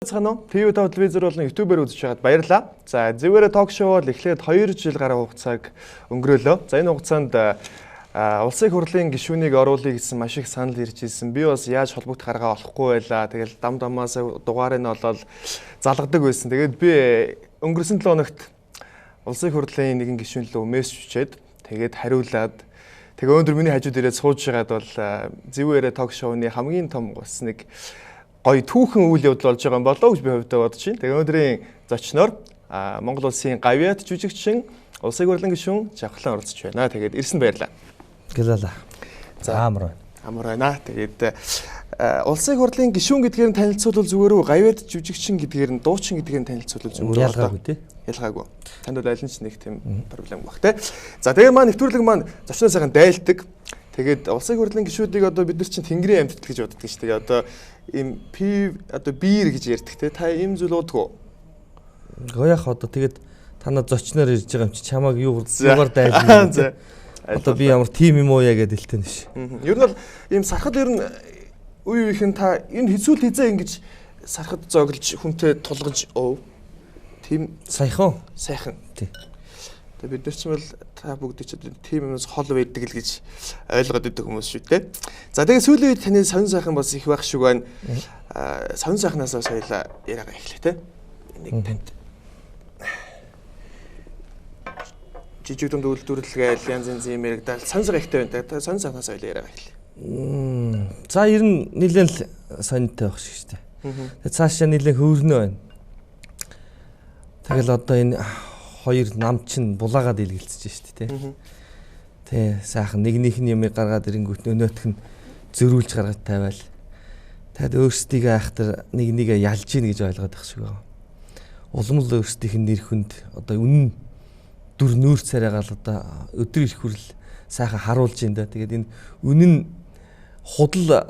Цаана ТV телевизээр болон YouTube-ээр үзэж байгаад баярлалаа. За, Зэвэрэ ток шоу бол эхлээд 2 жил гаруй хугацааг өнгөрөөлөө. За, энэ хугацаанд улсын хурлын гишүүнийг оруулъя гэсэн маш их санал ирж ирсэн. Би бас яаж холбогдох арга олохгүй байлаа. Тэгэл дамаас дугаарыг нь олоод залгадаг байсан. Тэгээд би өнгөрсөн 7 хоногт улсын хурлын нэгэн гишүүн лөө мессеж бичээд тэгээд хариулаад тэгээ өндөр миний хажууд ирээд сууж байгаад бол Зэвэрэ ток шоуны хамгийн том бас нэг гоё түүхэн үйл явдал болж байгаа юм болоо гэж би хувьдаа бодож байна. Тэгээ өнөөдрийн зочноор Монгол улсын гавьяат жүжигчин улсын хурлын гишүүн Жавхлан оролцож байна. Тэгээд ирсэн баярлаа. Гэлээ. За амар байна. Амар байна. Тэгээд улсын хурлын гишүүн гэдгээр нь танилцуулбал зүгээр үү? Гавьяат жүжигчин гэдгээр нь дуучин гэдгээр нь танилцуулбал зүгээр үү? Ялгаагүй тий. Ялгаагүй. Танд бол аль нь ч нэг тийм проблем баг тий. За тэгээ маань нэвтрүүлэг маань зочноо сайхан дайлдаг. Тэгээд улсын хурлын гишүүдийг одоо бид нар чинь тэнгэрийн амьтад гэж боддог шүү. Тэгээ одоо им одоо биер гэж ярьдаг те. Та ийм зүйл уудгүй. Гоёх одоо тэгээд танаа зочноор ирж байгаа юм чи чамааг юугаар дайлна. Одоо би ямар тим юм уу яа гэдэл тэн ш. Ер нь бол ийм сархад ер нь үе үеийнхэн та энэ хэцүүл хизээ ингэж сархад зоглож хүнтэй тулгаж өө. Тим сайхан. Тий. Тэгээд бид нар ч бол та бүгд ч тийм юмс хол байдаг л гэж ойлгоод байдаг хүмүүс шүү дээ. За тэгээд сүүлийн үед таны сонин сайхан бас их байх шиг байна. Сонин сайхнаас соёлоо яриагаа эхлэв те. Нэг танд жижиг дунд үйлдвэрлэгээл янз янзын юм яригдал сонин сайхан ихтэй байна. Та сонин сайхнаас соёлоо яриагаа эхлэв. За ер нь нэлээд л сонинтой байх шиг шүү дээ. Тэгээд цаашаа нэлээд хөөрнөө байна. Тэгэл одоо энэ хоёр нам чинь булаагаад илгэлцэж шүү дээ тий. Тэ сайхан нэгнийх нь юм гаргаад ирэнгүүт өнөөх нь зөрүүлж гаргаж тавиал. Тэгэд өөрсдийгөө айхтар нэгнийгээ ялж ийн гэж ойлгоод байх шиг байна. Улам л өөрсдийнх нь нэр хүнд одоо үнэн дүр нүүр царайгаал одоо өдөр ирэх хүрэл сайхан харуулж ийн да. Тэгээд энэ үнэн худал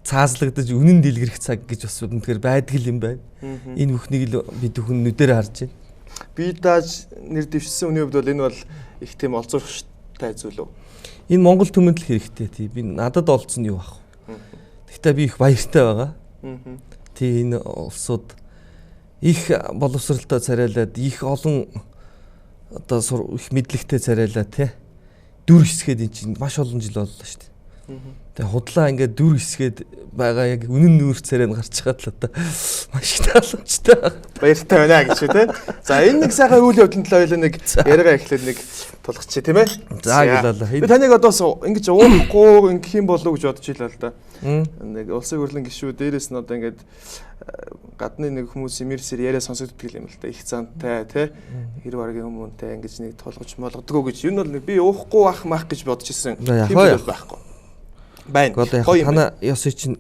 цаазлагдаж үнэн дэлгэрэх цаг гэж бас үнэхээр байдаг юм байна. Энэ бүхнийг л бид бүхэн нүдээр харж байна. Би дааж нэр дэвшсэн үний хувьд бол энэ бол их тийм олзуурхтай зүйл үү? Энэ Монгол түмэнд л хэрэгтэй тий. Би надад олцсон юу ах. Гэхдээ би их баяртай байгаа. Тий энэ улсууд их боловсралтай царайлаад их олон одоо их мэдлэгтэй царайлаа тий. Дүр хэсгээд эн чинь маш олон жил боллоо шүү дээ. Тэгээ худлаа ингээд дүр хэсгээд байгаа яг үнэн нүүр царайнд гарч байгаа л одоо маш их тааламжтай. Баяртай байна гэж тий. За энэ нэг сайхан үйл явдлын төлөө хоёул нэг яриагаа эхлээд нэг тулгачих тийм ээ. За гэлээ. Би таныг одоо ингэж уурахгүй ингэх юм болов уу гэж бодож илаа л да. Нэг улсын хурлын гишүүд дээрээс нь одоо ингээд гадны нэг хүмүүс имэрсээр яриа сонсогддог юм л да. Их зантай тий. Хэр баргийн хүмүүнтэй ингэж нэг тулгаж молгодгоо гэж. Энэ бол би уухгүй мах гэж бодож ирсэн. Тийм бол байхгүй. Байна. Танаа ёсыг чинь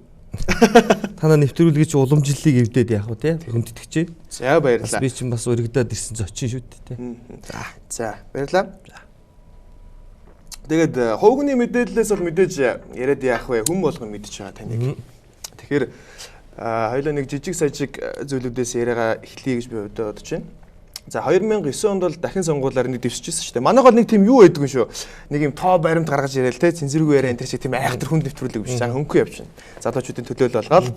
танаа нэвтрүүлгээ чи уламжлалыг эвдээд яах вэ те хүндэтгчээ. За баярлалаа. Би чинь бас өргөдөд ирсэн зочин шүү дээ те. За баярлалаа. Тэгээд хуугны мэдээллээс бол мэдээж яриад яах вэ? Хүн болгон мэдж байгаа таныг. Тэгэхээр хоёулаа нэг жижиг сажиг зүйлүүдээс яриагаа эхлэе гэж би хувьдаа бодож байна. За 2009 онд бол дахин сонгуулиар нэг дэвшижсэн шүү дээ. Манайхаар нэг тийм юу байдгүй шүү. Нэг юм тоо баримт гаргаж ирээл те цензургүй яриа энэ тийм айхтар хүн нэвтрүүлэг биш. Жаа хөнгөн явчихна. Залуучуудын төлөөлөл болгоод.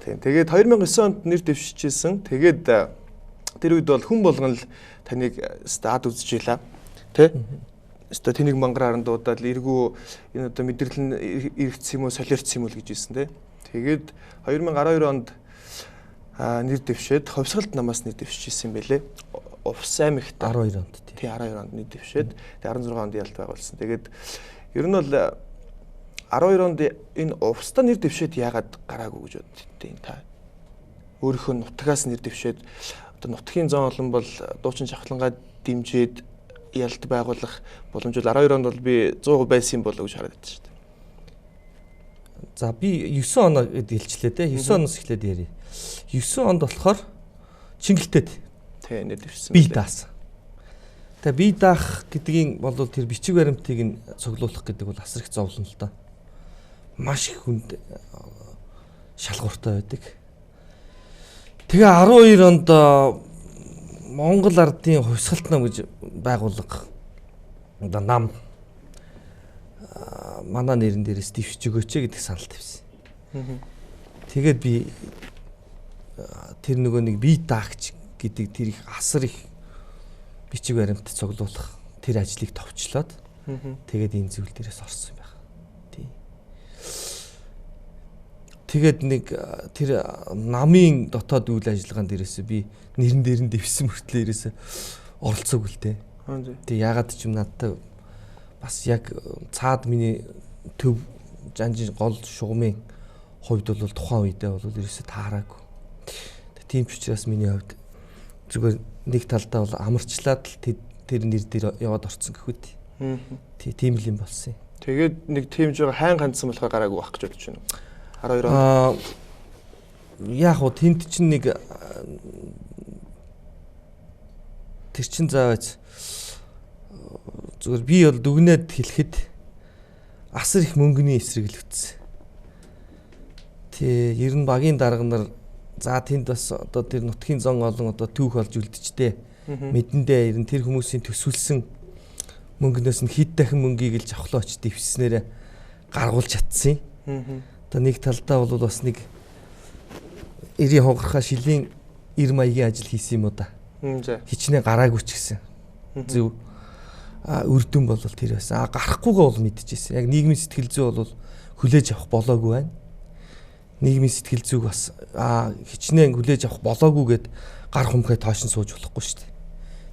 Тийм. Тэгээд 2009 онд нэр дэвшижсэн. Тэгээд тэр үед бол хүн болгон л таныг стад үзэж илаа. Тэ? Өстө тэнийг мангараар нь дуудаад эргүү энэ одоо мэдрэл нь эргэцсэн юм уу, солиорцсон юм уу гэж хэлсэн те. Тэгээд 2012 онд нэр дэвшээд ховсгалт намаас нэр дэвшижсэн байлээ. Увс аймагт 12 онд тий 12 онд нэр дэвшээд 16 онд ялт байгуулсан. Тэгээд ер нь бол 12 онд энэ увста нэр дэвшээд яагаад гараагүй гэж боддیں۔ Та өөрийнхөө нутгаас нэр дэвшээд одоо нутгийн зон олон бол дуучин Жавхлангаа дэмжиж ялт байгуулах боломж бол 12 онд бол би 100% байсан юм болов уу гэж хараад байна шүү дээ. За би 9 оноо гэдээ хэлчлээ те. 9 оноос эхлээд ярив. 9 онд болохоор Чингэлтэд тий нэр дэвшсэн. Би даасан. Тэгээ би даах гэдгийг бол тэр бичиг баримтыг нь цуглуулах гэдэг бол асар их зовлон л доо. Маш их хүнд шалгууртай байдаг. Тэгээ 12 онд Монгол ардын хувьсгалт нам гэж байгууллага одоо нам манай нэрэн дээрээс дэвшиж өгөөч гэдэг санал тавьсан. Тэгээд би тэр нөгөө нэг бие даагч гэдэг тэр их асар их бичиг баримт цуглуулах тэр ажлыг товчлоод тэгээд энэ зүйл дээрээс орсон юм байна. Тий. Тэгээд нэг тэр намын дотоод үйл ажиллагаан дээрээс би нэрэн дээр нь дэвсэн мөртлөө ерөөсө оролцоогүй л дээ. Тэг яагаад ч юм надад бас яг цаад миний төв жанжин гол шугамын хувьд бол тухайн үедээ бол ерөөсө таараагүй. Тийм ч учраас миний хувьд зүгээр нэг талдаа бол амарчлаад л тэр нэр дээр яваад орцсон гэхүүд. Тийм л юм болсон юм. Тэгээд нэг тийм жоо хайн хандсан болохоор гараагүй байх гэж бодож байна. 12 он. Яг уу тэнд чинь нэг тэр чин заавч зүгээр би бол дүгнээд хэлэхэд асар их мөнгөний эсрэг л үтсэн. Тэ ер нь багийн дарга нар за тэнд бас одоо тэр нутгийн зон олон одоо түүх олж үлдчихтэй. Мэдэндээ ер нь тэр хүмүүсийн төсвөлсөн мөнгнөөс нь хэд дахин мөнгийг л жавхлаач дэвснээрээ гаргуулж чадсан юм. Одоо нэг талдаа бол бас нэг 90 хонхорхоо шилийн 90 маягийн ажил хийсэн юм уу да. Хичнээн гараагүй ч гэсэн. Зөв үрдэн бол тэр байсан. Гарахгүйгээ бол мэдчихсэн. Яг нийгмийн сэтгэл зүй бол хүлээж авах болоогүй байна. Нийгмийн сэтгэл зүйг бас хичнээн хүлээж авах болоогүйгээд гар хумхай тоошин сууж болохгүй шүү дээ.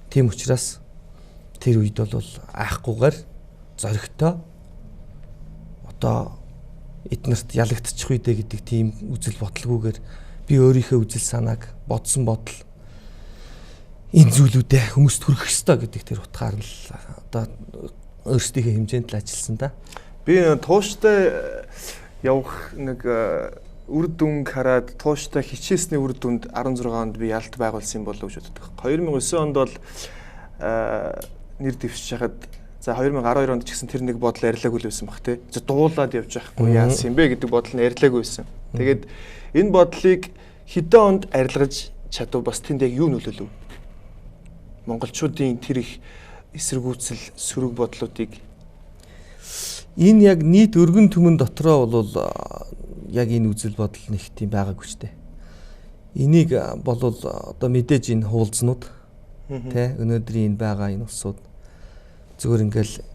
Тийм учраас тэр үед бол айхгүйгээр зоригтой одоо эднэрт ялагдчих үедээ гэдэг тийм үзэл бодлогүйгээр би өөрийнхөө үзэл санааг бодсон бодол энэ зүйлүүдээ хүмүүст хүргэх ёстой гэдэг тэр утгаар л одоо өөрсдийнхээ хэмжээнд л ажилласан да. Би тууштай явах нэг үр дүн хараад тууштай хичээсний үр дүнд 16 онд би ялт байгуулсан болов гэж боддог. 2009 онд бол нэр дэвшиж хахад за 2012 онд ч гэсэн тэр нэг бодол ярьлаагүй л байсан баг тий. За дуулаад явж байхгүй яасан юм бэ гэдэг бодол нь ярьлаагүй байсан. Тэгээд энэ бодлыг хэдэн онд арилгаж чадав бас тэнд яг юу нөлөөлөв? Монголчуудын тэр их эсэргүүцэл сөрөг бодлуудыг энэ яг нийт өргөн түмэн дотроо бол яг энэ үзэл бодол нэг тийм байгаагүй ч дээ. Энийг бол одоо мэдээж энэ хуулзнууд тий өнөөдрийн энэ байгаа энэ улсууд зөвөр ингээл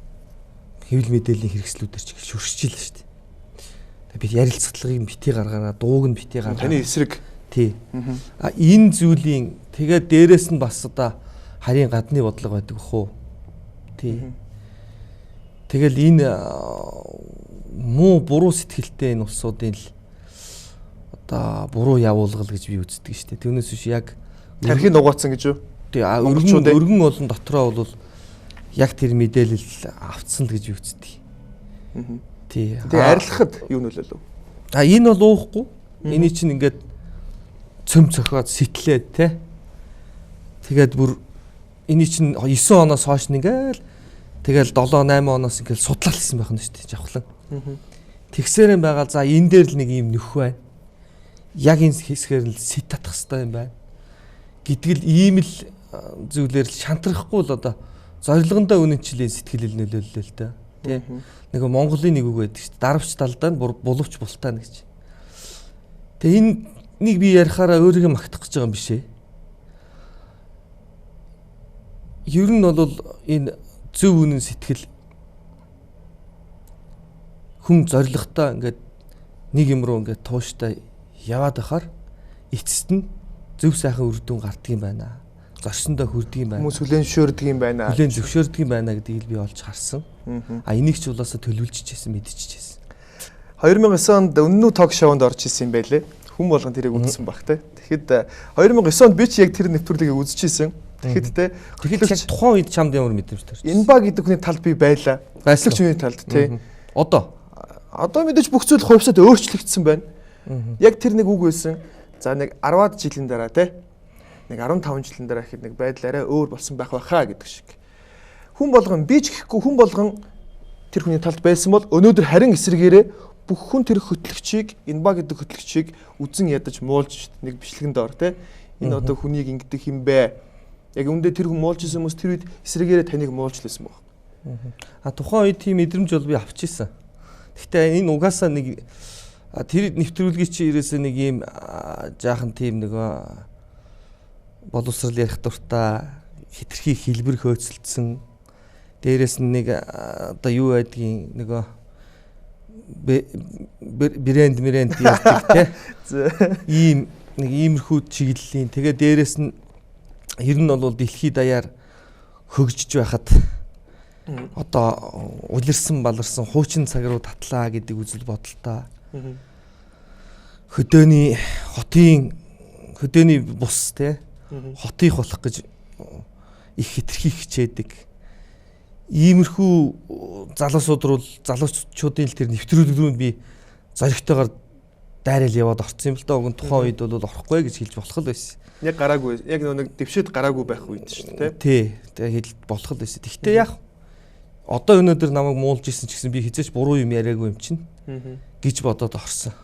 хэвлэл мэдээллийн хэрэгслүүдээр ч их шүршчихлээ шүү дээ. Бид ярилцлагыг битгий гаргаараа дууг нь битгий гаргаараа таны эсрэг тий. Энэ зүйлийн тэгээд дээрэс нь бас одоо харийн гадны бодлого байдаг бохоо. Тий. Тэгэл энэ муу буруу сэтгэлтэй энэ улсуудын л одоо буруу явуулгал гэж би үздэг шүү дээ. Түүнээс биш яг тархийг нугаацсан гэж юу? Тий. Өргөн олон дотроо бол яг тэр мэдээлэл авцсан л гэж би үздэг. Тий. Тэгээ арилгахад юу нөлөөлөв? Энэ бол уухгүй. Эний чинь ингээд цөм цохоод сэтлээд тий. Тэгээд бүр эний чинь 9 оноос хойш ингээл тэгэл 7 8 оноос ингээл судлал хийсэн байх нь шүү дээ жавхлан. Тэгсээрэн байгаа за энэ дээр л нэг юм нөх байна. Яг энэ хэсгээр л сэт татах хэрэгтэй юм байна. Гэдгэл ийм л зүйлээр л шантрахгүй л одоо зорилгондоо үнэнчлийн сэтгэл нөлөөллөө л дээ. Тий. Нэг Монголын нэг үг байдаг шүү дээ. Дарвч талдаа нь булавч бултаа гэж. Тэгээ энэ нэг би ярихаараа өөрийгөө магтах гэж байгаа юм биш ээ. Ер нь бол энэ зөв үнэн сэтгэл хүн зоригтой ингээд нэг юм руу ингээд тууштай яваад байхаар эцэст нь зөв сайхан үр дүн гардаг юм байна. Зорсондоо хүрдэг юм байна. Хүмүүс хүлэн зөвшөөрдөг юм байна. Хүлэн зөвшөөрдөг юм байна гэдгийг би олж харсан. Энийг ч улаасаа төлөвлөжчихсэн, мэдчихсэн. 2009 онд Үнэнүү ток шоунд орж исэн юм байлээ. Хүн болгон тэрийг үзсэн баг те. Тэгэхэд 2009 онд би ч яг тэр нэвтрүүлгийг үзчихсэн. Тэгэхэд яг тухайн үед чамд ямар мэдрэмж төрж байна? Инба гэдэг хүний талд би байлаа. Байслагч хүний талд тий. Одоо мэдээж бүх зүйл хувьсаад өөрчлөгдсөн байна. Яг тэр нэг үг байсан. За нэг 10-аад жилийн дараа тий. Нэг 15 жилийн дараа гэхэд нэг байдал арай өөр болсон байх байхаа гэдэг шиг. Хүн болгон би ч гэхгүй хүн болгон тэр хүний талд байсан бол өнөөдөр харин эсрэгээрээ бүх хүн тэр хөтлөгчийг инба гэдэг хөтлөгчийг үзэн ядаж муулж нэг бичлэгэн доор тий. Энэ одоо хүнийг ингэдэг юм бэ? Яг үүндээ тэр хүн муулж исэн хүмүүс тэр үед эсрэгээрээ таныг муулж лээсэн баг. Тухайн үед тийм мэдрэмж бол би авчихсан. Гэхдээ энэ угаасаа нэг Тэр нэвтрүүлгийг чи ерөөсөө нэг ийм жаахан тийм нөгөө боловсрал ярих дуртай хитрхи хэлбэр хөөцөлдсөн. Дээрээс нь нэг одоо юу байдгийг нөгөө брэнд ярьдаг те. Ийм нэг иймэрхүү чиглэлийн. Тэгээ дээрээс нь ер нь бол дэлхийд даяар хөгжиж байхад одоо улирсан баларсан хуучин цаг руу татлаа гэдэг үзэл бодолтой. Хөдөөний бус те хотыг болох гэж их хитрхи хичээдэг. Иймэрхүү залуучуудын л тэр нэвтрүүлгүүнд би зоригтойгоор дайрал яваад орсон юм л да. Уг нь тухайн үед бол орохгүй гэж хэлж болох л байсан. Яг гараагүй. Яг нэг дэвшээд гараагүй байх үед шүү дээ. Тий. Тэгээ хэлж болох л байсан. Гэхдээ яг одоо өнөөдөр намайг муулж исэн ч гэсэн би хизээч буруу юм яриаггүй юм чинь гэж бодоод орсон.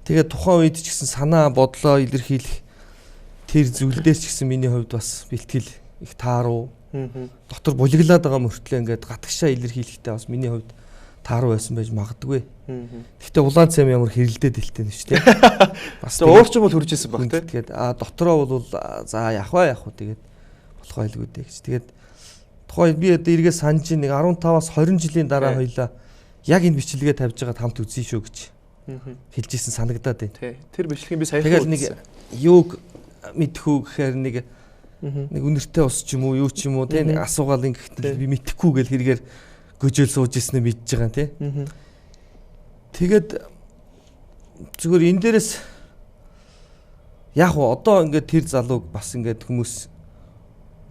Тэгээ тухайн үед ч гэсэн санаа бодлоо илэрхийлэх тэр зүйлдер ч гэсэн миний хувьд бас бэлтгэл их тааруу. Дотор булиглаад байгаа мөртлөө ингээд гатгшаа илэрхийлэхдээ бас миний хувьд тааруу байсан байж магадгүй. Гэхдээ улаан цайм ямар хэрэлдээд илтэй нь шүү дээ. Бас уурч юм бол хурж исэн баг тий. Тэгээд дотроо бол за явах уу тэгээд болох байлгүй дээ гэж. Тэгээд тухайн би одоо эргээ санаж нэг 15-аас 20 жилийн дараа хоёлаа яг энэ бичлэгээ тавьж байгаад хамт үзье шүү гэж хэлж исэн санагдаад байна. Тий. Тэр бичлэгийг би саяхан үзсэн. Тэгээд нэг юуг мэдхүү гэхээр нэг үнэртэй ус ч юм уу юу ч юм уу тий нэг асуугаал ингэхдээ би мэдэхгүй гэл хэрэгээр гөжөөл сууж ирснээ мэдж байгаа тий. Тэгээд зүгээр энэ дээрээс яг одоо ингээд тэр залууг бас ингээд хүмүүс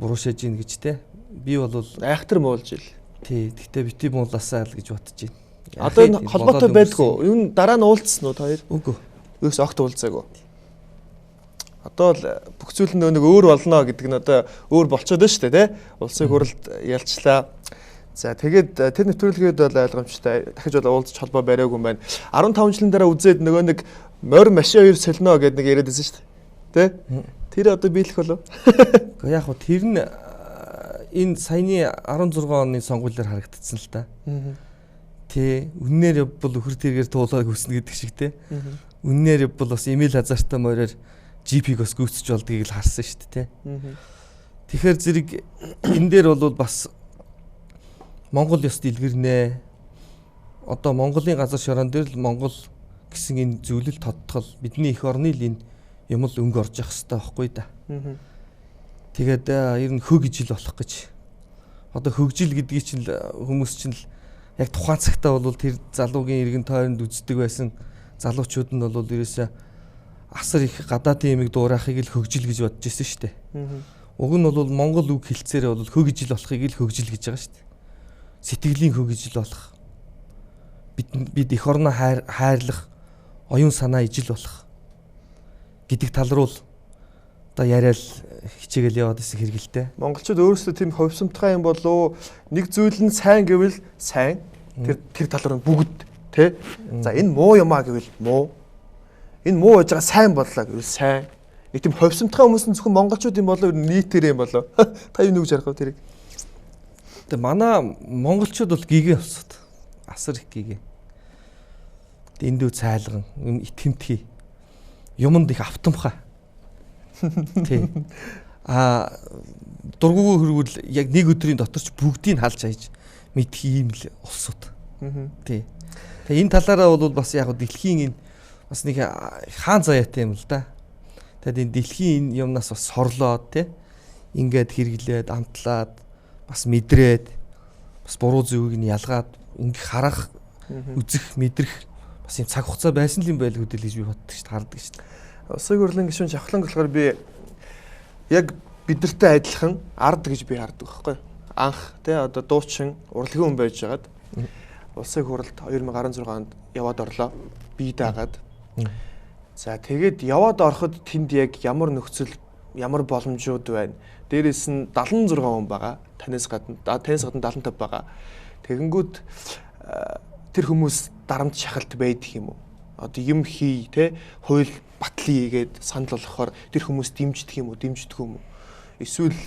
буруушааж ийн гэж тий. Би бол айхтар муулж ил. Тий. Гэхдээ бити муулаасаа л гэж бодож байна. Одоо энэ холбоотой байдгүй. Юу дараа нь уулзсан уу та хоёр? Үгүй. Юус огт уулзаагүй. Одоо л бүх зүйл нь нэг өөр болно гэдэг нь одоо өөр болчиход байна шүү дээ, тий? Улсын хурлд ялцлаа. За тэгээд тэр нэвтрүүлгээд бол ойлгомжтой. Дахиж бол уулзч холбоо бариагүй юм байна. 15 жилийн дараа үзээд нөгөө нэг морь машин хоёр солино гэдэг нэг яриад байсан шүү дээ. Тий? Тэр одоо биелэх болов? Гэхдээ яг хөө тэр нь энэ саяны 16 оны сонгуулиар харагдсан л да. Тэ үннээр бол өхөр тэргээр туулаад хүснэ гэдэг шиг те. Үннээр бол бас Эмил Хазартай мороор GP-г бас гүйцэж болдгийг л харсан шүү дээ те. Тэгэхээр зэрэг энэ дээр бол бас Монгол ёс дэлгэрнэ. Одоо Монголын газар шороон дээр л Монгол гэсэн энэ зөвлөл тодтгол бидний эх орны л энэ юм л өнгө орж явах хэрэгтэй байхгүй да. Тэгээд ер нь хөгжил болох гэж. Одоо хөгжил гэдгийг чинь хүмүүс чинь яг тухайн цагтаа бол тэр залуугийн иргэн тойронд үздэг байсан залуучууд нь бол ерөөсөө асар их гадаадын ямиг дуурайхыг л хөгжил гэж бодож ирсэн шүү дээ. Уг нь бол монгол үг хэлцээрээ бол хөгжил болохыг л хөгжил гэж байгаа шүү дээ. Сэтгэлийн хөгжил болох. Бид эх орноо хайрлах, оюун санаа ижил болох гэдэг тал руу одоо яриад хичээгээл яваад исэн хэрэгэлтэй. Монголчууд өөрсдөө тийм ховсомтгай юм болов нэг зүйл нь сайн гэвэл сайн тэр тал руу бүгд тий. За энэ муу юм аа гэвэл муу. Энэ муу байж байгаа сайн боллоо гэвэл сайн. Нэг тийм ховсомтгай хүмүүс нь зөвхөн монголчууд юм болов нийтээр юм болов. Та юу нүгж ярих вэ тэрийг? Тэгээ манай монголчууд бол гигэ болсод асар их гигэ. Эндүү цайлган итгэмтгий юмд их автомхай. Тий. Дургуугүй хөрвөл яг нэг өдрийн дотор ч бүгдийг халж хайж мэдх ийм л улсууд. Тий. Тэгээ энэ талаараа бол бас яг дэлхийн энэ бас нэг хаан заяатай юм л да. Тэгээд энэ дэлхийн энэ юмнаас бас сорлоод тий. Ингээд хэрэглээд амтлаад бас мэдрээд бас буруу зөвийг нь ялгаад ингээ харах үзэх мэдрэх бас юм цаг хугацаа байсан л юм байл хөдөл гэж би боддог шүү дээ хардаг шүү дээ. Улсын хурлын гишүүн Жавхлан болохоор би яг бидэртэй адилхан ард гэж би хардаг байхгүй. Анх тий одоо дуучин урлагийн хүн байж байгаад улсын хурлд 2016 онд яваад орлоо. Би даагаад. За тэгээд яваад ороход тэнд яг ямар нөхцөл ямар боломжууд байна. Дээрээс нь 76 хүн байгаа. Танаас гадна 75 байгаа. Тэгэнгүүт тэр хүмүүс дарамт шахалт байдаг юм уу? Одоо юм хий те хууль батлий гээд санал болгохоор тэр хүмүүс дэмждэг юм уу, дэмждэг юм уу? Эсвэл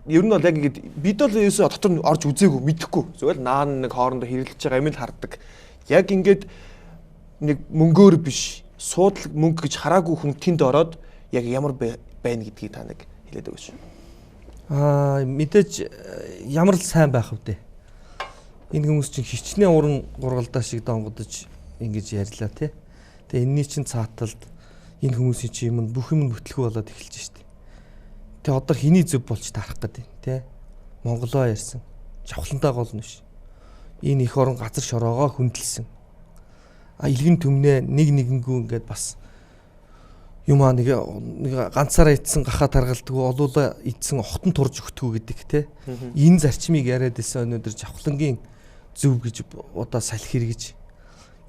ер нь бол яг ингэж бид бол ерөөсөө дотор нь орж үзээгүй, мэдэхгүй. Зүгээр л наан нэг хоорондоо хэрэлдэж байгаа юм л хардаг. Яг ингээд нэг мөнгөөр биш суудлаг мөнгө гэж хараагүй хүн тэнд ороод яг ямар байна гэдгийг та нэг хэлээд өгөөч. Мэдээж ямар л сайн байх вэ? Энэ хүмүүс чинь хичнээн уран гургалдаа шиг донгодож ингэж ярьлаа тий. Тэгээ энэний чинь цааталд энэ хүмүүсийн чинь юм бүх юм бүтлгүй болоод эхэлж штэ. Тэгээ одоо хэний зөв болж тарах гэдэг тий. Монголоо ярьсан. Жавхлантаа гол нь биш. Энэ их орон газар шороогоо хүндэлсэн. Илгэн төмнөө нэгэнгүү ингээд бас юм нэг ганцаараа идсэн гахаа таргалдгүй олуула идсэн охтон турж өгтгүү гэдэг те. Энэ зарчмыг яриад байсан өнөөдөр жавхлангийн зөв гэж одоо салхи хэрэгж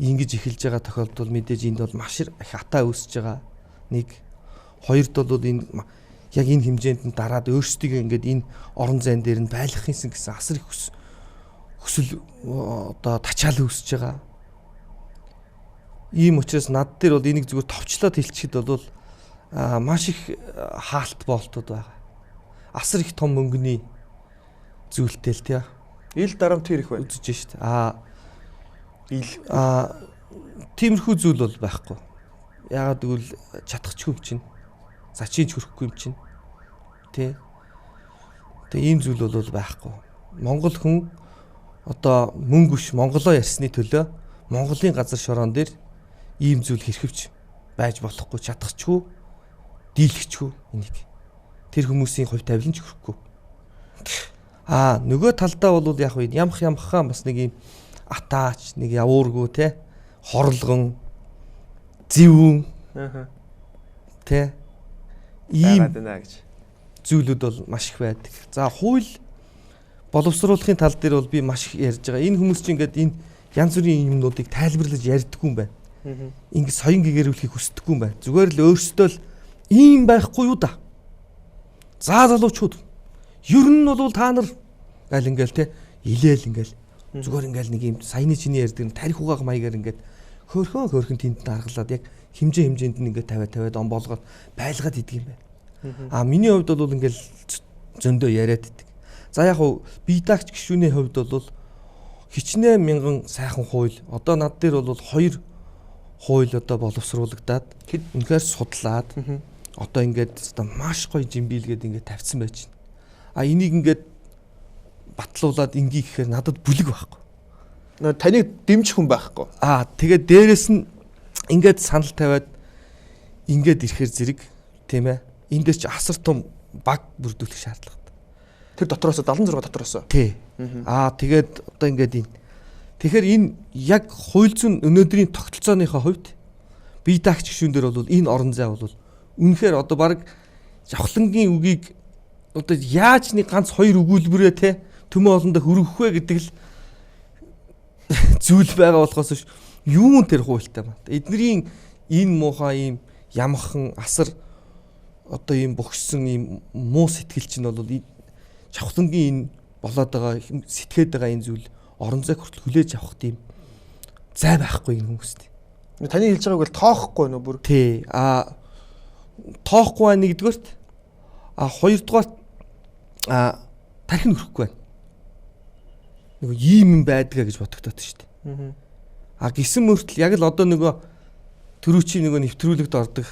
ингэж эхэлж байгаа тохиолдол мэдээж энд бол маш их хатаа үүсэж байгаа. Нэг хоёрд бол энэ яг энэ хэмжээнд нь дараад өөрсдөө ингээд энэ орон зайн дээр нь байлгах юмсан гэсэн асар их хүсэл одоо тачаал үүсэж байгаа. Ийм учраас над дээр бол энийг зүгээр товчлоод хэлчихэд бол маш их хаалт боолтууд байгаа. Асар их том мөнгөний зүйлтэй л тий. Ил дарамт ирэх байна. Үзэж шít. Тиймэрхүү зүйл бол байхгүй. Яагаад гэвэл чадахчгүй юм чинь. Зачиж хөрөхгүй юм чинь. Тэ. Тэгээ ийм зүйл бол байхгүй. Монгол хүн одоо мөнгө биш монголоо ярьсны төлөө Монголын газар шороон дээр ийм зүйл хэрхэвч байж болохгүй, чадахчгүй, дийлэхчгүй энийг. Тэр хүмүүсийн хувь тавилан ч хөрөхгүй. Нөгөө талдаа бол яг вэ ямхаан бас нэг ийм атаач, нэг явуургүй те, хорлогон, зэвүүн. Тэ. Ийм зүйлүүд бол маш их байдаг. За хууль боловсруулахын тал дээр бол би маш их ярьж байгаа. Энэ хүмүүс чинь ингээд энэ янз бүрийн юмнуудыг тайлбарлаж ярьдаггүй юм байна. Ингээд соён гэгэрүүлэхийг хүсдэггүй юм байна. Зүгээр л өөрсдөө л ийм байхгүй юу да. За залуучууд. Ер нь бол та нар гал ингээл те илээл ингээл зүгээр ингээл нэг юм саяны чиний ярьдаг тарих угаах маягаар ингээд хөөрхөн тэнд даргалаад яг хэмжээнд нь ингээд тавиад он болгоод байлгаад идэг юм байна. Миний хувьд бол ингээл зөндөө яриад идэг. За яг хуу биедагч гишүүний хувьд бол хичнээн мянган сайхан хууль одоо над дээр бол 2 хууль одоо боловсруулагдаад үнэхээр судлаад одоо ингээд одоо маш гоё жимбийлгээд ингээд тавьсан байж байна. Энийг ингээд батлуулаад ингээ гэхээр надад бүлэг байхгүй. Таныг дэмжих хүн байхгүй. Тэгээд дээрэс нь ингээд санал тавиад ингээд ирэхээр зэрэг тийм ээ. Энд дээр ч асар том баг бүрдүүлэх шаардлагатай. Тэр дотроос 76 дотроос. Тий. Тэгээд одоо ингээд энэ. Тэгэхээр энэ яг хууль зүйн өнөөдрийн тогтолцооныхоо хувьд бие даагч гишүүн дээр бол энэ орон зай бол үнэхээр одоо баг жавхлангийн үгийг одоо яаж нэг ганц 2 өгүүлбэрээ те төмөө олондоо хөргөх вэ гэдэг л зүйл байгаа болохоос юун тэр хуультай байна. Эднэрийн энэ муухай ийм ямхан асар одоо ийм бохсон ийм муу сэтгэл чинь бол жавхлангийн энэ болоод байгаа сэтгээд байгаа энэ зүйл орон зай хүртэл хүлээж авах тийм зай байхгүй энэ хүмүүст. Таны хэлж байгааг бол тоохгүй нөө бүр. Тий. Тоохгүй нэгдүгээрт хоёрдугаар тархин хөрөхгүй байна. Нөгөө ийм юм байдгаа гэж бодогдоод шүү дээ. Гисэн мөртл яг л одоо нөгөө төрүүчийн нөгөө нэвтрүүлэгт ордог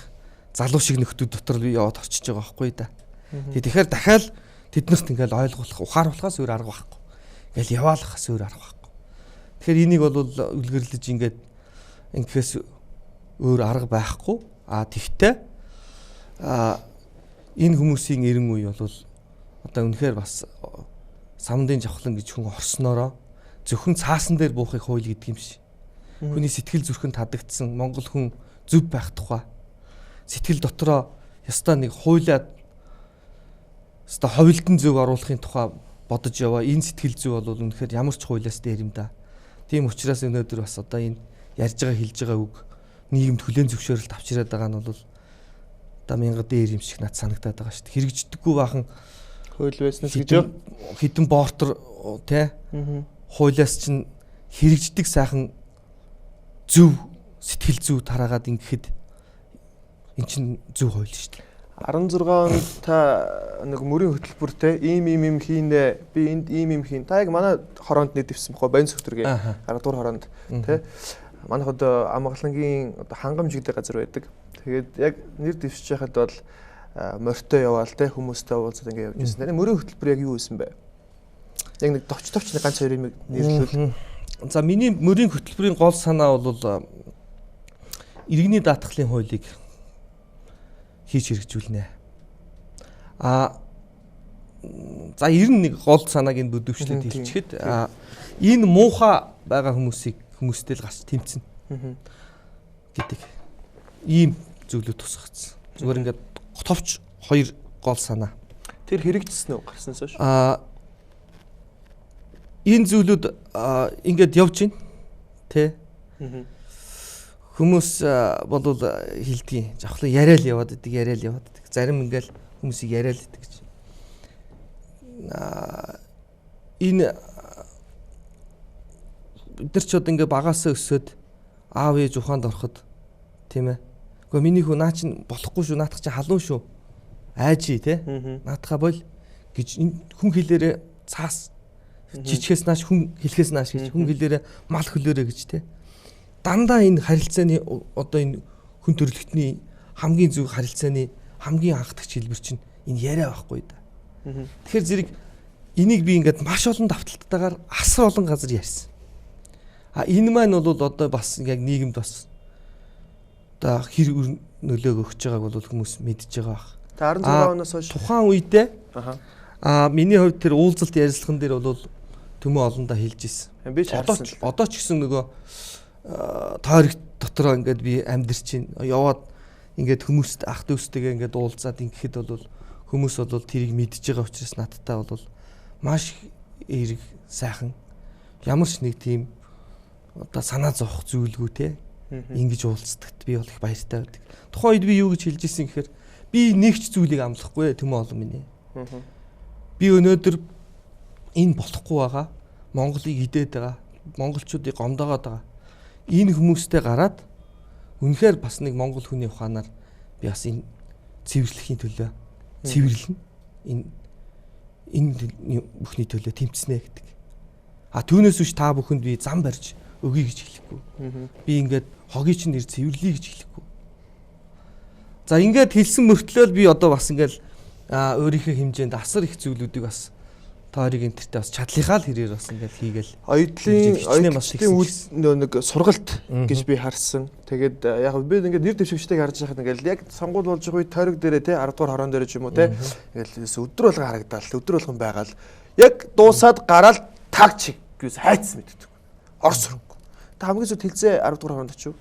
залуу шиг нөхдүүд дотор би яваад орчиж байгаа байхгүй да. Тэгэхээр дахиад тэднэрт ингээл ойлгуулах, ухааруулахаас өөр арга байхгүй. Ингээл яваалахаас өөр арга байхгүй. Тэгэхээр энийг бол үлгэрлэж ингээд ингээс өөр арга байхгүй. Тэгтээ энэ хүмүүсийн эрен үе бол одоо үнэхээр бас самдын жавхлан гэж хүн орсноороо зөвхөн цаасан дээр буухыг хууль гэдэг юм шиг. Хүний сэтгэл зүрхэнд хадагдсан монгол хүн зөв байх тухай сэтгэл дотроо ястаа нэг хуулиад ястаа ховлдон зөв оруулахын тухай бодож яваа. Энэ сэтгэл зүй бол үнэхээр ямар ч хуулиас дээр юм да. Тийм учраас өнөөдөр бас одоо энэ ярьж байгаа хэлж байгаа үг нийгэмд хүлээн зөвшөөрөлт авчираад байгаа нь бол одоо мянга дээр юм шиг над санагдаад байгаа шүү дээ. Хэрэгждэггүй бахан хууль байснаас гэж хитэн бортер тий хуулиас чинь хэрэгждэг сайхан зөв сэтгэл зүй тараагаад ингэхэд эн чинь зөв хууль шүү дээ. 16 онд та нэг мөрийн хөтөлбөр те ийм хийнэ би энд ийм хийн. Та яг манай хороонд нэдэвсэн баггүй баян сөтөргийн 10 дугаар хороонд те манайх одоо Амгалангийн одоо хангамж гэдэг газар байдаг. Тэгээд яг нэр дэвшиж байхад бол морьтой яваал те хүмүүстэй уулзаад ингэ явж байсан. Таны мөрийн хөтөлбөр яг юу байсан бэ? Яг нэг товч нэг ганц хоёр юм нэрлэлвэл. За миний мөрийн хөтөлбөрийн гол санаа бол иргэний даатгалын хуулийг хийж хэрэгжүүлнэ. За ер нь нэг гол санааг энэ бүдүүвчлээд хэлчихэд энэ муухай байгаа хүмүүстэй л гарч тэмцэнэ гэдэг ийм зүйлүүд тусгацсан. Зүгээр ингээд товч хоёр гол санаа. Тэр хэрэгжсэн үү гарснаас хойш? Энэ зүйлүүд ингээд явж байна. Тэ. Хүмүүс болвол хэлдэг. Жавхлан яриад яваад идэг. Зарим ингээл хүмүүсийг яриад идэг гэж. Энэ бид нар ч одоо ингээ багасаа өсөөд аав ээж ухаанд ороход тийм ээ. Гэхдээ миний хүү наа чинь болохгүй шүү, наадах чинь халуун шүү. Айжи тий. Наадахаа бол гэж хүн хэлээрээ цаас жижигээс нааш хүн хэлхээс нааш гэж хүн хэлээрээ мал хөлөөрэй гэж тий. Дандаа энэ харилцааны одоо энэ хүн төрөлхтний хамгийн зөв харилцааны хамгийн анхдагч хэлбэр чинь энэ яриа байхгүй да. Тэгэхээр зэрэг энийг би ингээд маш олон давталтайгаар асар олон газар ярьсан. Энэ маань бол одоо бас яг нийгэмд бас одоо хэр нөлөөг өгч байгааг бол хүмүүс мэдж байгаа бах. 16 оноос хойш тухайн үедээ миний хувьд тэр уулзалт ярилцлаган дээр бол төмөө олондоо хэлж ирсэн. Би ч харсан. Одоо ч гэсэн нөгөө тойрог дотроо ингээд би амьдэрч чинь яваад ингээд хүмүүст ах дүүстэйгээ ингээд уулзаад ингэхэд бол хүмүүс бол тэрийг мэдж байгаа учраас надтай бол маш эерэг сайхан ямар ч нэг тийм одоо санаа зовох зүйлгүй те ингэж уулздагт би бол их баяртай байдаг. Тухайн үед би юу гэж хэлж ирсэн гэхээр би нэг ч зүйлийг амлахгүй төмөө олон минь. Би өнөөдөр энэ болохгүй байгаа. Монголыг идээд байгаа. Монголчуудыг гомдоогоод байгаа. Энэ хүмүүстэй гараад үнэхээр бас нэг монгол хүний ухаанаар би бас энэ цэвэрлэхийн төлөө цэвэрлэнэ. Энэ бүхний төлөө тэмцэнэ гэдэг. Түүнээс биш та бүхэнд би зам барьж өгье гэж хэлэхгүй. Би ингээд хогийг чинь нэр цэвэрлэе гэж хэлэхгүй. За ингээд хэлсэн мөртлөө би одоо бас ингээд өөрийнхөө хэмжээнд асар их зүйлүүдийг бас тойрог энтертэй бас чадлынхаа л хэрээр бас ингээд хийгээл. Оюутлын нэг сургалт гэж би харсан. Тэгээд яг би ингээд нэр дэвшигчтэйг харж байхад ингээд яг сонгуул болж байгаа үед тойрог дээрээ те 10 дугаар хорон дээр ч юм уу те ингээд өдөр болго харагдаал өдөр болгон байгаал яг дуусаад гараал таг чиг гэж хайцсан мэддэг. Орс хөрөнгө. Та хамгийн зөв тэлцээ 10 дугаар хоронд очив.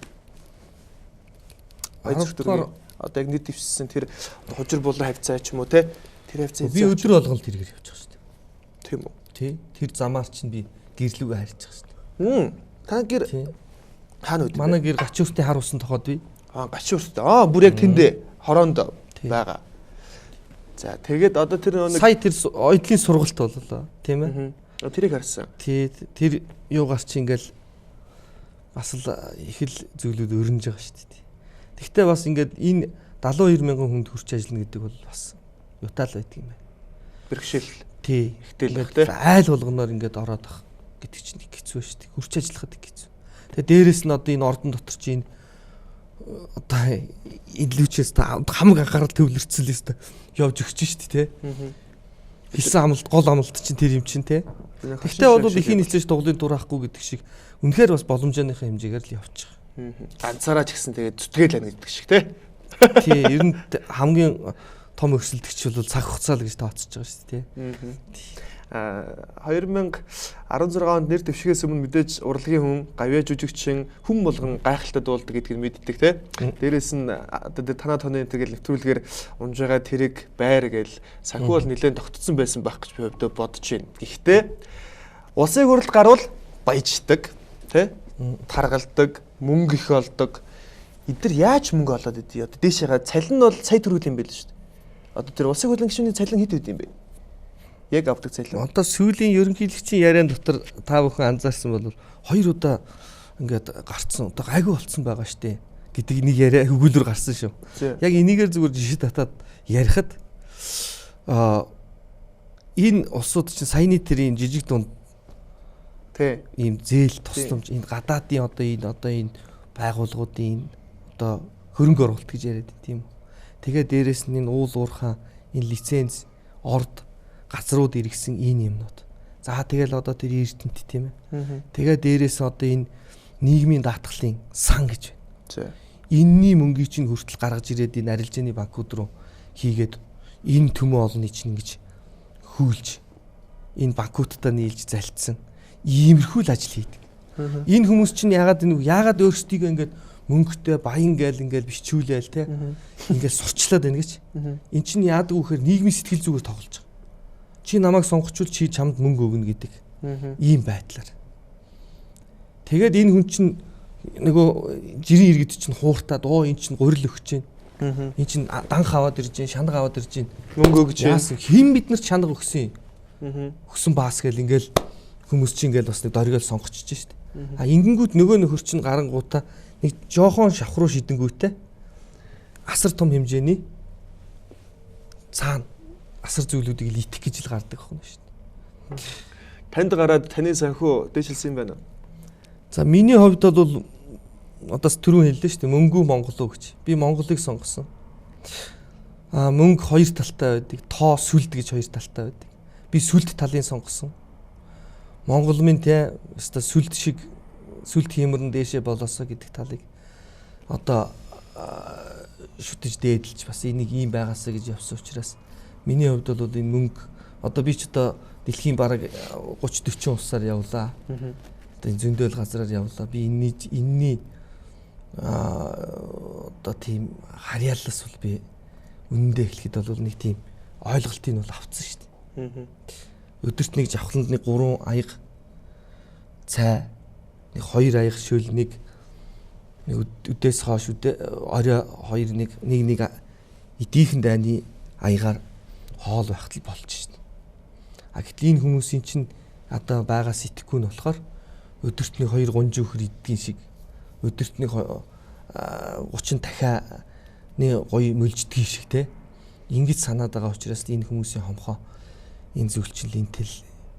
Одоо яг нэр дэвшсэн тэр хужир булан хавцаа ч юм уу те тэр хавцаа би өдөр болгон тэргээр явж байгаа шүү дээ. Тийм үү? Тий. Тэр замаар чинь би гэрлүүгээ харьж байгаа шүү дээ. Та гэр хаана үд? Манай гэр Гачууртын хар усан тохоод би. Гачууртаа. Бүр яг тэндээ хороонд байгаа. За тэгээд одоо тэр нэг сая тэр оюутлын сургалт боллоо. Тийм ээ. Тэрийг харсан. Тий. Тэр юугаар чи ингээл бас л их л зүйлүүд өрнөж байгаа шүү дээ. Тэгвэл бас ингээд энэ 72,000 хүнд хүрч ажиллана гэдэг бол бас юутаал байдаг юм байна. Бэрхшээл. Тий. Ихтэй айл болгоноор ингээд ороод ах гэдэг чинь их хэцүү шүү дээ. Хүрч ажиллахад их хэцүү. Тэгээ дээрэс нь одоо энэ ордон дотор чинь одоо инлүүчээс хамаг анхаарал төвлөрцөл өстө явж өгч шүү дээ, тий. Хэлсэн амлалт гол амлалт чинь тэр юм чинь, тий. Тэгтээ бол ихийн нийцээж дуглын дураахгүй гэдэг шиг үнэхээр бас боломжооныхаа хэмжээгээр л явчих. Ганцаараа ч гэсэн тэгээд зүтгээл байна гэдэг шиг, тий. Тий, ер нь хамгийн том өсөлтөгч бол цаг хугацаа л гэж тооцож байгаа шүү дээ, тий. 2016 онд нэр дэвшигээс өмнө мэдээж урлагийн хүн, гавьяа жүжигчин хүн болгон гайхалтай дуулдаг гэдгийг мэддэг те. Дээрээс нь танаа тооны тэгэл нэвтрүүлгээр унж байгаа тэрэг байр гээл санхүү бол нэлээд тогтцсон байсан байх гэж би хувьдаа бодож байна. Гэхдээ улсын хурлд гарвал баяждаг те. Таргалдаг, мөнгө их олдог. Эдгээр яаж мөнгө олоод идэв? Одоо дээшээгээ цалин нь бол сая төгрөг юм байл шүү дээ. Одоо тэр улсын хурлын гишүүний цалин хэд үт юм бэ? Яг авдаг цалин. Одоо сүүлийн ерөнхийлөгчийн яриан дотор та бүхэн анзаарсан бол 2 удаа ингээд гарцсан. Одоо гайгүй болцсон байгаа штэ гэдэг нэг яриа хөвгөлөр гарсан шүү. Яг энийгээр зүгээр жишээ татаад ярихад энэ улсууд чинь саяны тэрийн жижиг дунд Тий. Ийм зээл тусламж энэ гадаадын одоо энэ байгууллагуудын одоо хөрөнгө оруулалт гэж яриад тийм үү. Тэгээ дээрэс нь энэ уул уурхай энэ лиценз орд газрууд иргэсэн энэ юмнууд. За тэгэл одоо тэр эрдэнэт тийм ээ. Тэгээ дээрэс одоо энэ нийгмийн даатгалын сан гэж байна. Энэний мөнгийг чинь хүртэл гаргаж ирээд энэ арилжааны банкуд руу хийгээд энэ төмөө олонний чинь ингэж хүүлж энэ банкудтаа нийлж залцсан иймэрхүү л ажил хийдэг. Энэ хүмүүс чинь ягаад өөрсдийгөө ингээд мөнгөтэй баян гээл ингээд бичүүлээл те ингээд сурчлаад байна гэж. Эн чинь яадаг вэхээр нийгмийн сэтгэл зүгээр тоглож байгаа. Чи намайг сонгочвол чи чамд мөнгө өгнө гэдэг ийм байдлаар. Тэгээд энэ хүн чинь нөгөө жирийн иргэд чинь хууртаад энэ чинь гурил өгч जैन इन чин дан хаваад ирж जैन шанаг аваад ирж जैन мөнгө өгч яасан хэн биднэрт шанаг өгсөн өгсөн баас гэл ингээл хүмүүс чинь ингээл бас нэг дөргиөл сонгочихж штэ а ингэнгүүт нөгөө нөхөр чинь гарангуудаа нэг жоохон шавхруу шидэнгүүтээ асар том хэмжээний цаана асар зүйлүүдийг л итэх гэж л гардаг ахгүй штэ танд гараад таны санхүү дэвшилсэн юм байна уу? За миний хувьд бол одоос түрүү хэллээ шүү дээ мөнгөө Монгол уу гэж. Би Монголыг сонгосон. Мөнгө хоёр талтай байдаг. Тоо сүлд гэж хоёр талтай байдаг. Би сүлд талын сонгосон. Монгол минь тэ өста сүлд шиг сүлд хиймэрн дээшээ болоосоо гэдэг талыг одоо шүтэж дээдэлж бас энийг ийм байгаасаа гэж явсан учраас миний хувьд бол энэ мөнгө одоо би ч одоо дэлхийн бараг 30-40 улсаар явлаа. Одоо энэ зөндөөл газраар явлаа. Би энэний одоо тийм харьяаллаас бол би үнэндээ эхлэхэд бол нэг тийм ойлголтыг бол авцсан шүү дээ. Өдөрт нэг жавхланд нэг 3 аяга цай, нэг 2 аяга шөл, нэг өдөөс хойш орой 2 нэг эдийнхэн дайны аягаар хоол байхад л болж шүү дээ. А гэтэл энэ хүмүүсийн чинь одоо байгаа сэтгэхгүй нь болохоор өдөрт нэг 2 гунж өхөр идгийн шиг өдөрт нэг 30 дахианы гоё мөлждгийн шиг те ингэж санаад байгаа учраас энэ хүмүүсийн хомхоо энэ зүйл чинь линтэл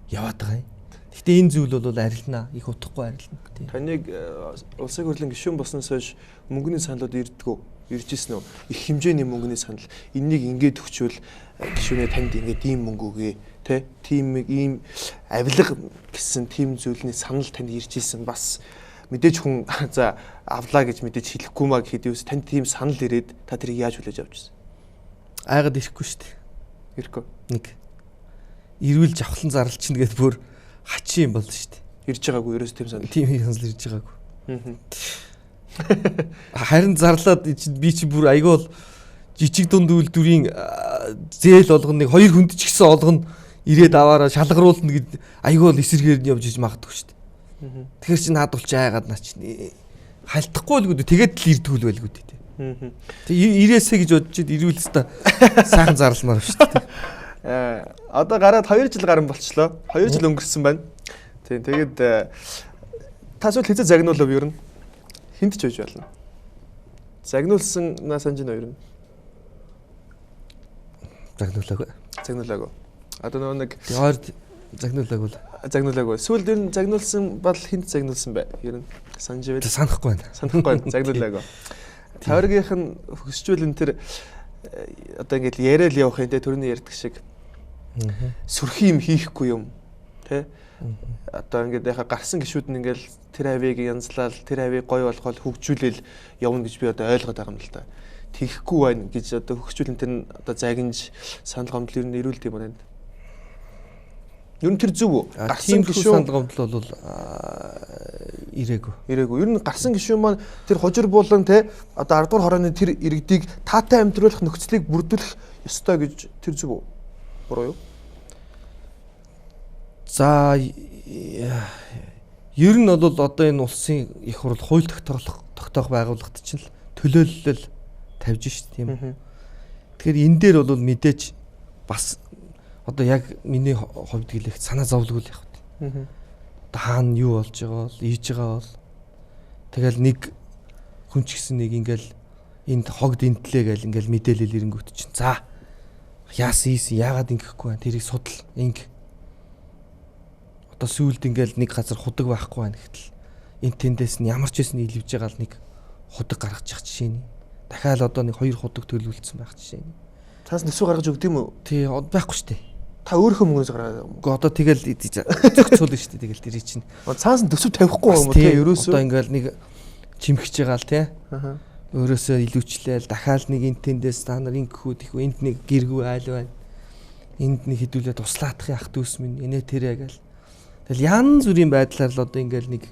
яваад байгаа юм. Гэхдээ энэ зүйл бол арилнаа их утгагүй арилна. Таныг улсын хурлын гишүүн болсноос хойш мөнгөний саналууд ирж ирсэн үү? Их хэмжээний мөнгөний санал энийг ингээд өгчвөл гишүүнээ танд ингээд ийм мөнгө өгье тэ тийм ийм авилга гэсэн тийм зүйлний санал танд ирж ирсэн бас мэдээж хүн за авлаа гэж мэдээж хэлэхгүй маа гэхэд юус танд тийм санал ирээд та тэрийг яаж хүлээж авч ирсэн? Айгаад ирэхгүй шүү дээ. Ирэхгүй. Нэг ирүүл жавхлан зарлчин гэдэг бүр хачин юм бол шүү дээ. Ирж байгаагүй ерөөс тийм санал. Тийм санал ирж байгаагүй. Харин зарлаад би чи бүр айгүй жижиг дунд үйлдвэрийн зээл олгоныг 2 хүнд ч гэсэн олгоно ирээд аваараа шалгаруулна гэд айгүй эсэргээр нь явж иж магадгүй шүү дээ. Тэгэхээр чи наад бол чи айгаад наа чи халтахгүй л гэдэг тэгээд л ирдгүүл байлгүй дээ. Тэг ирээсэ гэж бодож ирүүл өста сайхан зарламаар шүү дээ. Одоо гараад 2 жил гарсан болчлоо. 2 жил өнгөрсөн байна. Тийм тэгээд тасвал хэзээ загнуулав ер нь? Хинт ч байж болно. Загнуулсан санаж нь ер нь. Загнуулаагүй. Одоо нөгөө нэг ойрд загнуулаагүй. Сүүлд ер нь загнуулсан бол хинт загнуулсан бай. Ер нь санаж байл. Санахгүй байна. Загнуулаагүй. Тойргийнх нь хөсчүүл энэ тэр одоо ингээд яриад явах юм те төрний ярьдаг шиг. Сүрхий юм хийхгүй юм. Тэ? Одоо ингээд яхаа гарсан гişүүд нь ингээд тэр авийг янзлал тэр авийг гой болгоод хөгжүүлэл явна гэж би одоо ойлгоод байгаа юм л та. Тэхгүй байна гэж одоо хөгжүүлэн тэр нь одоо загинж санал гомдол ер нь ирүүлдэг юм байна. Ер нь тэр зөв үү? Гарсан гişүүн санал гомдол бол ирээгүй. Ер нь гарсан гişүүн маань тэр хожир буулан те одоо 10 дугаар хорооны тэр иргэдийг таатай амьдруулах нөхцөлийг бүрдүүлэх ёстой гэж тэр зөв үү? Буруу юу? За ер нь бол одоо энэ улсын их хурл хууль тогтоох байгууллагт чинь л төлөөлөл тавьж шít тийм үү. Тэгэхээр энэ дээр бол мэдээж бас одоо яг миний хувьд гэлэх санаа зовлгүй л яг. Хаана юу болж байгаа бол ийж байгаа бол тэгэл нэг хүн ч гэсэн нэг ингээл энд хог дэнтлээ гэл ингээл мэдээлэл ирэнгүүт чинь за яасан яагаад ингэхгүй байна тэрийг судал инг одоо одоо сүүлд ингээл нэг газар худаг байхгүй байна гэтэл энэ тэндээс нь ямар ч байсан илвж байгаа л нэг худаг гаргаж явах жишээ нь. Дахиад одоо нэг 2 худаг төлөвлөлдсөн байх жишээ нь. Цаас нэсүү гаргаж өгд юм уу? Тий, байхгүй шүү дээ. Та өөрийнхөө мөнгөөс гаргаад. Гэхдээ одоо тэгэл зөгцүүлнэ шүү дээ. Тэгэл тэр чинь. Цаас нь төсөв тавихгүй юм уу те ерөөсөө. Одоо ингээл нэг чимхэж байгаа л те. Өөрөөсөө илүүчлээл дахиад нэг энэ тэндээс та нар ингэхүүд их энд нэг гэргүй айл байна. Энд нэг хідүүлээ туслаадахын ах дүүс минь инээ тэрэ гэл. Тэгэл янз бүрийн байдлаар л одоо ингээл нэг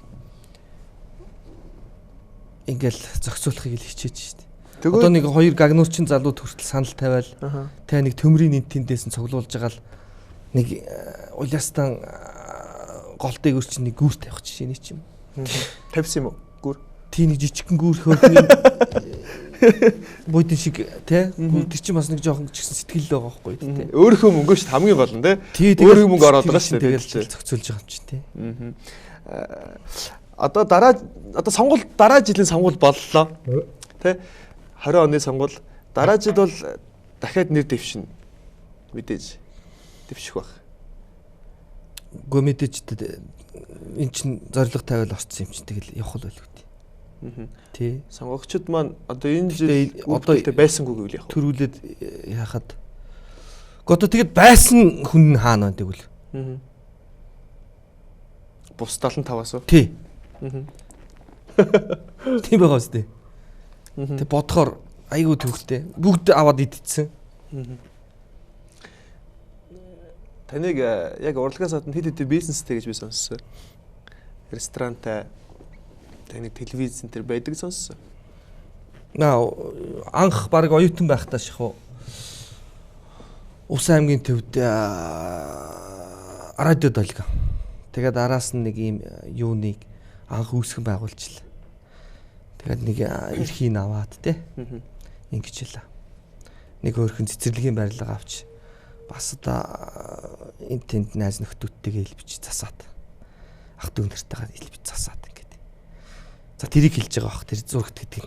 ингээл зохицуулахыг л хичээж штэ. Одоо нэг 2 гагнуурчин залууд хүртэл санал тавиал та нэг төмрийн энд тэндээс нь цуглуулж байгаа л нэг улаастан голтыг өрчин нэг гүүр тавих жишээ нь ч юм. Тавьсан юм уу? Гүүр. Тий нэг жижигхэн гүүр хөөрхөн буудын шиг тий тэр чинь бас нэг жоохон ч гэсэн сэтгэл л байгаа байхгүй тий. Өөрийнхөө мөнгөө ш хамгийн гол нь тий. Өөрийнхөө мөнгө ороод байгаа ш тэгэл зохицуулж байгаа юм чи тий. Одоо сонгуул дараа жилийн сонгуул боллоо. Тэ 20 оны сонгуул дараа жил бол дахиад нэр дэвшин мэдээж дэвших байх. Гү мэдээж эн чин зориг тавиал орцсон юм чи тэгэл явах л байлгүй тий. Тий. Сонгогчид маань одоо энэ жил одоо байсангүй гэвэл явах. Төрүүлээд яхад. Одоо тэгэд байсан хүн хаана байна тэгвэл. Бус 75-аас уу? Тий. Тийм байгаа үстэй. Тэг бодохоор айгүй төвхтэй. Бүгд аваад идчихсэн. Таныг яг урлагаас гадна хэд хэдэн бизнестэй гэж би сонссон. Ресторантай таныг телевиз центр байдаг сонссон. Анх баг оюутан байхдаа шахуу. Ус аймгийн төвд радио долгио. Тэгээд араас нь нэг ийм юуныг анх үүсгэн байгуулчихлаа. Тэгээд нэг эрхийг аваад те. Ингэж хэлээ. Нэг өөрхөн цэцэрлэгийн барилга авч бас одоо энэ тэнд найз нөхдөдтэйгээ хэлбэж засаад ах дүү нартайгаа хэлбэж засаад ингээд. За тэрийг хэлж байгаа бах тэр зурагт гэдэг.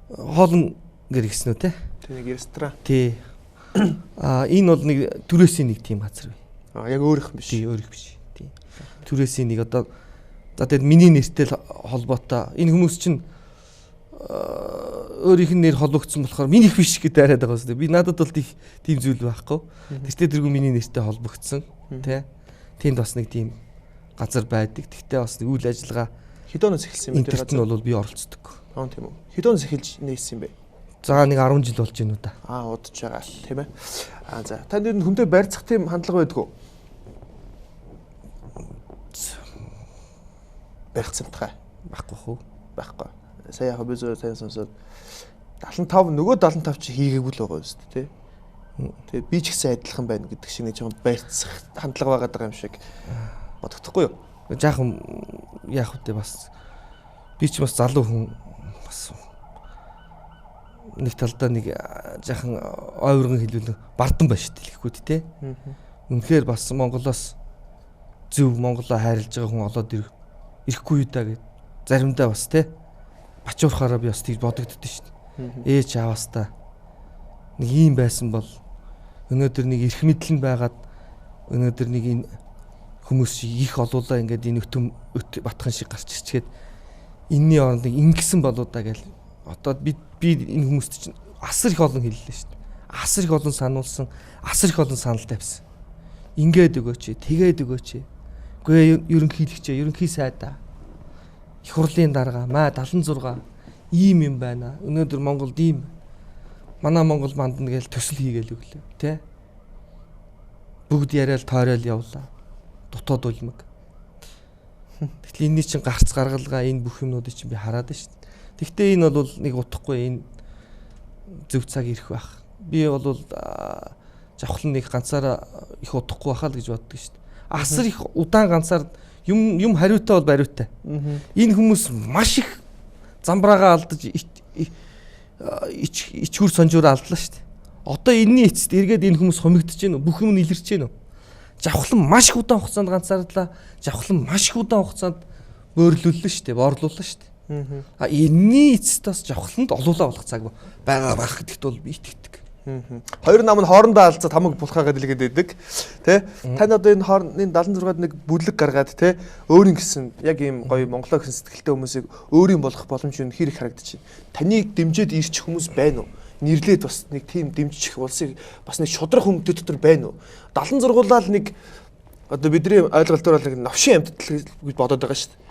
Хоолн гэр гисэн үү те? Тэ нэг ресторан. Тий. Энэ бол нэг түрээсийн нэг тийм газар бай. Яг өөрийнх биш. Тий, өөрийнх биш. Тий. Түрээсийн нэг одоо за тэгээд миний нэртэй холбоотой энэ хүмүүс чинь өөрийнх нь нэр холбогдсон болохоор минийх биш гэдээ яриад байгаа юм. Би надад бол тийм зүйл байхгүй. Тэртээ тэргүй миний нэртэй холбогдсон. Тэ. Тэнд бас нэг тийм газар байдаг. Тэгтээ бас нэг үйл ажиллагаа хэд оноос эхэлсэн юм бэ? Тэр газар нь бол би оролцдог. Тийм үү. Хэд оноос эхэлж нээсэн юм бэ? За нэг 10 жил болж байна уу да. Удаж байгаа тийм ээ. За танд энэ хүнтэй барьцах тийм хандлага байдгүй юу? Барьцамтгай байхгүй хөө. Байхгүй. Сая яг би зөв сайн сонсоод 75 нөгөө 75 чи хийгээгүй л байгаа юм шүү дээ. Тэгээд би ч гэсэн адилхан байна гэдэг шиг нэг жоохон барьцах хандлага байгаа юм шиг бодогдохгүй юу? Жаахан яах вэ бас би ч бас залуу хүн бас нэг талдаа нэг жаахан ойврон хэлбэл бардан байна шүү дээ хэлэхгүй тий. Үнэхээр бас Монголоос зөв Монголоо хайрлаж байгаа хүн олоод ирэхгүй юу да гэд заримдаа бас тий бачуурахаараа би бас тийм бодогддоо шүү дээ. Ээж аваастаа нэг юм байсан бол өнөөдөр нэг эрх мэдлэн байгаад өнөөдөр нэг энэ хүмүүс их олуулаа ингээд энэ өтөм батхан шиг гарч ирчгээд энэний оронд ингэсэн болоо да гэл одоо би энэ хүмүүст чинь асар их олон хэллээ шүү дээ. Асар их олон сануулсан, асар их олон санал тавьсан. Ингээд өгөөч, тэгээд өгөөч. Үгүй ерөнхийлөгчөө, ерөнхий сайдаа. Их хурлын дарга, маа 76 ийм юм байна. Өнөөдөр Монголд ийм манай Монгол мандна гээл төсөл хийгээл өглөө, тэ? Бүгд яриад тойрол явлаа. Дутууд улмаг. Тэгтэл энэний чинь гарц гаргалгаа энэ бүх юмнуудыг чинь би хараад байна шүү дээ. Тэгтээ энэ бол нэг утгагүй энэ зөв цаг ирэх байх. Би бол завхлан нэг ганцаараа их удахгүй байхаа л гэж боддог шүү дээ. Асар их удаан ганцаар юм хариутай бол бариутай. Энэ хүмүүс маш их замбраагаа алдаж ичгүр сонжуур алдлаа шүү дээ. Одоо энэний эцэст эргээд энэ хүмүүс хомигдож байна уу? Бүх юм нь илэрч байна уу? Завхлан маш их удаан хугацаанд ганцаардлаа. Завхлан маш их удаан хугацаанд бөөрлүүллээ шүү дээ. Боорлууллаа шүү дээ. Энэний эцэст бас завхланд олуулаа болох цаг байгаа байх гэдэгт бол би итгэдэг. Хоёр нам нь хоорондоо алцаад хамаг булхаагаад илгээд байдаг. Тэ? Тань одоо энэ хоорондын 76-ад нэг бүлэг гаргаад тэ өөрийн гэсэн яг ийм гоё Монголоо гэсэн сэтгэлтэй хүмүүсийг өөрийн болгох боломж юу хэр их харагдаж байна. Таныг дэмжиж ирчих хүмүүс байна уу? Нэрлээд бас нэг тийм дэмжих улсыг бас нэг шудрах хүмүүд дотор байна уу? 76-уулаад нэг одоо бидний ойлголтоор бол нэг новшин амьтдал гэж бодоод байгаа шүү дээ.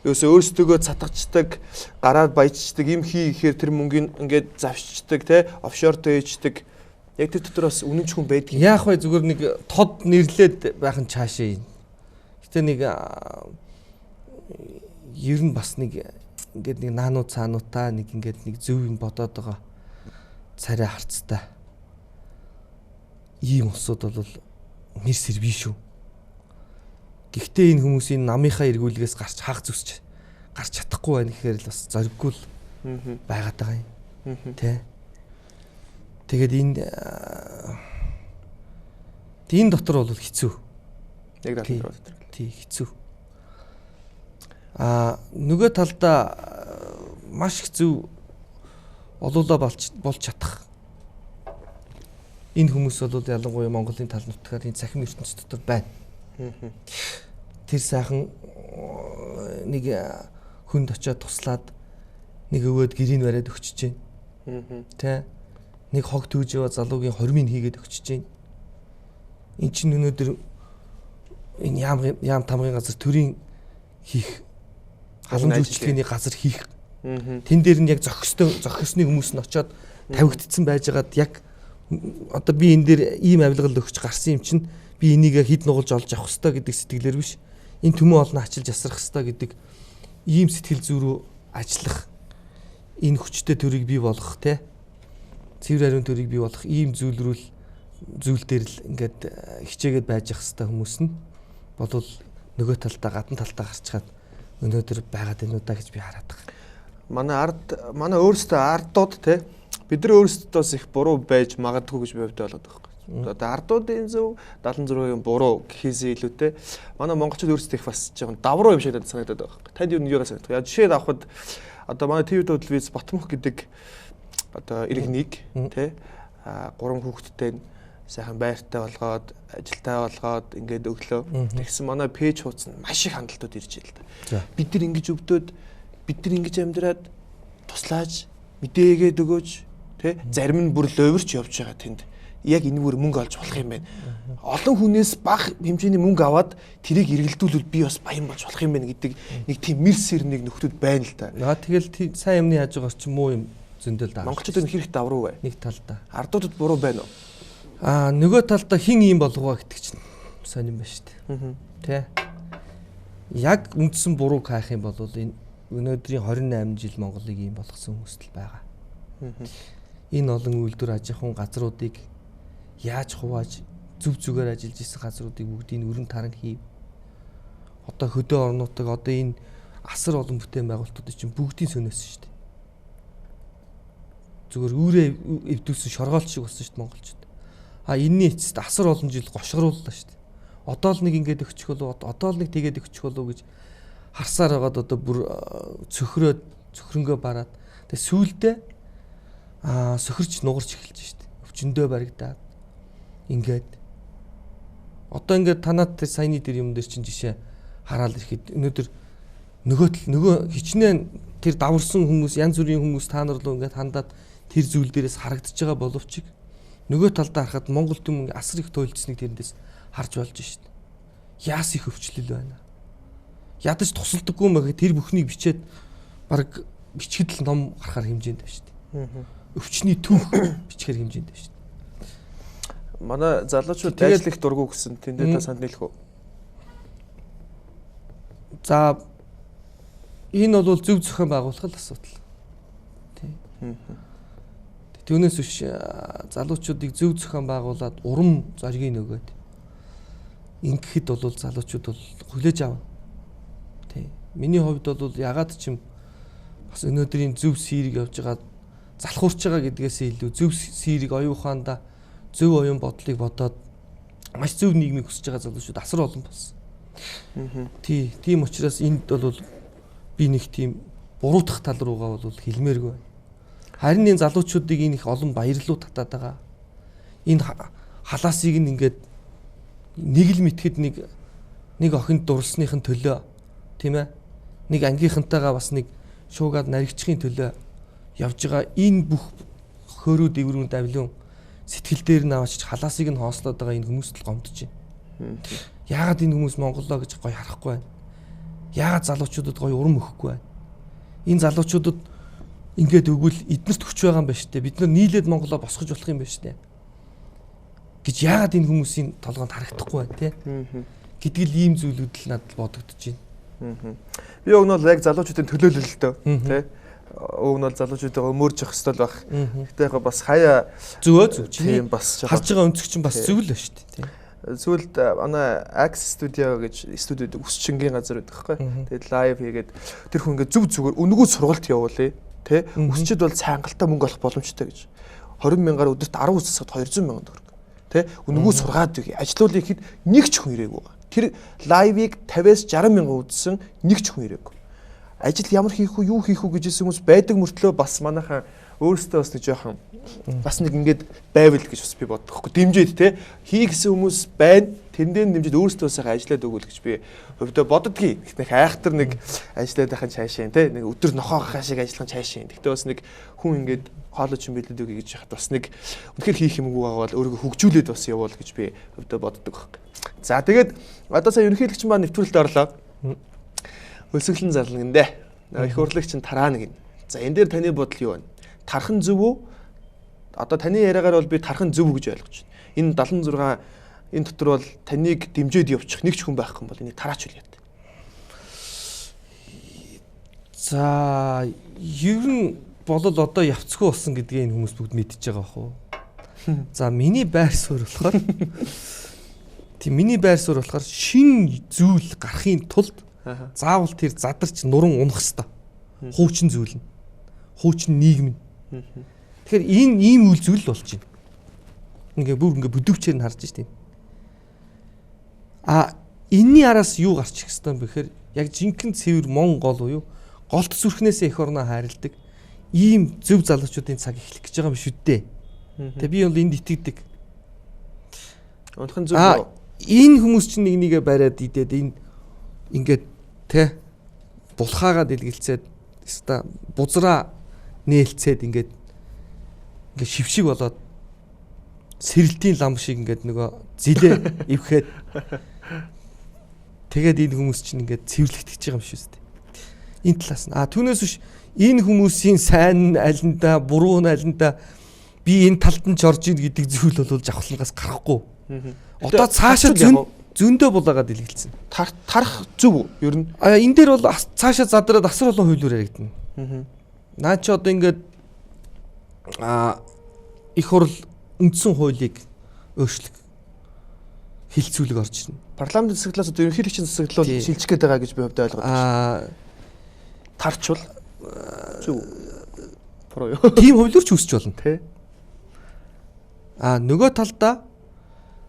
Ерөөсөө өөрсдөө цатгачдаг, гараад баяжчдаг, юм хийхээр тэр мөнгөний ингээд завшчдаг, тэ офшорт хийждэг. Яг тэр дотор бас үнэнч хүн байдаг. Яах вэ зүгээр нэг тод нэрлээд байх нь цаашаа юм. Гэтэ нэг ер нь бас нэг ингээд нэг наануу цаануудаа нэг ингээд нэг зөв юм бодоод байгаа. Царай харцтай. Ийм улсууд бол мэр сэр биш шүү. Гэхдээ энэ хүмүүсийн намынхаа эргүүлгээс гарч хаах зүсч гарч чадахгүй байна гэхээр л бас зориггүй л байгаад байгаа юм. Тэ. Тэгээд энэ дотор бол хэцүү. Яг дотор. Тий хэцүү. Нөгөө талдаа маш их зөв олуулаа болж чадах. Энэ хүмүүс бол ялангуяа Монголын тал нутгаар энэ цахим ертөнц дотор байна. Тэр сайхан нэг хүнд очиод туслаад нэг өвөөд гэрийг бариад өгчөж байна. Тэ нэг хог төвж яваа залуугийн хормыг хийгээд өгчөж байна. Эн чинь өнөөдөр энэ яам тамгын газар төрийн хийх халамж үйлчлэгээний газар хийх. Тэн дээр нь яг зохисны хүмүүс нь очиод тавигдсан байжгаад яг одоо би энэ дээр ийм авилгал өгч гарсан юм чинь би энийг хід нугалж олж авах хэрэгтэй гэдэг сэтгэлээр биш. Энэ төмөө олно ачилж асрах хэрэгтэй гэдэг ийм сэтгэл зүй рүү ажиллах. Энэ хүчтэй төрийг бий болгох те. Цэвэр ариун төрийг бий болгох ийм зүйл дээр л ингээд хичээгээд байж ах хэрэгтэй хүмүүс нь бодвол нөгөө талдаа гадна талдаа гарчгаад өнөөдөр байгаад байна уу да гэж би хараад байгаа. Манай өөрсдөө ардууд те бид нар өөрсдөөс их буруу байж магадгүй гэж би бодоод байгаа. Одоо ардуудын зөв 76-ийн буруу гэхээс илүүтэй манай монголчууд өөрсдөө их бас жоохон давруу юм шиг санагдаад байгаа. Танд юу нэгээр санагдав? Яа жишээд авахад одоо манай ТV телевиз Батмөх гэдэг одоо иргэнийг тий 3 хүүхэдтэй сайхан байртай болгоод ажилтай болгоод ингээд өглөө. Тэгсэн манай пэйж хуудас нь маш их хандлтууд ирж байл та. Бид нар ингэж өвдөд бид нар ингэж амьдраад туслааж мэдээгээд өгөөж тий зарим нь бүр ловирч явж байгаа тэнд. Яг энэ бүр мөнгө олж болох юм байна. Олон хүнээс бага хэмжээний мөнгө аваад тэрийг эргэлдүүлвэл би бас баян болж болох юм байна гэдэг нэг тийм мэрсэр нэг нөхдөд байна л та. Тэгэл сайн юмны хажуугаар ч муу юм зөндөл даа. Монголчууд энэ хэрэг давруу бай. Нэг талдаа. Ардуудад буруу байна уу? Нөгөө талдаа хин юм болов уу гэдэг чинь сонирн байна шүү дээ. Тэ. Яг үндсэн буруу хаах юм бол энэ өнөөдрийн 28 жил Монголыг ийм болгосон хүмүүст л байгаа. Энэ олон үйлдвэр аж ахуйн газруудыг яаж хувааж зүг зүгээр ажиллаж исэн газруудыг бүгдийг өрн таран хийв. Одоо хөдөө орнуудыг одоо энэ асар олон бүтээн байгуулалтууд чинь бүгдийг сөнөөсөн шүү дээ. Зүгээр үүрээ эвдүүлсэн шоргоолт шиг болсон шүү дээ монголчууд. Энэний эцэст асар олон жил гошгорууллаа шүү дээ. Одоо л нэг ингэж өгчих болов одоо л нэг тэгээд өгчих болов гэж харсаар байгаад одоо бүр цөхрөнгөө бараад тэгээ сүүлдээ сөхөрч нугарч эхэлж шүү дээ. Өвчнөдөө баригдаад ингээд одоо ингээд танаад тэр саяны тэр юм дээр чинь жишээ хараад ирэхэд өнөөдөр нөгөө хичнээн тэр даварсан хүмүүс янз бүрийн хүмүүс та нар руу ингээд хандаад тэр зүйл дээрээс харагдаж байгаа боловч нөгөө талдаа харахад Монгол түмэн асар их туйлдсныг тэрнээс харж болж шүү дээ. Яас их өвчлөл байна. Ядаж тусалдаггүй маяг тэр бүхнийг бичээд баг бичгэд л ном гарахаар хэмжээнд байна шүү дээ. Өвчний түүх бичгээр хэмжээнд байна шүү дээ. Манай залуучууд дайжлах дургу гэсэн тэндээ та санд нийлэх үү? За энэ бол зөв зохион байгуулах асуудал. Түүнээс биш залуучуудыг зөв зохион байгуулад урам зориг нөгөөд ингэхэд бол залуучууд бол хүлээж авна. Тий. Миний хувьд бол ягаад ч юм бас өнөөдрийн зөв сэрийг явж байгаа залхуурч байгаа гэдгээсээ илүү зөв сэрийг оюун ухаандаа зөв оюун бодлыг бодоод маш зөв нийгмийг хүсэж байгаа залуучууд асар олон болсон. Тийм учраас энд бол би нэг тийм буруутгах тал руугаа бол хэлмээргүй. Харин энэ залуучуудыг энэ их олон баярлуу татаад байгаа. энэ халаасыг ингээд нэг л мэтгэд нэг охинд дурлсныхын төлөө тийм ээ нэг ангийнхантайгаа бас нэг шуугаад наригчхийн төлөө явж байгаа энэ бүх хөөрөө дэврүүн давлуун сэтгэл дээр наваач халаасыг нь хоослоод байгаа энэ хүмүүст л гомдож байна. Яагаад энэ хүмүүс Монголоо гэж гоё харахгүй байна? Яагаад залуучуудад гоё урам өгөхгүй байна? Энэ залуучуудад ингээд өгвөл эднэрт хүч байгаа юм байна шүү дээ. Бид нар нийлээд Монголоо босгож болох юм байна шүү дээ. Гэж яагаад энэ хүмүүсийн толгойд харагдахгүй байна те? Гэдгэл ийм зүйлүүд л надад бодогдож байна. Би уг нь бол яг залуучуудын төлөөлөлтөө те. Уг нь бол залуучуудаа өмөрж явах хэрэгтэй л байх. Гэтэ яг бас хаяа зөв тийм бас харж байгаа өнцөг чинь бас зөв л байна шүү дээ те. Сүүлд манай Ax Studio гэж студиуд өсчингийн газар байдаг байхгүй. Тэгээд лайв хийгээд тэр хүн ингээд зүг зүгээр өнгөө сургалт явуулъя. Тэ өсчид бол цаангалтай мөнгө олох боломжтой гэж. 20,000-аар өдөрт 10 үсэсэд 200,000 төгрөг. Тэ өнгөө сургаад үгүй. Ажлуулыг хэд нэг ч хүн ирээгүй. Тэр лайвыг 50-аас 60,000 үзсэн нэг ч хүн ирээгүй. Ажил ямар хийх үү, юу хийх үү гэжсэн хүмүүс байдаг мөртлөө бас манайхан өөрөөсөө бас нэг жоохон бас нэг ингээд байвал гэж бас би боддоггүй. Дэмжиж те хий гэсэн хүмүүс байна. Тэрнээр дэмжиж өөрөөсөө сайхан ажиллаад өгвөл гэж би өвдөө боддгийн. Их айхтар нэг ажиллаад байхын цаашаа те нэг өдөр нохоохаа шиг ажиллах цаашаа. Гэхдээ бас нэг хүн ингээд хоолой ч юм бэлдээд өгье гэж яхад бас нэг үнэхээр хийх юмгүй байгаа бол өөрийгөө хөгжүүлээд бас явуул гэж би өвдөө боддог байхгүй. За тэгээд одоо сая ерөнхийлөгч маань нэвтрүүлэлт орлоо. Өсөглөн зарлан гиндэ. Их урлагч нь тараа нэг. За энэ дээр таны бодол юу вэ? Тархан зөв үү? Одоо таны яриагаар бол би тархан зөв гэж ойлгож байна. Энэ 76 энэ дотор бол таныг дэмжиж явуучих нэг ч хүн байхгүй юм бол энийг тараач үл яа. За ер нь болол одоо явцгүй болсон гэдгийг энэ хүмүүс бүгд мэдчихэж байгаа бах уу. За миний байр суурь болохоор тийм миний байр суурь болохоор шин зүйл гарахын тулд заавал тэр задарч нуран унах хэвээр. Хуучин зүйл нь. Хуучин нийгэм нь. Тэгэхээр энэ ийм үйл зүйл болж байна. Ингээ бүдүүчээр нь харж штеп. Энийний араас юу гарч ирэх хэвээр бэхээр яг жинхэнэ цэвэр Монгол уу юу? Голт зүрхнээсээ эх орноо хайрладаг ийм зөв залуучуудын цаг эхлэх гэж байгаа юм шүү дээ. Тэгээ би бол энд итгэдэг. Унтхан зөв. Энэ хүмүүс чинь нэг нэгэ бариад идээд энэ ингээд тэ булхаагаад илгэлцээд өста бузраа нээлцээд ингээд шившиг болоод сэрэлтийн лам шиг ингээд нөгөө зилээ ивхэд тэгээд энэ хүмүүс чинь ингээд цэвэрлэгдэж байгаа юм шүү дээ. Энэ талаас нь түүнээс биш энэ хүмүүсийн сайн алинда буруу алинда би энэ талд нь жорж ийн гэдэг зүйл бол жавхлангаас гарахгүй. Одоо цаашаа зөндөө булаагаад илгэлцэн. Тарах зөв үү? Ер нь энэ дээр бол цаашаа задраад асар олон хуулиур яригдана. Наа чи одоо ингээд их хурл үндсэн хуулийг өөрчлөх хилцүүлэг орж ирнэ. Парламентын засаглалаас одоо ерөнхийлөгчийн засаглал бол шилжих гээд байгаа гэж би хувьдаа ойлгоод байна. Тарчвал зөв. Буруу юу? Тийм хуулиурч үүсч болно. Тэ. Нөгөө талдаа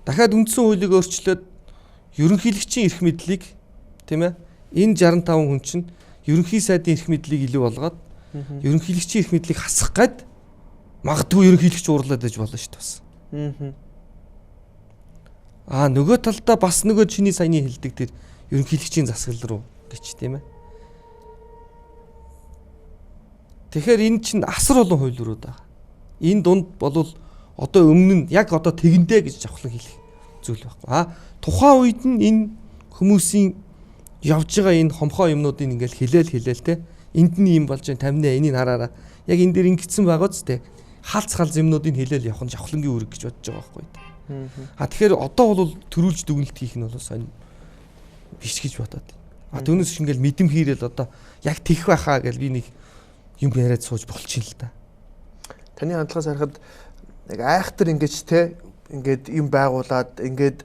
дахиад үндсэн хуулийг өөрчлөөд ерөнхийлөгчийн эрх мэдлийг тийм ээ энэ 65 хүн чинь ерөнхий сайдын эрх мэдлийг илүү болгоод ерөнхийлөгчийн эрх мэдлийг хасах гээд магадгүй ерөнхийлөгч уурлаад байж болно шүү дээ бас. Нөгөө талдаа бас нөгөө чиний саяны хэлдэг тэр ерөнхийлөгчийн засаглал руу гэж тийм ээ. Тэгэхээр энэ чинь асар олон хуулиурууд байгаа. Энэ дунд болвол одоо өмнө нь яг одоо тэгэндээ гэж жавхлан хэлэх зүйл байхгүй. Тухайн үед нь энэ хүмүүсийн явж байгаа энэ хомхоо юмнуудыг ингээл хэлээл те. Энд нь юм болж байгаа тамина энийг хараараа. Яг энэ дээр ингэсэн байгаа ч те. Халц юмнуудыг хэлээл явах нь жавхлангийн үүрэг гэж бодож байгаа байхгүй. Тэгэхээр одоо бол төрүүлж дүгнэлт хийх нь бол сонь биш гэж бодоод байна. Түүнээс ч ингээл мэдэм хийрэл одоо яг тэгэх байхаа гэж би нэг юм яриад сууж болчихно л да. Таны хандлагаас харахад яг айхтар ингэж те ингээд юм байгуулад ингээд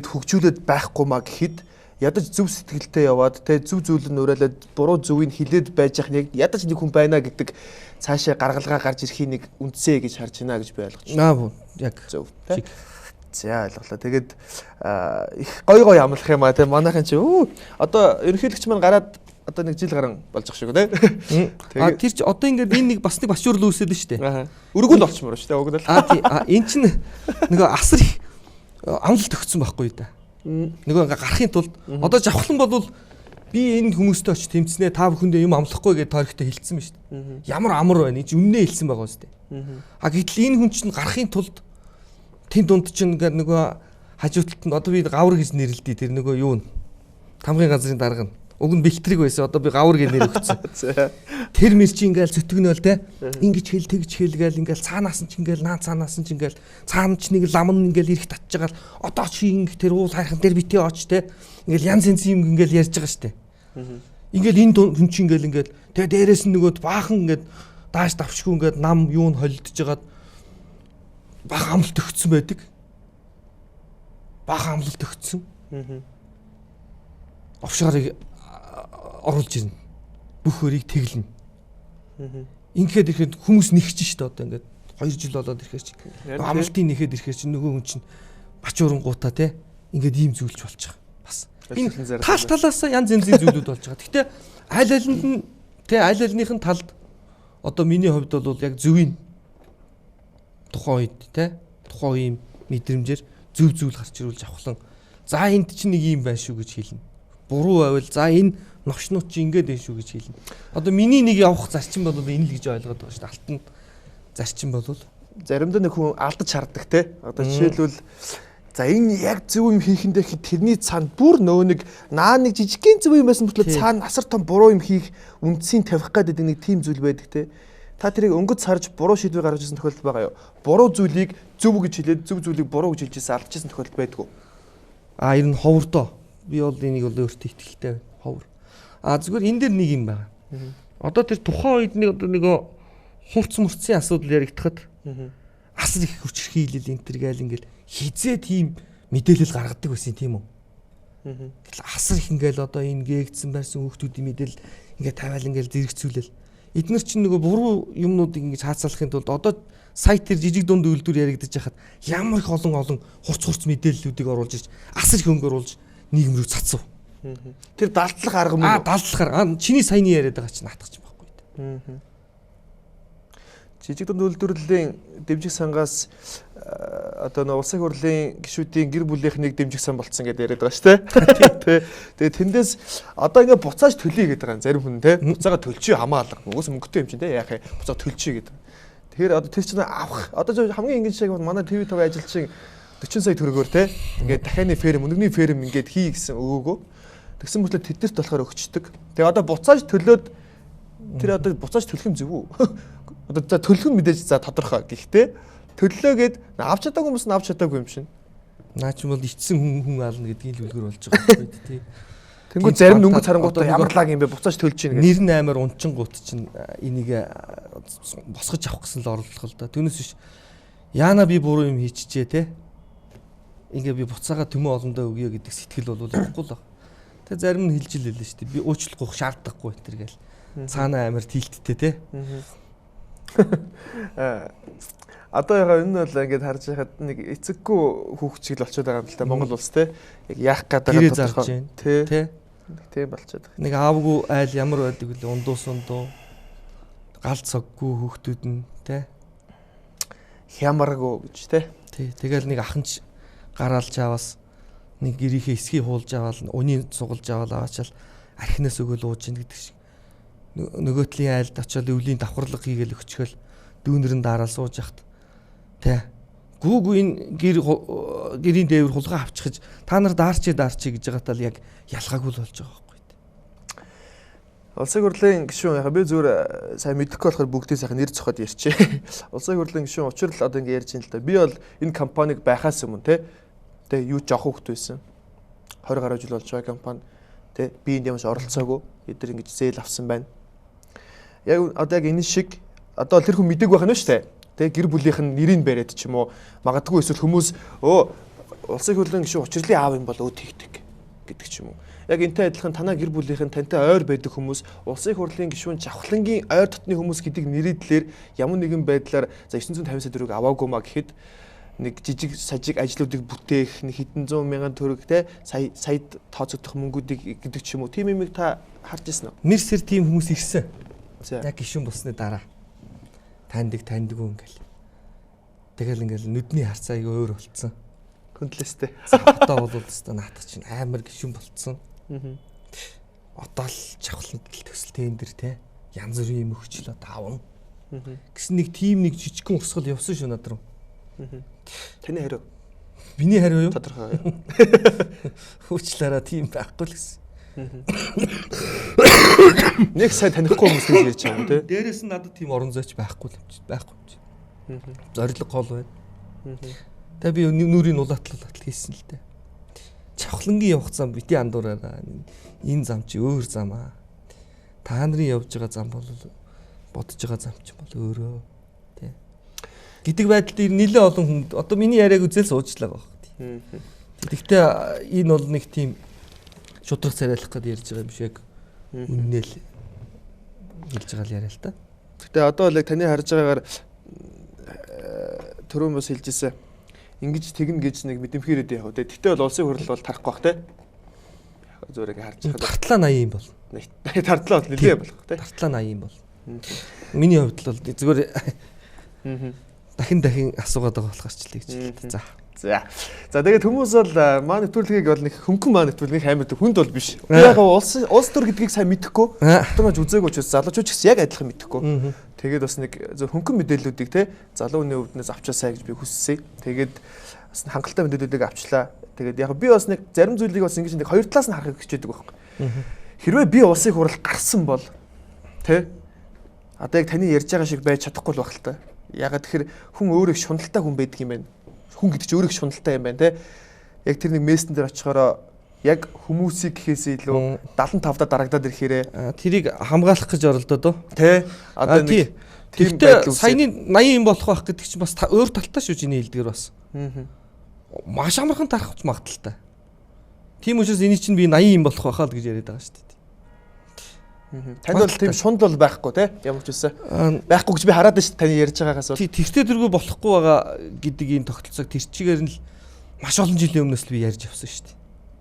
хөгжүүлээд байхгүй маа гэхэд ядаж зөв сэтгэлтэй яваад те зөв зүйл нь уриалаад буруу зөвийг хилээд байж ах яг ядаж нэг хүн байна гэдэг цаашаа гаргалгаа гарч ирэхийг нэг үндсээ гэж харж байна гэж би ойлгож байна. Яг зөв те. За ойлголоо. Тэгээд их гой амлах юм а те манайхан чи одоо ерөнхийлөгч маань гараад одоо нэг жил гарan болж ах шиг үү? А тэр чи одоо ингээд энэ нэг бас нэг башуурл үүсээд нь шүү дээ. Өргөнд олчмоор шүү дээ уг нь. Эн чинь нөгөө асар их амлалт өгсөн байхгүй да. Нөгөө ингээ гарахын тулд одоо жавхлан бол би энэ хүмүүстэй очиж тэмцэнэ та бүхэндээ юм амлахгүй гэж тойрогтой хэлсэн ба шүү дээ. Ямар амар байна. Энд чинь үннээ хэлсэн байгаа шүү дээ. Гэтэл энэ хүн чинь гарахын тулд тэн дунд чинь ингээ нөгөө хажууталт нь одоо би гавар гэж нэрлэдэг тэр нөгөө юу н тамгын газрын дарга нь уг нь бэлтрэг байсан одоо би гавар гэж нэр өгсөн. Тэр мэр чи ингээл зүтгэнөөл те ингэж хэл тэгж хэлгээл ингээл цаанаас нь ч ингээл наа цаанаас нь ч ингээл цаана ч нэг лам нь ингээл ирэх татж байгаа л одоо чи ингэ тэр уул хайрхан дээр битээ оч те ингээл янз янз юм ингээл ярьж байгаа штэ. Ингээл энэ хүн чи ингээл тэгээ дээрээс нь нөгөөд баахан ингээд daаш давшгүй ингээд нам юу н холдож жагаад баахан амлалт өгсөн байдаг. Баахан амлалт өгсөн. Офшорыг оруулж ирнэ. Бүх хөрийг тэглэнэ. Ингээд ирэхэд хүмүүс нэгч шүү дээ одоо ингээд 2 жил болоод ирэхээр чи амлалтын нэхэд ирэхээр чи нөгөө хүн чинь бачууран гутаа те ингээд ийм зүйлж болж байгаа. Бас энэ тал талаасаа янз янзын зүйлүүд болж байгаа. Гэхдээ аль алинд нь те аль альныхын талд одоо миний хувьд бол яг зөвийн тухайн үед те тухайн үеийн мэдрэмжээр зөв зүйл гарч ирүүлж авахлан за энд чинь нэг юм байна шүү гэж хэлнэ. Буруу байвал за энэ новшнууд чи ингээд байна шүү гэж хэлнэ. Одоо миний нэг явах зарчим бол энэ л гэж ойлгоод байгаа шүү дээ. Алтан зарчим бол заримдаа нэг хүн алдаж хардаг те. Одоо жишээлбэл за энэ яг зөв юм хийхэндээ хэд тэрний цаанд бүр нөө нэг наа нэг жижигхэн зөв юм байсан мөртлөө цаана асар том буруу юм хийх үндсийг тавих гэдэг нэг тийм зүйл байдаг те. Та тэрийг өнгөц сарж буруу шийдвэр гаргаж ирсэн тохиолдол байгаа юу? Буруу зүйлийг зөв гэж хэлээд зөв зүйлийг буруу гэж хэлжсэн алдчихсан тохиолдол байдгүй. Ер нь ховор доо. Би бол энийг бол өөртөө итгэлтэй байна. Ховор. Зүгээр энэ дээр нэг юм байна. Одоо тэр тухайн үед нэг одоо нэг хувц мурцын асуудал яригдахад асар их хүч хийлэл энэ төр гээл ингээл хизээ тийм мэдээлэл гаргадаг байсан тийм үү? Тэгэл асар их ингээл одоо энэ гээгдсэн байсан хүүхдүүдийн мэдээлэл ингээд тавиал ингээл зэрэгцүүлэл. Эднэр чинь нөгөө буруу юмнуудыг ингэж хаацалахын тулд одоо сайт дээр жижиг дунд үйлдвэр яригдаж хахад ямар их олон хурц мэдээллүүдийг оруулж ирж асар их хөнгө оруулж нийгэм рүү цацв. Тэр далдлах арга мөн. Далдлах арга. Чиний саяны яриад байгаа чинь наатах ч юм байхгүй. Жижиг дунд үйлдвэрлэлийн дэмжих сангаас одоо нэг улсын хурлын гишүүдийн гэр бүлийнхнийг дэмжих сан болцсон гэдээ яриад байгаа шүү дээ. Тэгээ тэндээс одоо ингээ буцааж төлье гэдэг байгаа зарим хүн те. Буцаага төлчихье хамаалга. Угс мөнгөтэй юм чинь те. Яах вэ? Буцаага төлчихье гэдэг. Тэгэхээр одоо тэр чинь авах. Одоо хамгийн энгийн шиг манай TV5 ажилчин 40 сая төгрөгөөр те. Ингээ дахианы ферм, өнөгний ферм ингээд хий гэсэн өгөөгөө. Тэгсэн мөртлөө тэднэрт болохоор өгчдөг. Тэгээ одоо буцааж төлөөд тэр одоо буцааж төлөх юм зөв үү? Одоо за төлөх нь мэдээж за тодорхой. Гэхдээ төллөөгээд авч чадаагүй хүмүүс нь авч чадаагүй юм шин. Наа ч юм бол ичсэн хүн ална гэдгийг л үлгэр болж байгаа байхгүй тий. Тэнгүү зарим нь өнгө царангуудаа ямар лаг юм бэ буцааж төлж чинь нэр нь амар унчингууд чинь энийг босгож авах гэсэн л орлох л да. Түүнээс биш яана би буруу юм хийчихжээ те. Ингээ би буцаага төмөө олондоо өгье гэдэг сэтгэл бол байхгүй л баг. Тэгээ зарим нь хэлж илээ л шүү дээ. Би уучлахгүй шаардахгүй тэргээл. Цаана амар тилттэй те. Одоо яга энэ бол ингээд харж байхад нэг эцэггүй хүүхд шиг л болчиход байгаа юм л та Монгол улс те. Яг яах гэдэг тодорхой тий. Тийм болчиход байгаа. Нэг аавгүй айл ямар байдаг вэ? Ундуу гал цоггүй хүүхдүүд нь тий. Хямаргүй гэж те. Тий. Тэгэл нэг ахынч гараалж аваас нэг гэрийнхээ эсхий хуулж аваад унийн сугалж аваад аваачаал архинаас өгөөл ууж ийн гэдэг шиг. Нөгөөтлийн айлд очиод өвлийн давхарлага хийгээл өчгөл дүүнэр нь дараал сууж яхад тий. Гүүг энэ гэрийн дээвэр хулгай авчихж та нар даарчээ гэж байгаатай л яг ялгаагүй л болж байгаа байхгүй. Улсын хурлын гишүүн яхаа би зүгээр сайн мэдэхгүй болохоор бүгдээ сайхан нэр цохоод ярьчээ. Улсын хурлын гишүүн учрал одоо ингэ ярьж ин л да. Би бол энэ компаниг байхаас өмнө тий. Тэгээ юу жоох хөвгт байсан. 20 гаруй жил болж байгаа компани тий. Би энд ямарч оролцоогүй. Эдгээр ингэж зээл авсан байна. Яг одоо яг энэ шиг одоо тэр хүн мдэг байх нь шүү дээ. Тэ гэр бүлийнх нь нэрийг бариад ч юм уу магадгүй эсвэл хүмүүс улсын хурлын гишүүн учрлын аав юм бол тэгдэг гэдэг ч юм уу. Яг энтэй адилхан танаа гэр бүлийнх нь тантай ойр байдаг хүмүүс улсын хурлын гишүүн жавхлангийн ойр дотны хүмүүс гэдэг нэрийдлэр ямар нэгэн байдлаар за 950 сая төгрөг аваагүй маа гэхэд нэг жижиг сажиг ажлуудыг бүтээх нэг хэдэн зуун мянган төгрөг те саяд тооцогдох мөнгүүдийг гэдэг ч юм уу. Тийм юмыг та харж ирсэн үү? Мерсер тийм хүмүүс ирсэн. За. Яг гişүн болсны дараа. Таньдаггүй ингээл. Тэгэл ингээл нүдний харцаа аяга өөр болцсон. Хөндлөстэй. За одоо бол өстө наадах чинь амар гişүн болцсон. Одоо л чавхлан төсөл тендер те. Янз бүрийн юм өгчлөө таван. Гэсэн нэг тийм нэг жижигхэн урсгал явсан шүү над руу. Таны хариу. Миний хариу юу? Тодорхой. Хөөчлөөрөө тийм байхгүй л гэсэн. Нэг сайн танихгүй хүмүүс гэж ярьж байгаа юм те. Дээрээс нь надад тийм орон зайч байхгүй л юм чи. Зориг гол байна. Тэ би нүрийн улаатлал хийсэн л дээ. Чавхлангийн явах зам бити андуураараа. Энэ зам чи өөр зам аа. Та нарын явж байгаа зам бол бодож байгаа зам чи бол өөрөө. Тэ. Гэдэг байдалд нэлээд олон хүн одоо миний яриаг үзэл суужлаа баг. Тэгэхдээ энэ бол нэг тийм шудраг царайлах гэдээ ярьж байгаа юм шиг үннээл хэлж байгаа л яриа л та. Гэтэ одоо л яг таны харж байгаагаар түрүүн бас хэлжсэн. Ингиж тэгнэ гэж нэг мэдэмхийрээд яах вэ? Гэтэ бол улсын хурал бол тарахгүй бах те. Яг зөөрийг харж байгаа. Тартлаа 80 юм бол. Тартлаа бол нэлээ болох те. Тартлаа 80 юм бол. Миний хувьд л зүгээр дахин асуугаад байгаа болохоор ч л гэж. За. За тэгээд хүмүүс бол маа нэвтрүүлгийг бол нэг хөнгөн маа нэвтрүүлгийг амар хүнд бол биш. Яг улс төр гэдгийг сайн мэдэхгүй. Автомаж үзээгүй учраас залуучууд ч гэсэн яг адилхан мэдэхгүй. Тэгээд бас нэг зөв хөнгөн мэдээллүүдийг те залуу хүний өвднөөс авчаасаа гэж би хүссэе. Тэгээд бас хангалттай мэдээллүүдийг авчлаа. Тэгээд яг би бас нэг зарим зүйлийг бас ингэж нэг хоёр талаас нь харахыг хичээдэг байхгүй. Хэрвээ би улсын хурал гарсан бол те одоо яг таны ярьж байгаа шиг байж чадахгүй л байх л та. Ягаад тэгэхээр хүн өөрөө шуналтай хүн байдаг юм байна. Хүн гэдэг чинь өөрөө шуналтай юм байна те. Яг тэр нэг мессен дээр очихороо яг хүмүүсийг гэхээс илүү 75-да дарагдаад ирэхээрээ тэрийг хамгаалах гэж оролдоод оо. Тэ. Одоо нэг тийм байдал саяны 80 юм болох байх гэдэг чинь бас өөр талтай шүү чиний хэлдгэр бас. Маш амархан тарахч магадaltaй. Тийм учраас эний чинь би 80 юм болох байхаа л гэж яриад байгаа шүү дээ. Танд бол тийм шунд бол байхгүй те ямар ч үсэн байхгүй гэж би хараад байна шүү таны ярьж байгаагаас бол тэртээ дэргүй болохгүй байгаа гэдэг энэ тогтолцоог тэр чигээр нь л маш олон жилийн өмнөөс л би ярьж авсан шүү дээ.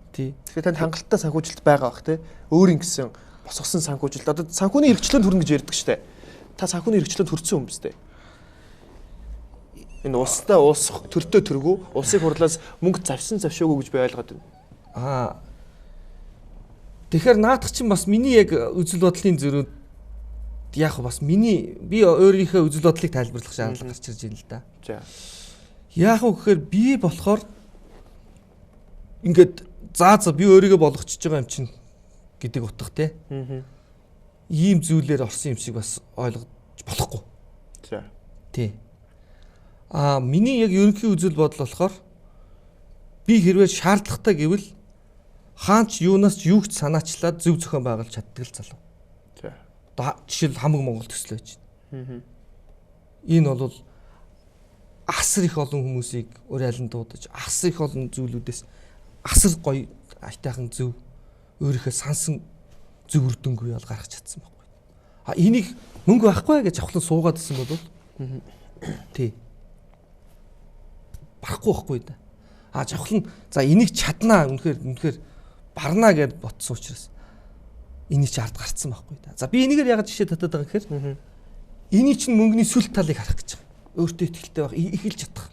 Тий. Тэгэхээр танд хангалттай санхүүжилт байгаа бах те өөрийн гэсэн босгосон санхүүжилт одоо санхүүний хэрэгчлээнд хүрнэ гэж ярьдаг шүү дээ. Та санхүүний хэрэгчлээнд хүрсэн юм биз дээ. Энэ улстай улс төртөө төргөө улсыг хурлаас мөнгө завсан завшаагүй гэж би ойлгоод байна. Тэгэхээр наадах чинь бас миний яг үзэл бодлын зөрүүд яг бас би өөрийнхөө үзэл бодлыг тайлбарлах шаардлага гарч ирж байна л да. За. Яг уу гэхээр би болохоор ингээд за би өөрийгөө болгочихж байгаа юм чинь гэдэг утга те. Ийм зүйлээр орсон юм шиг бас ойлгож болохгүй. За. Тий. Миний яг ерөнхий үзэл бодол болохоор би хэрвээ шаардлагатай гэвэл хаанч юунаас ч юу ч санаачлаад зөв зохион байгуулж чаддаг л залуу. За. Одоо жишээл хамаг Монгол төсөл байж байна. Энэ бол асар их олон хүмүүсийг уриалан дуудаж, асар их олон зүйлүүдээс асар гоё айтайхан зөв өөрийнхөө сансан зөв үр дүнгүй бол гаргаж чадсан байхгүй. Энийг мөнгө байхгүй гэж авахлан суугаад ирсэн бол тий. Барахгүй байхгүй да. Авахлан за энийг чаднаа үнэхээр барнаа гэд ботсон учраас энийг чи ард гарцсан байхгүй да. За би энийгээр ягаад жишээ татаад байгаа гэхээр эний чинь мөнгөний сүл талыг харах гэж байгаа. Өөртөө ихтэй байх, эхэлж чадах.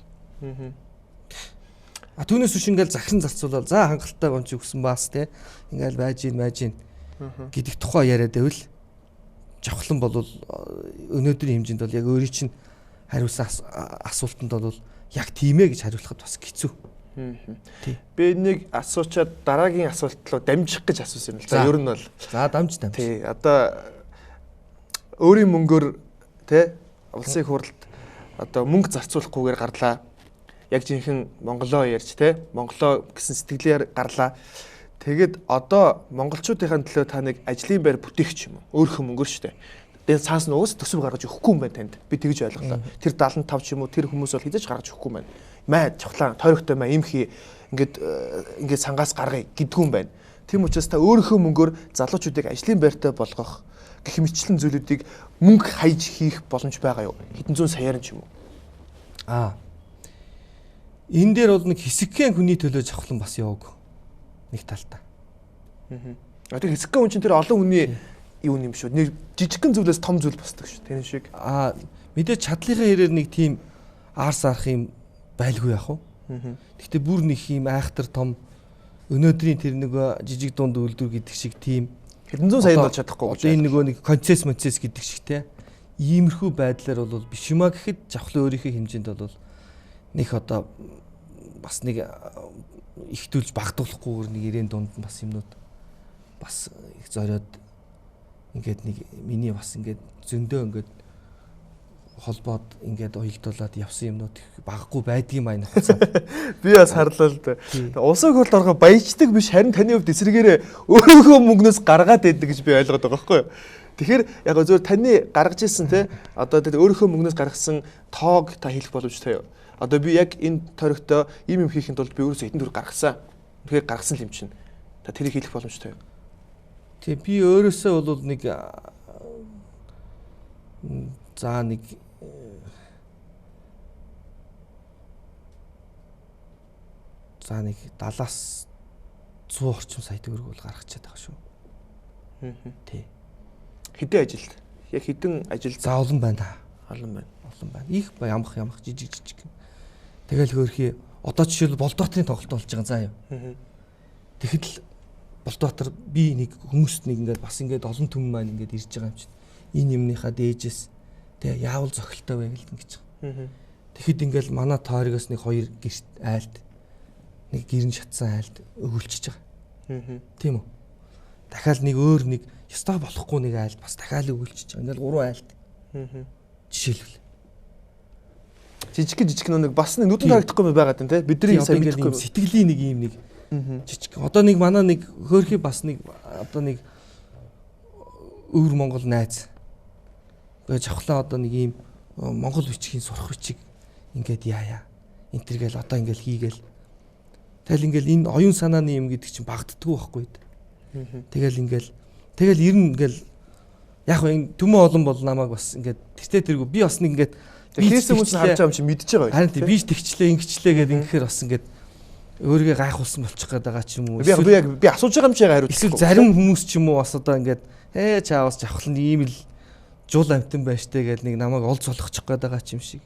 Түүнээс биш ингээл захиран зарцуулаад за хангалттай гомч өгсөн баас те ингээл байж гин гэдэг тухай яриад байвал жавхлан бол өнөөдрийн хэмжээнд бол яг өөрийн чинь хариулсан асуултанд бол яг тийм ээ гэж хариулахад бас хэцүү. Би нэг асуучаад дараагийн асуулт руу дамжих гэж асуусан юм л да. Ер нь бол. За дамж. Тий. Одоо өөрийн мөнгөөр те улсын хурлд одоо мөнгө зарцуулахгүйгээр гарлаа. Яг жинхэнэ монголоо ярьж те монголоо гэсэн сэтгэлээр гарлаа. Тэгэд одоо монголчуудынхаа төлөө та нэг ажлын байр бүтээгч юм уу? Өөрийнхөө мөнгөөр шүү дээ. Тэгээд цаас нь уус төсөв гаргаж өгөхгүй юм байна танд. Би тэгж ойлголоо. Тэр 75 ч юм уу тэр хүмүүс бол хизэж гаргаж өгөхгүй юм байна. Маа чавхлаа тойрогтой маа имхий ингээд сангаас гаргая гэдгүүн байна. Тийм учраас та өөрийнхөө мөнгөөр залуучуудыг ажлын байртай болгох гэх мэтчлэн зүйлүүдийг мөнгө хайж хийх боломж байгаа юу? Хэдэн зуун саяар ч юм уу? Энэ дээр бол нэг хэсэгхэн хүний төлөө жавхлан бас яваг нэг талтай. Тэр хэсэгхэн хүн чинь тэр олон хүний юу юм шүү. Нэг жижигхэн зүйлээс том зүйл босдог шүү. Тэний шиг. Мэдээж чадлынхаа хэрээр нэг тийм арс арах юм байлгүй яах вэ? Гэхдээ бүр нэг юм айхтар том өнөөдрийн тэр нэг жижиг дунд үйлдвэр гэдэг шиг тийм хэдэн зуун сая болж чадахгүй. Одоо энэ нөгөө нэг концесс гэдэг шиг те иймэрхүү байдлаар бол биш юма гэхэд жавхлын өөрийнхөө хэмжээнд бол нэг одоо бас нэг ихтүүлж багтуулахгүйгээр нэг ирээн дунд бас юмнууд бас их зориод ингээд нэг миний бас ингээд зөндөө ингээд холбоод ингээд уялдуулаад явсан юмнууд баггүй байдгийм аа нөхцөл. Би бас харлаа л да. Усаг хөлд орго баяждаг биш харин таны хувьд эсрэгээрээ өөрийнхөө мөнгнөөс гаргаад байдаг гэж би ойлгоод байгаа байхгүй юу? Тэгэхээр яг зөвөр таны гаргаж ирсэн те одоо тэр өөрийнхөө мөнгнөөс гаргасан тоог та хэлэх боломжтой юу? Одоо би яг энэ тойрогтой ийм юм хийхэд бол би өөрөөсөө хэдэн төгрөг гаргасан. Тэгэхээр гаргасан л юм чинь. Та тэрийг хэлэх боломжтой юу? Тэг би өөрөөсөө бол нэг за нэг за нэг 70-аас 100 орчим сая төгрөг бол гаргачаад байгаа шүү. Тий. Хэдэн ажилд? Яг хэдэн ажилд? За олон байна. Олон байна. Олон байна. Их ямах жижиг. Тэгэл хөөрхий одоо жишээл Болдбаатарын тоглолт болж байгаа заа юу. Тэгэхэд л Болдбаатар би нэг хүмүүст нэг ингээд бас ингээд олон түмэн маань ингээд ирж байгаа юм чинь. Энэ юмныхаа дээжээс тэг яавал зохилтой вэ гэл ингэж байгаа. Тэгэхэд ингээл манай тойрогоос нэг 2 гэрт айлд нэг гэрэн шатсан айлд өгүүлчихэж байгаа. Тийм үү? Дахиад нэг өөр нэг ёстой болохгүй нэг айлд бас дахиад өгүүлчихэж байгаа. Ингээл 3 айлд. Жишээлбэл. Жижиг нэг бас нэг нүдэн харагдахгүй байгаад байна те. Бидний сайн мэдэхгүй сэтгэлийн нэг юм нэг жижиг. Одоо нэг манай нэг хөөрхий бас нэг одоо нэг өвөр Монгол найз. Гэж авахлаа одоо нэг юм Монгол бичгийн сурах бичиг ингээд яая. Энтергээл одоо ингээл хийгээл. Тэгэл ингээл энэ оюун санааны юм гэдэг чинь багддггүй байхгүй. Тэгэл ирнэ ингээл яг энэ төмөн олон бол намайг бас ингээд тэргүй би бас нэг ингээд хийсэн хүмүүс харж байгаа юм чи мэдчихэж байгаа. Харин тийм биш тэгчлээ ингэчлээ гэдэг ингэхээр бас ингээд өөрийгөө гайхуулсан болчих гээд байгаа ч юм уу. Би асууж байгаа юм чи хариулт. Эсвэл зарим хүмүүс ч юм уу бас одоо ингээд чаавас жавхлан ийм л жуул амтан байштай гэж нэг намайг олж болгочих гээд байгаа ч юм шиг.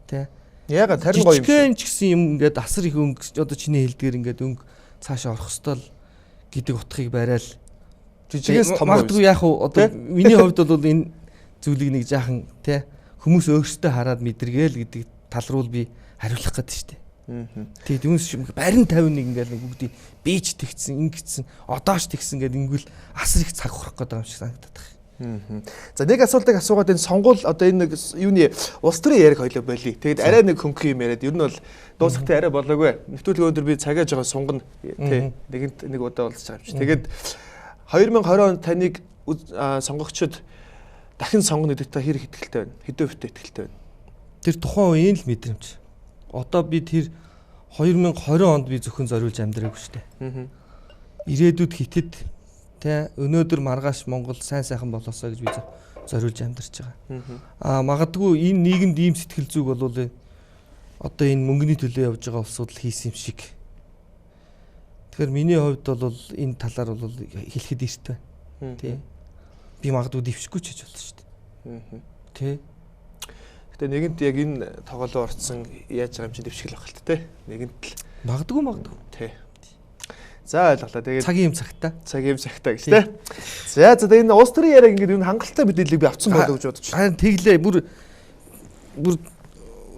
Тэ. Ягаад тарин гоё юм шиг. Ч гэсэн юм ингээд асар их өнгө одоо чиний хэлдгээр ингээд өнгө цаашаа орох ёстой л гэдэг утгыг барайл. Жижигээс том магадгүй яг уу одоо миний хувьд бол энэ зүйлийг нэг жаахан тэ хүмүүс өөрсдөө хараад мэдэргээл гэдэг тал руу би хариулах гэдэг шүү дээ. Тэгээд юунс шиг барин 51 ингээл нэг бүгдий бийж тэгсэн, ингэсэн, одоош тэгсэн гэдэг ингүүл асар их цаг хурах гэдэг юм шиг санагдаад байна. За нэг асуултыг асуугаад энэ сонгуул одоо энэ нэг юуны улс төрийн яриг хойлоо болий. Тэгээд арай нэг хөнгөх юм яриад ер нь бол дуусахтай арай болоогүй. Нэвтрүүлгийн өндөр би цагаа жоо сунгана тий. Нэгэнт нэг удаа уулзч байгаа юм чи. Тэгээд 2020 онд таныг сонгогчид дахин сонгоно гэдэгт та хэрэг итгэлтэй байна. Хэдэн хувьтай итгэлтэй байна? Тэр тухайн үеийн л мэдрэмж. Одоо би тэр 2020 онд би зөвхөн зориулж амьдраагүй шүү дээ. Ирээдүйд хитэд тэ өнөөдөр маргааш Монгол сайн сайхан болоосоо гэж би зориулж амьдарч байгаа. Магадгүй энэ нийгэмд ийм сэтгэл зүг бол одоо энэ мөнгөний төлөө явж байгаа улсууд л хийсэн юм шиг. Тэгэхээр миний хувьд бол энэ талаар бол хэлэхэд эрт байна. Тэ. Би магадгүй дэвшгүй ч хийж болно шүү дээ. Тэ. Гэтэ нэгэнт яг энэ тоглолоо орцсон яаж байгаа юм чи дэвшгэл байх л тэ. Нэгэнт л магадгүй. Тэ. За ойлголоо. Тэгээд цагийн цагтаа гэж тэ. За энэ улс төрийн яриаг ингээд энэ хангалттай мэдээллийг би авцсан болоо гэж бодож. Харин тэглээ бүр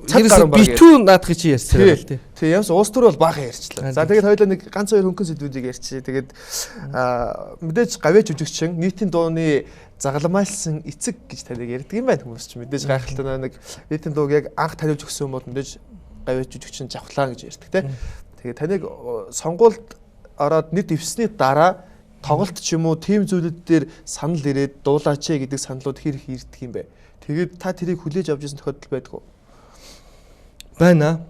битүү наадах чи ярьсан байл тий. Тий ямс улс төр бол баахан ярьчлаа. За тэгээд хоёулаа нэг ганц хоёр хөнгөн сэдвүүдийг ярьчих. Тэгээд мэдээж гавьяа жүжигчин нийтийн дууны загалмайлсан эцэг гэж таныг ярьдаг юм байна хүмүүс ч мэдээж гайхалтай нэг нийтийн дууг яг анх таниулж өгсөн бол мэдээж гавьяа жүжигчин жавхлаа гэж ярьдаг тий. Тэгээд таныг сонгуульд ороод нэг дэвсний дараа тоглолт ч юм уу тим зүйлүүд дээр санал ирээд дуулаач гэдэг саналууд хэр их ирдэг юм бэ? Тэгээд та тэрийг хүлээж авч ирсэн тохиолдол байдгүй юу? Байна.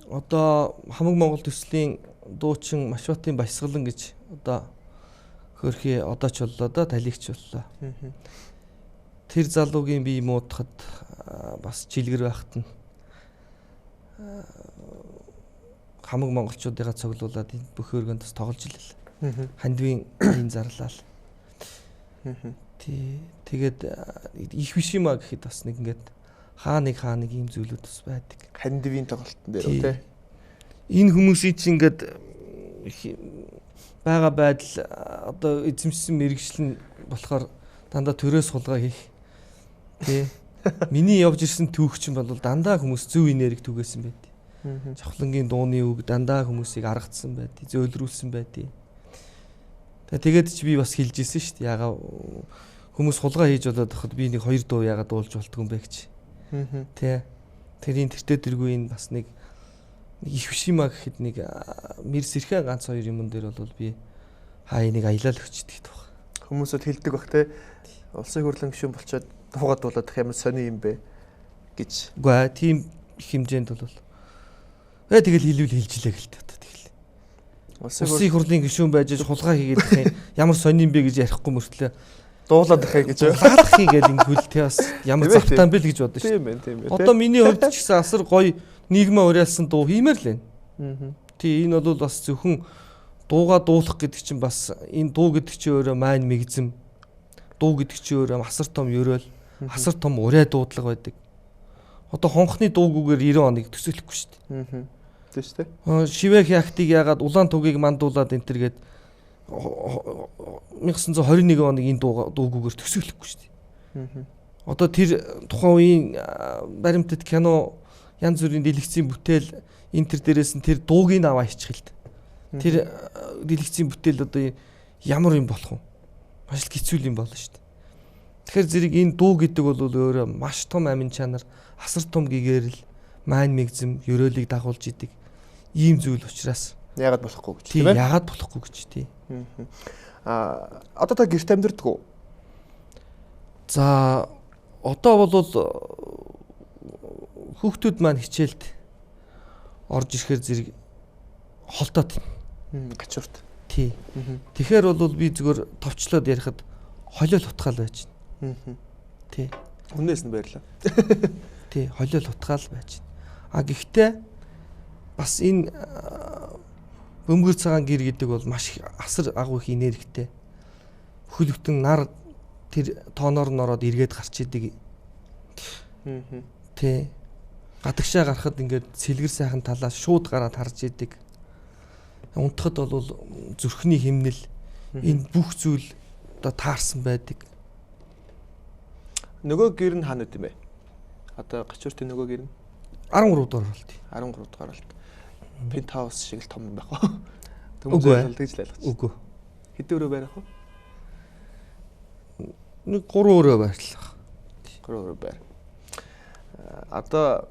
Одоо хамаг Монгол төслийн дуучин Машбатын Баясгалан гэж одоо хөрхий одоо ч боллоо да талигч боллоо. Тэр залуугийн бие муудахад бас жилгэр байхад нь хамаг монголчуудыгаа цуглуулад энэ бүх өргөнд бас тоглож илээ. Хандивын аян зарлал. Тий. Тэгээд их биш юм а гэхэд бас нэг ингээд хаа нэг ийм зүйлүүд бас байдаг. Хандивын тоглолтын дээр үү те. Энэ хүмүүсийн чинь ингээд бага байдал одоо эзэмшсэн мэрэгжил нь болохоор дандаа төрөө сулгаа хийх. Тий. Миний явж ирсэн түүх чинь бол дандаа хүмүүс зөв энерги түгээсэн байд. Жавхлангийн дууны үг дандаа хүмүүсийг аргацсан байд, зөөлрүүлсэн байд. Тэгээд чи би бас хэлж ирсэн шүү дээ. Ягаа хүмүүс сулгаа хийж болоод хахад би нэг 2 дуу ягаад дуулж болтгүй юм бэ гэж. Тий. Тэрийн тэртээ тэргүй энэ бас нэг их биш юм а гэхэд нэг мэрс ирхэн ганц 2 юмн дээр бол би хаа энийг аялал өчтдөг баг. Хүмүүсд хэлдэг бах те. Улсын хурлын гишүүн болчоод дуугаад дуулаад их амар сони юм бэ гэж. Үгүй ээ тийм их хэмжээнд бол. Тэгэл хэлвэл хэлжилээ гэлтэй одоо тэгэл. Улсын хурлын гишүүн байж хулгай хийгээд ямар сони юм бэ гэж ярихгүй мөртлөө дуулаад ахаа гэж. Дуулаад хийгээл ингэвэл те бас ямар завтаан бэл гэж бодсон шүү. Тийм ээ, тийм ээ. Одоо миний хувьд ч гэсэн асар гоё нийгмээ уриалсан дуу хиймээр л байна. Тий энэ бол бас зөвхөн дууга дуулах гэдэг чинь бас энэ дуу гэдэг чинь өөрөө майн мэгзэм. Дуу гэдэг чинь өөрөө асар том ёроол, асар том урай дуудлага байдаг. Одоо хонхны дуугүйгээр 90 оныг төсөөлөхгүй шүү дээ. Тийм шүү дээ. Шивэх яхтыг ягаад улаан тугийг мандуулаад энэ төр гээд 1921 оныг энэ дуугүйгээр төсөөлөхгүй шүү дээ. Одоо тэр тухайн үеийн баримтат кино янз бүрийн дэлгэцийн бүтээл энэ төр дээрээс нь тэр дууг нь аваа хичгэлд. Тэр дэлгэцийн бүтээл одоо ямар юм болох вэ? Маш л хэцүү юм болно шүү дээ. Тэгэхээр зэрэг энэ дуу гэдэг бол өөрөө маш том амин чанар, асар том гэгэрэл, майн мэгзэм, ёроолыг дагуулж идэг ийм зүйл учраас яагаад болохгүй гэж тийм ээ? Яагаад болохгүй гэж тийм. Одоо та гэрт амьдардаг уу? За одоо бол хүүхдүүд маань хичээлд орж ирэхээр зэрэг холдоод гачуурт. Тий. Тэгэхээр бол би зүгээр товчлоод ярихад холиол утгаал байж байна. Тий. Үнээс нь баярлаа. Тий, холиол утгаал байж байна. Гэхдээ бас энэ бөмбөр цагаан гэр гэдэг бол маш асар агуу их энергитэй. Бүхэл бүтэн нар тэр тооноор нь ороод эргээд гарч идэг. Тий. Гадагшаа гарахад ингээд сэлгэр сайхан талаас шууд гараад харж идэг. Унтахад бол зүрхний хэмнэл энэ бүх зүйл одоо таарсан байдаг. Нөгөө гэр нь хаана үт юм бэ? Одоо гачууртын нөгөө гэр нь 13 дугаар болт. 13 дугаар болт. Пентхаус шиг л том юм байх уу? Төмөөр тэгж л ойлгоч. Үгүй. Хэдэн өрөө байрах вэ? Нэг 3 өрөө байрлах. 3 өрөө байр. Одоо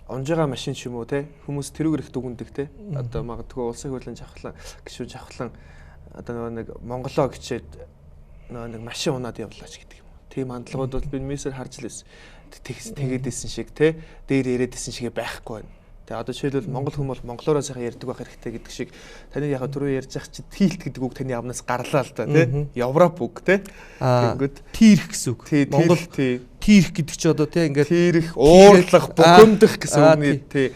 онжига машин ч юм уу те хүмүүс тэрүүгээр их дүгндэг те. Одоо магадгүй улсын хурлын жавхлан гишүүн жавхлан одоо нөгөө нэг Монголоо гिचээд нөгөө нэг машин унаад явлаач гэдэг юм. Тийм хандлагууд бол би мессер харж л байсан. Тэгэдсэн шиг те дээр ирээдсэн шигээ байхгүй байна. Тэгээ одоо жишээлбэл монгол хүмүүс бол монголоор сайхан ярьдаг байх хэрэгтэй гэдэг шиг таны яг түрүү ярьж байгаа чи тилт гэдэг үг таны амнаас гарлаа л да тий Европ үг тий тэгэнгүүт тийрх гэсэн үг монгол тийрх гэдэг чи одоо тий ингээд тийрх уурлах бухимдах гэсэн үгний тий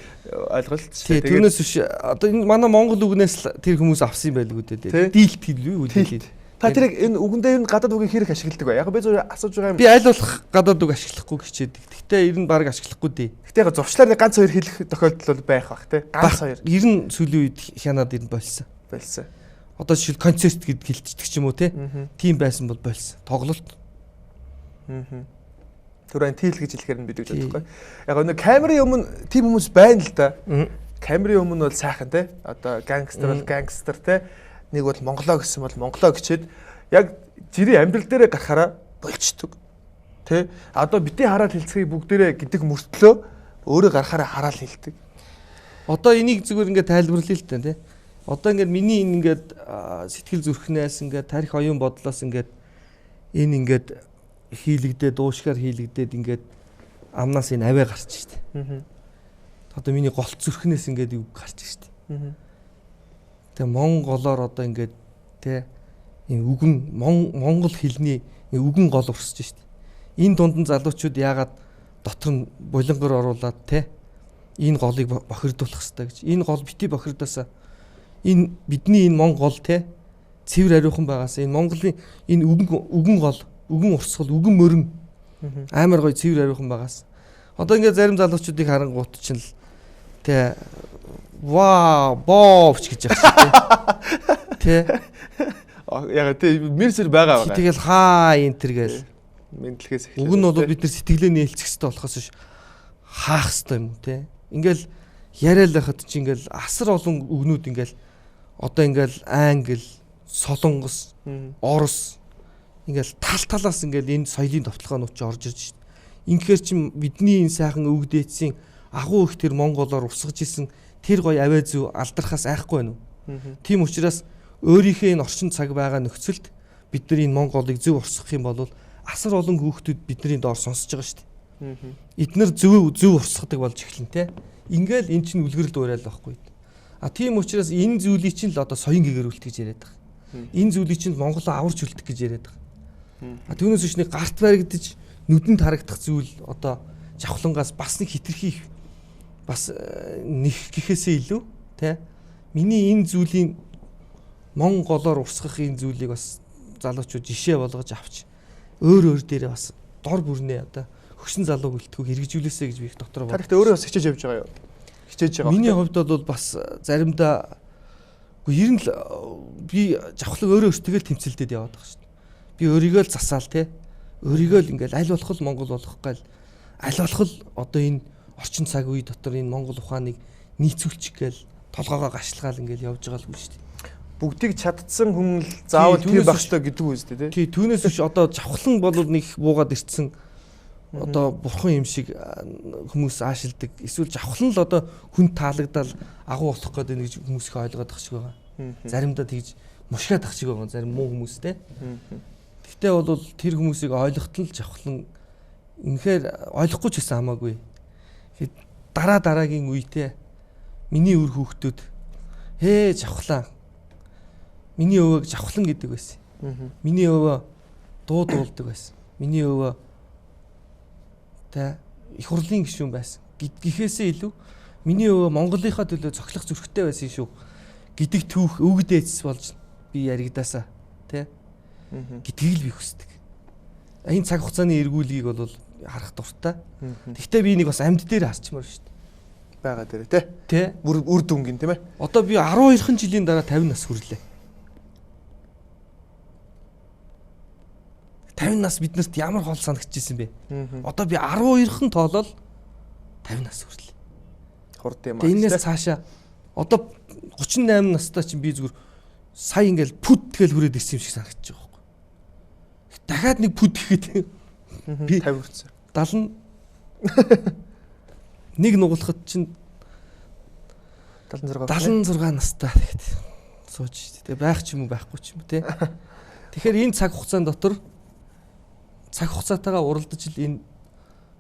ойлголт тий түүнээс биш одоо энэ манай монгол үгнээс тэр хүмүүс авсан юм байлгүй дээ дийлт хэлвэ үү та тэрийг энэ үгэндээ ер нь гадаад үгийг хэрэг ашигладаг бай. Яг би зөв асууж байгаа юм. Би аль болох гадаад үг ашиглахгүй хичээдэг. Гэхдээ ер нь баг ашиглахгүй дээ. Гэхдээ яг зурчлаар ганц хоёр хэлэх тохиолдол байх бах тий. Ганц хоёр. Ер нь сүүлийн үед хянаад ер нь болсон. Одоо жишээл концерт гэдэг хэлцдэг ч юм уу тий. Тийм байсан бол болсон. Тоглолт. Түрэн тийл гэж хэлэхээр нь бид гэж бодохгүй. Яг нэг камерын өмнө тийм хүмүүс байна л да. Камерын өмнө бол сайхан тий. Одоо гангстер бол гангстер тий. Нэг бол монголоо гэсэн бол монголоо гिचээд яг жирийн амьдрал дээрээ гарахаараа болчдөг. Тэ? Одоо битээ хараад хэлцгийг бүгдээрээ гэдэг мөртлөө өөрөө гарахаараа хараал хэлдэг. Одоо энийг зүгээр ингээд тайлбарлая л та тий. Одоо ингээд миний ингээд сэтгэл зүрхнээс ингээд тарих оюун бодлоос ингээд энэ ингээд хийлэгдээ дуушгаар хийлэгдээд ингээд амнаас энэ аваа гарч штэ. Одоо миний голт зүрхнээс ингээд юу гарч штэ. Тэгээ монголоор одоо ингээд тий энэ үгэн монгол хэлний үгэн гол урсж штэ. Энэ дунд нь залуучууд яагаад дотор нь булангар оруулаад тий энэ голыг бохирдуулах хэрэгтэй гэж. Энэ гол бити бохирдоосаа энэ бидний энэ Монгол те цэвэр ариухан байгаас энэ Монголын энэ үгэн гол, үгэн урсгал, үгэн мөрөн амар гоё цэвэр ариухан байгаас. Одоо ингээд зарим залуучуудыг харангуут чинь л те вау боовч гэж яах те. Яг тий мэрсэр байгаа. Тэгэл хаа энтер гээл мэдлэгээс эхлэх. Уг нь бол бид нар сэтгэлээ нээлцэх хэрэгтэй болохоос биш хаах хэрэгтэй юм те. Ингээл яриад байхад чи ингээл асар олон үгнүүд ингээл одоо ингээл англи, солонгос, орос ингээл тал талаас ингээл энэ соёлын товтлогоонууд ч орж ирж шít. Инхээр чи бидний энэ сайхан өвгдээцийн агуу их тэр монголоор урсгаж исэн тэр гоё аваа зүү алдрахаас айхгүй байна уу? Тийм учраас өөрийнхөө энэ орчин цаг байгаа нөхцөлд бид нар энэ Монголыг зөв урсгах юм бол асар олон хүүхдүүд бидний доор сонсож байгаа шүү дээ. Эднэр зөв урсгадаг болж эхэлнэ те. Ингээл эн чинь үлгэрэл дуурайл байхгүй. А тийм учраас энэ зүйлийг чинь л одоо соён гэгэрүүлэлт гэж яриад байгаа. Энэ зүйлийг чинь Монголоо аварч үлдэх гэж яриад байгаа. А түүнээс биш нэг гарт баригдаж нүдэнд харагдах зүйл одоо жавхлангаас бас нэг хитрхи бас нэг гэхээсээ илүү те. Миний энэ зүйлийн Монголоор урсгах энэ зүйлийг бас залуучууд жишээ болгож авч өөр дээрээ бас дор бүрнээ одоо хөгшин залуу гэлтгүү хэрэгжүүлээсэй гэж би их дотроо бод. Тэгэхдээ өөрөө бас хичээж явж байгаа юу? Хичээж байгаа. Миний хувьд бол бас заримдаа ер нь л би жавхлаг өөрөө өөртөө тэмцэлдээд яваад байгаа шүү дээ. Би өөрийгөө л засаал те. Өөрийгөө л ингээл аль болох Монгол болох гал аль болох одоо энэ орчин цаг үе дотор энэ Монгол ухааныг нийцүүлчих гээл толгоогоо гашлагаал ингээл явж байгаа л үү шүү дээ. Бүгдийг чаддсан хүн л заавал тийм байх ёстой гэдэг үү үстэй тий. Тий түүнээс биш одоо жавхлан бол нэг буугаад ирсэн одоо бурхан юм шиг хүмүүс аашилдаг. Эсвэл жавхлан л одоо хүн таалагдал агуу болох гэдэг нэг хүмүүс их ойлгоод тах шиг байгаа. Заримдаа тэгж мушгаад тах шиг байгаа зарим муу хүмүүс те. Гэхдээ бол тэр хүмүүсийг ойлгохтол жавхлан үнэхээр ойлгохгүй ч гэсэн хамаагүй. Дараагийн үетэй миний өр хүүхдүүд жавхлаа миний өвөөг жавхлан гэдэг байсан. Миний өвөө дуулдаг байсан. Миний өвөө их хурлын гишүүн байсан. Гэхээсээ илүү миний өвөө Монголынхаа төлөө цоглох зүрхтэй байсан шүү гэдэг түүх өвгдээц болж би яригдаасаа тий гэдгийг л би хүсдэг. Энэ цаг хугацааны эргүүлгийг бол харах дуртай. Гэхдээ би нэг бас амьд дээр харчмаар шүү дээ. Бага дээр тий үр дүнгийн тийм ээ. Одоо би 12 жилийн дараа 50 нас хүрлээ. 50 нас биднэрт ямар хол санагдчихсэн бэ? Одоо би 12хан тоолол 50 нас хүрлээ. Хурд юм аа. Энээс цаашаа одоо 38 настай чинь би зүгээр сая ингээл пүд тэгэл хүрээд ирсэн юм шиг санагдаж байгаа байхгүй. Дахиад нэг пүд гэхэд би 50 хүрсэн. 70 нэг нугалахад чинь 76 настай тэгэхэд сууж шүү дээ. Байх ч юм уу байхгүй ч юм уу те. Тэгэхээр энэ цаг хугацаанд дотор цаг хугацаатайгаа уралдаж л энэ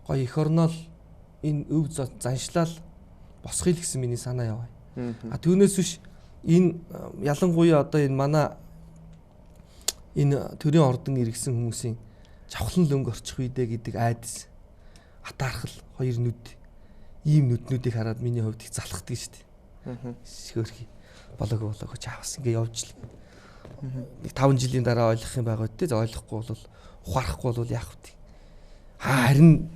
гоё эх орнол энэ өв заншлал босхийг гэсэн миний санаа яваа. А түүнээс биш энэ ялангуяа одоо энэ манай энэ төрийн ордон иргэсэн хүмүүсийн жавхлан лөнгө орчих үедээ гэдэг айдас атаархал хоёр нүд ийм нүднүүдийг хараад миний хувьд их залхдаг шүү дээ. Шөөрхий болоог чаавс ингээ явж л нэг 5 жилийн дараа ойлгох юм байгаа үү те ойлгохгүй бол ухаарахгүй бол яах вэ? Харин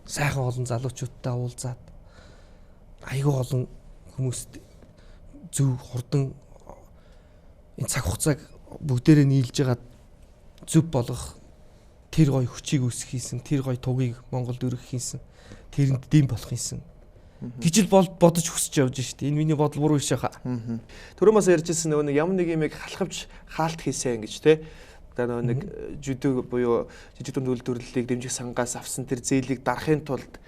сайхан олон залуучуудтай уулзаад айгүй олон хүмүүст зөв хурдан энэ цаг хугацааг бүгдээрээ нийлж байгаа зөв болгох тэр гоё хүчийг үүсгэх хийсэн, тэр гоё тугийг Монголд өргөх хийсэн, тэрэнд дэм болох хийсэн. Гэж л бодож хүсэж явж штэ. Энэ миний бодол буруу биш хаа. Түрүүмээс ярьжсэн нөгөө нэг ямар нэг юмыг халахвч хаалт хийсэн гэж те. Одоо нөгөө нэг жүдэг буюу жижиг дунд үйлдвэрлэлийг дэмжих сангаас авсан тэр зээлийг дарахын тулд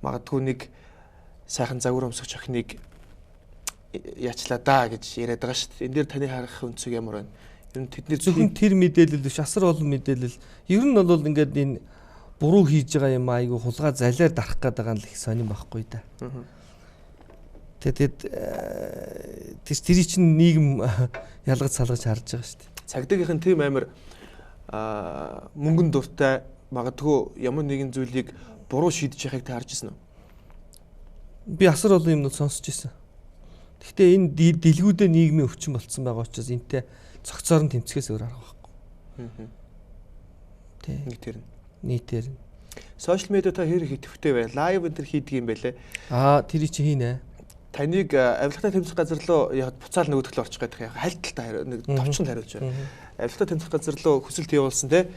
магадгүй нэг сайхан загвар өмсгч охиныг яачлаа да гэж яриад байгаа штэ. Энэ дээр таны харах өнцөг ямар байна? Ер нь тэдний зөвхөн тэр мэдээлэл биш, асар олон мэдээлэл. Ер нь бол ингээд энэ буруу хийж байгаа юм айгу хулгай залиар дарах гэдэг нь л их сонирн байхгүй да. Тэгээд тэр чинь нийгэм ялгаж салгаж харж байгаа шүү дээ. Цагдаагийнх нь тийм амар мөнгөн дуртай магадгүй ямар нэгэн зүйлийг буруу шийдэж яхахыг та харж ирсэн үү? Би асар олон юмнууд сонсч ирсэн. Гэхдээ энэ дэлгүүдээ нийгмийн өвчин болцсон байгаа учраас энтэй цогцоор нь тэмцэхээс өөр арга байхгүй. Тий. Нийтээр нь. Сошиал медиа та хэр ихэвчтэй бай. Лайв энэ төр хийдэг юм байлээ. Тэр чи хийнэ. Таныг авилгатай тэмцэх газар руу яг буцаал нөгөөдгөл орчих гэдэг яг хальталтай нэг товчонд хариулж байна. Авилгатай тэмцэх газар руу хүсэлт явуулсан те.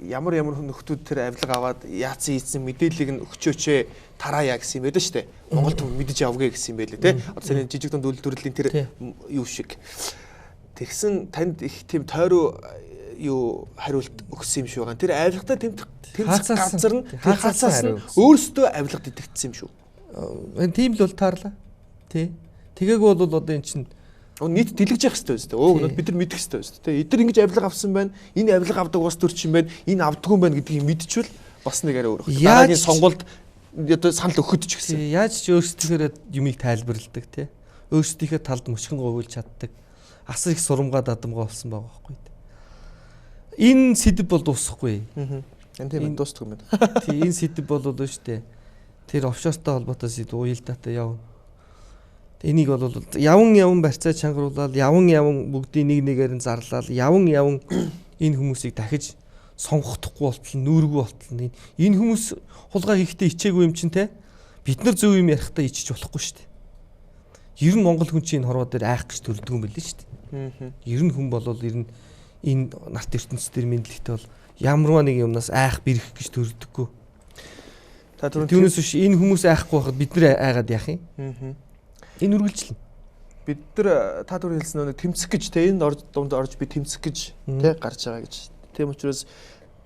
Ямар нөхдүүд тэр авилга аваад яатсан ийдсэн мэдээллийг нь өгчөөч тараая гэсэн юм байдаг шүү дээ. Монголд мэдэж явгээ гэсэн юм байлээ те. Одоо сарын жижиг дунд үйлдвэрлэлийн тэр юу шиг. Тэгсэн танд их тийм тойроо юу хариулт өгсөн юм шиг байгаа. Тэр авилгатай тэмцэх газар нь тэр хацаас нь өөрсдөө авилгад идэвхсэн юм шүү. Тийм л бол таарлаа. Тий. Тэгээг бол одоо эн чинь нийт дэлгэж явах хэрэгтэй үстэй. Өө бид нар мэдэх хэрэгтэй үстэй. Тэ эдгээр ингэж авилга авсан байна. Энэ авилга авдаг ус төрч юм байна. Энэ авдаг юм байна гэдгийг мэдчихвэл бас нэг арай өөр. Дараагийн сонгуульд одоо санал өгөхөд ч гэсэн. Яаж ч өөрсдийнхөө юмыг тайлбарладаг тий. Өөрсдийнхөө талд мөчгөн говьлж чаддаг. Асар их сурамгаа дадамгаа болсон байгаа байхгүй. Энэ сэдв бол дуусахгүй. Энэ тийм дуустдаг юм байна. Тий, энэ сэдв бол шүү дээ. Тэр офшортой холбоотой сэдв уялдаатай явна. Энийг бол яван барьцаа чангаруулаад яван бүгдийг нэг нэгээр нь зарлаад яван энэ хүмүүсийг дахиж сонгохдохгүй болтол нүүргүй болтол энэ хүмүүс хулгай хийхдээ ичээгүй юм чинь те бид нар зөв юм ярихдаа ичиж болохгүй шүү дээ. Ер нь монгол хүн чинь хорвоо дээр айх гэж төрдөг юм байл шүү дээ. Ер нь хүн болвол ер нь энэ нарт ертөнцийн дээр мэдлэгтэй бол ямарваа нэг юмнаас айх бэрх гэж төрдөггүй. Та түүнээс биш энэ хүмүүс айхгүй байхад бид нар айгаад яах юм? Энэ үргэлжлэн. Бид нар та түр хэлсэн нэг тэмцэх гэж те энэ дунд орж би тэмцэх гэж те гарч байгаа гэж. Тийм учраас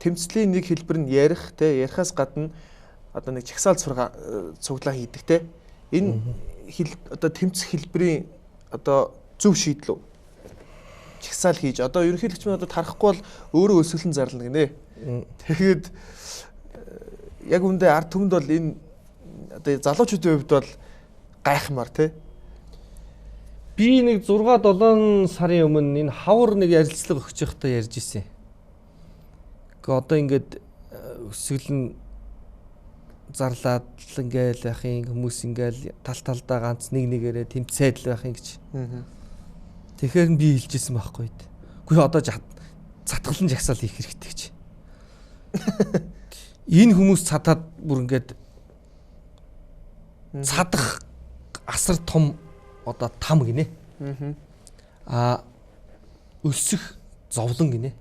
тэмцлийн нэг хэлбэр нь ярих те ярихаас гадна одоо нэг чагсаал цуглаа хийдэг те. Энэ одоо тэмцэх хэлбэрийн одоо зөв шийдэл үү? Чагсаал хийж одоо ерөнхийлөгч мөн одоо тарахгүй бол өөрөө өсөглөн зарлана гинэ. Тэгэхэд яг үндэ ард түмэнд бол энэ одоо залуучуудын хувьд бол гайхмаар те. Би нэг 6-7 сарын өмнө энэ хавар нэг ярилцлага өгч байхдаа ярьж ирсэн. Гэхдээ одоо ингээд өсөглөн зарлаад ингээл яхин хүмүүс ингээл талдаа ганц нэгээрээ тэмцээд л байхын гэж. Тэгэхээр нь би хэлжсэн байхгүй. Үгүй одоо затгалан жагсаал хийх хэрэгтэй гэж. Энэ хүмүүс цадаад бүр ингээд цадах асар том одоо там гинэ. Өсөх зовлон гинэ.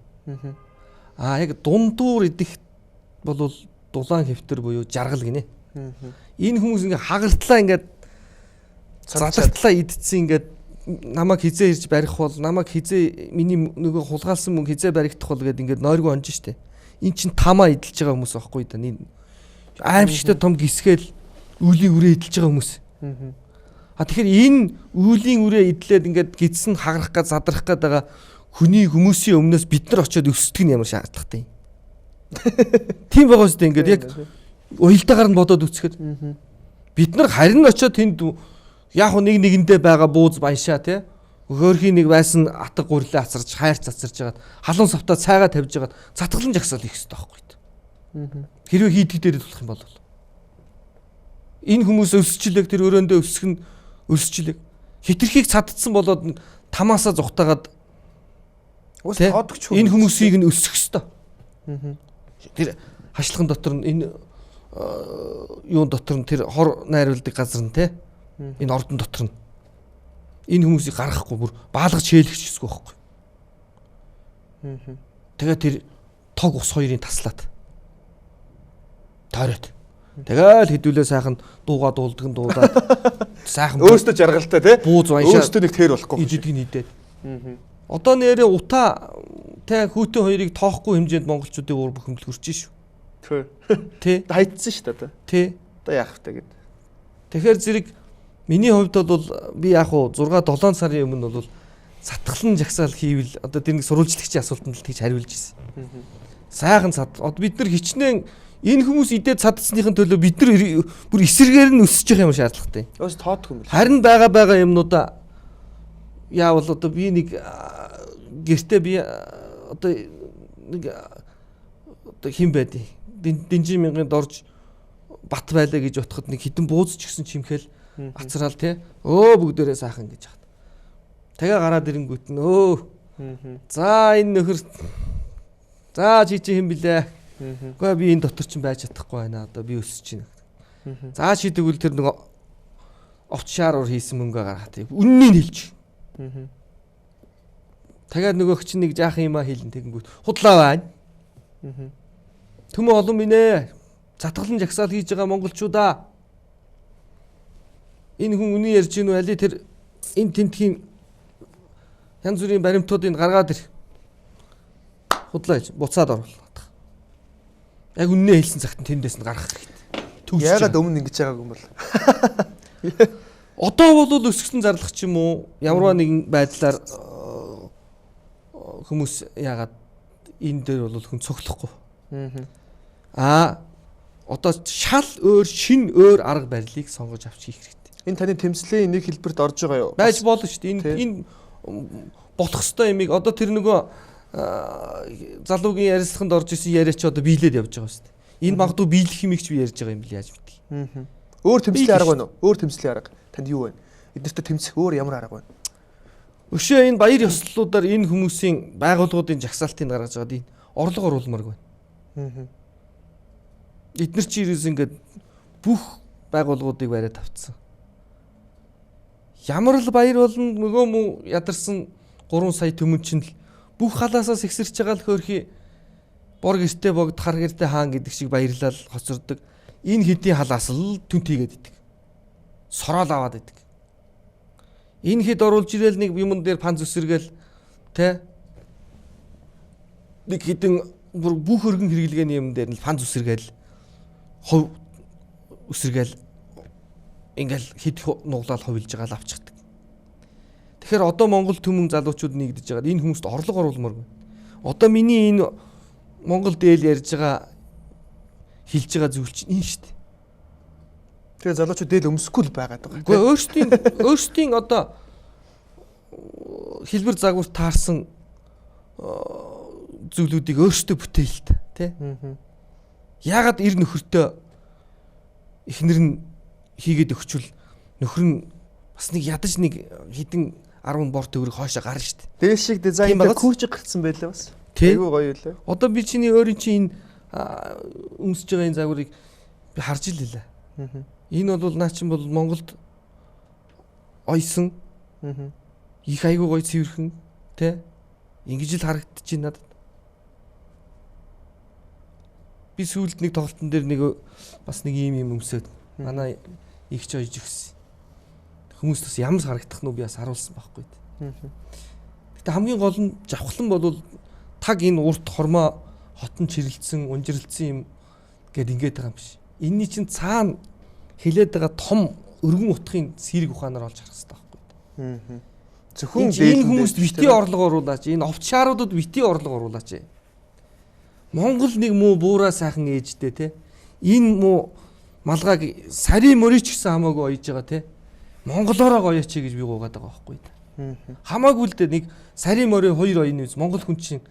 Яг дундуур идэх бол дулаан хэвтэр буюу жаргал гинэ. Энэ хүмүүс ингээ хагартлаа ингээд задартлаа идсэн ингээд намайг хизээ ирж барих бол намайг хизээ миний нөгөө хулгаалсан мөнгө хизээ баригдах бол гэд ингээд нойргүй онж штэ. Эн чин тамаа идэлж байгаа хүмүүс байхгүй да. Аимшигтай том гисгээл үлийн үрээ идэлж байгаа хүмүүс. Тэгэхээр энэ үлийн үрээ идлээд ингээд гидсэн хагарах гэж задрах гээд байгаа хүмүүсийн өмнөөс бид нар очиод өсдөг нь ямар шаардлагатай юм. Тийм байгаа үстэй ингээд яг уялдаагаар нь бодоод үцхэд бид нар харин очиод тэнд яг нэгэндээ байгаа бууз баншаа те хөөрхийн нэг байсан атга гурлаа асарж хайрц цацарж хагаад халуун савтаа цайгаа тавьж хагаад затгалан жагсаал хийх хэрэгтэй байхгүй. Хэрвээ хийдэг дээр болох юм бол энэ хүмүүс өсчлэг тэр өрөөндөө өсөх нь өсчлэг хитрхийг цаддсан болоод тамаасаа зүхтагаад энэ хүмүүсийг нь өсөх ёстой. Тэр хашлахын дотор нь энэ юун дотор нь тэр хор найруулдаг газар нь те энэ ордон дотор нь энэ хүмүүсийг гаргахгүй бүр баалгаж хээлгч хэсэг байхгүй. Тэгээ тэр тог ус хоёрын таслаад тойроод тэгэл хэдүүлээ сайхан дуугаа дуулдаг дуулаад сайхан өөртөө жаргалтай тий бууз баншаа өөртөө нэг тэр болохгүй идэдгийг нийдээд одоо нэрээ утаа тэ хүүтэн хоёрыг тоохгүй хэмжээнд монголчуудын уур бухимдал хүрч шүү тий хайцсан шүү дээ тий одоо яах вэ гэд тэгэхээр зэрэг миний хувьд бол би яг уу 6-7 сарын өмнө бол сатгалан жагсаал хийвэл одоо тэр нэг сурвалжлагчийн асуултанд л тэгж хариулж ирсэн сайхан сад одоо бид нар хичнээн энэ хүмүүс идээд цадцсныхын төлөө бид нар бүр эсэргээр нь өсөж явах юм шаардлагатай. Өөс тоодох юм. Харин байгаа юмнуудаа яавал одоо би нэг гэртээ би одоо нэг одоо хин байдیں۔ Динжи мянганд орж бат байлаа гэж утгад нэг хідэн бууз ч гэсэн чимхэл Ацраал тий. Өө бүгдээрээ сайхан гэж хат. Тэгээ гараад ирэнгүүт нь за энэ нөхөр за чи хэн блэ? Гэхдээ би энэ дотор чинь байж чадахгүй байна. Одоо би өсөж байна. За чи тэгвэл тэр нэг овч шааруур хийсэн мөнгө гаргаад үннийг хэлж. Тэгээд нөгөөх чинь нэг жаахан юмаа хэлэн тэгэнгүүт худлаа байна. Төмөө олон минь затгалан жагсаал хийж байгаа монголчуудаа. Энэ хүн үний ярьж гинүү али тэр энэ тентхийн янз бүрийн баримтуудыг гаргаад ир. Худлаа гэж буцаад оруулах. Яг үннээ хэлсэн цагт тэндээс нь гаргах хэрэгтэй. Яагаад өмнө ингэж байгаагүй юм бол? Одоо бол өсгсөн зарлах ч юм уу ямарваа нэгэн байдлаар хүмүүс яагаад энэ дээр бол хүн цоглохгүй. Одоо шал өөр шин өөр арга барилыг сонгож авч хийх хэрэгтэй. Энэ таны тэмцлийн нэг хэлбэрт орж байгаа юу? Байж болно шүү дээ. Энэ болох ёстой юмыг одоо тэр нөгөө залуугийн ярилцлаганд орж исэн яриач одоо биелээд явж байгаа шүү дээ. Энэ магадгүй биелэх юмыг ч би ярьж байгаа юм бил яаж мэдгийг. Өөр тэмцлийн арга байна уу? Өөр тэмцлийн арга. Танд юу байна? Эднэртээ тэмцэх өөр ямар арга байна? Өшөө энэ баяр ёслолуудаар энэ хүмүүсийн байгууллагуудын жагсаалтыг гаргаж байгаад энэ орлого оруулмаар байна. Эднэр чи ирээс ингээд бүх байгууллагуудыг бариад тавцсан. Ямар л баяр болно нөгөө муу ядарсан 3 сая төмөн чинь л бүх халаасаас ихсэрч байгаа л хөөрхи бор гэртээ богд хар гэртээ хаан гэдэг шиг баярлал хоцордог. Энэ хэдийн халаас л түнт хийгээд идэг. Сороол аваад идэг. Энэ хэд оруулж ирээл нэг юмн дээр панц өсөргээл тэ нэг хідэн бүх өргөн хэрэглгээний юм дээр нь панц өсөргээл хов өсөргээл ингээл хэд нуглаал хувилж байгаа л авчихдаг. Тэгэхээр одоо Монгол түмэн залуучууд нэгдэж байгаа. Энэ хүмүүст орлого оруулмаар. Одоо миний энэ Монгол дээл ярьж байгаа хэлж байгаа зүйл чинь энэ шүү дээ. Тэгээ залуучууд дээл өмсөхгүй л байгаад байгаа. Гэхдээ өөрсдийн одоо хэлбэр загвар таарсан зүйлүүдийг өөрсдөө бүтээл та тий. Яагаад ир нөхөртөө эхнэр нь хийгээд өгчвөл нөхөр нь бас нэг ядаж нэг хідэн 10 бор төгрөг хоошоо гарна шүү дээ. Дээш шиг дизайнтай күүч гарцсан байлаа бас. Айгуу гоё үлээ. Одоо би чиний өөрийн чинь өмсөж байгаа энэ загварыг би харж илээ. Энэ бол наа чин бол Монголд ойсон их айгуу гоё цэвэрхэн тий ингэж л харагдчихээн надад. Би сүүлд нэг тоглолтын дээр нэг бас нэг юм өмсөд манай их ч ойж өгсөн. Хүмүүс бас ямс харагдах нь би бас харуулсан байхгүй. Гэтэ хамгийн гол нь жавхлан бол таг энэ урт хормоо хотон чирэлцсэн, унжирлцсэн юм гэд ингээд байгаа юм биш. Энийний чинь цаана хилээд байгаа том өргөн утгын сэрэг ухаанаар олж харах хэрэгтэй байхгүй. Зөвхөн энэ хүмүүст бити орлого оруулаач, энэ овч шааруудад бити орлого оруулаач. Монгол нэг муу буураа сайхан ээжтэй те. Энэ муу малгайг сарын мөрөч гэсэн хамаагүй ойж байгаа те. Монголоороо гоёч гэж би гуугаад байгаа байхгүй. Хамаагүй л дээ нэг сарын мөрөө 2 оёны үз Монгол хүн чинь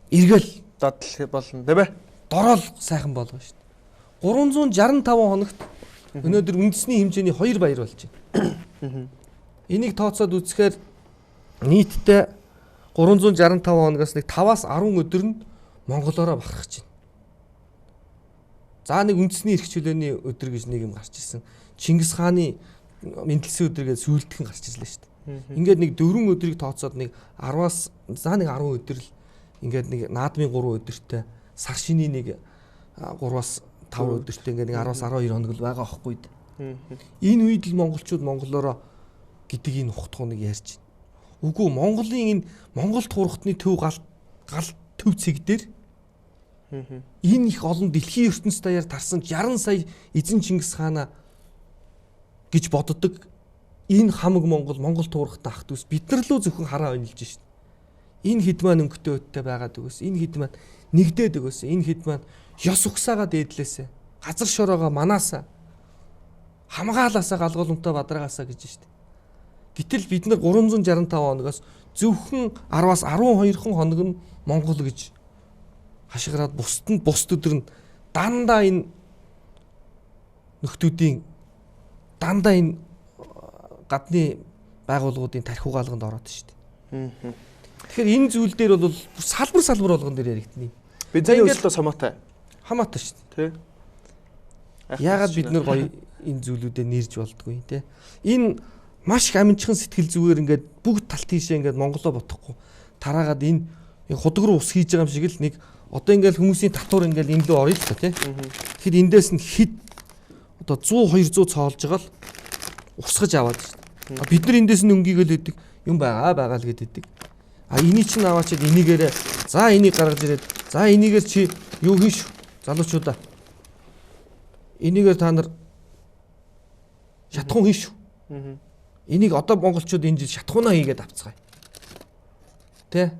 эргэл дадал болно тэ бэ? Дорол сайхан болгоо шүү дээ. 365 хоногт өнөөдөр үндэсний хэмжээний 2 баяр болж байна. Энийг тооцоод үзэхээр нийтдээ 365 хоногоос нэг 5-аас 10 өдөр нь монголоороо бахархаж байна. За нэг үндэсний эрх чөлөөний өдөр гэж нэг юм гарч ирсэн. Чингис хааны мэндэлсэн өдөр гэж сүүлдхэн гарч ирлээ шүү дээ. Ингээд нэг 4 өдрийг тооцоод нэг 10-аас за нэг 10 өдөр л ингээд нэг наадмын 3 өдөртэй сар шиний нэг 3-аас 5 өдөртэй ингээд нэг 10-аас 12 хоног л байгаа байхгүй. Энэ үед л монголчууд монголоороо гэдэг энэ ухтгууныг ярьж байна. Үгүй Монголын энэ Монгол туурхтны төв гал төв цэг дээр энэ их олон дэлхийн ертөнцийн даяар тарсан 60 сая эзэн Чингис хаана гэж боддог энэ хамаг Монгол туурхтай ах дүүс бид нар лөө зөвхөн хараа онилж шít. Энэ хэд маань өнгөтэй өттэй байгаад өгөөс. Энэ хэд маань нэгдээд өгөөс. Энэ хэд маань ёс угсаага дээдлээсэ. Газар шороогоо манаасаа хамгаалаасаа галгууламтай бадраагаасаа гэж шít. Гэтэл бид нар 365 хоногоос зөвхөн 10-аас 12 хоног нь Монгол гэж хашгираад бусд өдөр нь дандаа энэ нөхдүүдийн дандаа энэ гадны байгууллагуудын тархи угаалганд ороод шүү дээ. Тэгэхээр энэ зүйл дээр бол салбар болгон дээр яригдана. Бидний өөрсдөө самаатай. Хамаатай шүү дээ. Яагаад бид нэр гоё энэ зүйлүүдэд нэрж болдгүй те. Энэ маш их амжихан сэтгэл зүгээр ингээд бүгд тал тийшээ ингээд Монголоо бодохгүй тараагаад энэ худаг руу ус хийж байгаа юм шиг л нэг одоо ингээд хүмүүсийн татвар ингээд энэ лөө орё л та тий. Тэгэхэд эндээс нь хэд одоо 100 200 цоолж байгаа л усгаж аваад шүү дээ. Бид нар эндээс нь өнгийгөл өгдөг юм байгаа л гэдэг. Энийг чинь аваачаад энийгээрээ за энийг гаргаж ирээд за энийгээр чи юу хийш залуучуудаа. Энийгээр та нар шатхуун хийш. Энийг одоо монголчууд энэ жил шатхуунаа хийгээд авцгаая. Тэ?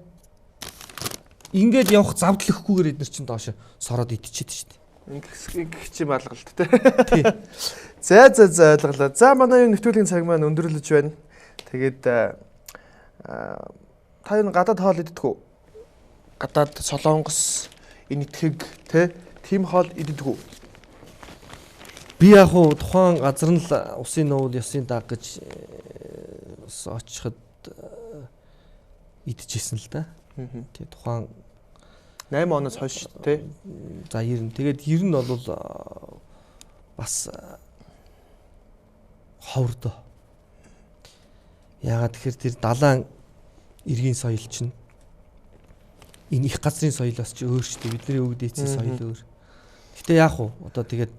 Ингээд явах завдал өгөхгүйгээр эдгээр чинь доош сороод идчихэд шүү дээ. Ингэх чим алгалт тий. За ойлголоо. За манай юу нэвтрүүлгийн цаг маань өндөрлөж байна. Тэгээд та энэ гадаад хоол иддэг үү? Гадаад солонгос, энэтхэг тий тийм хоол иддэг үү? Би яг уу тухайн газар нь л усын нуул ёсын даг гэж очиход идчихсэн л да. Тий тухайн 8 оноос хойш тий. За 90. Тэгээд 90 нь бол бас ховрдоо. Яагаад тэгэхээр тэр далайн иргэн соёл чинь энэ их газрын соёлоос ч өөр шүү дээ. Бидний өвд эцсийн соёл өөр. Гэтэ яах вэ? Одоо тэгээд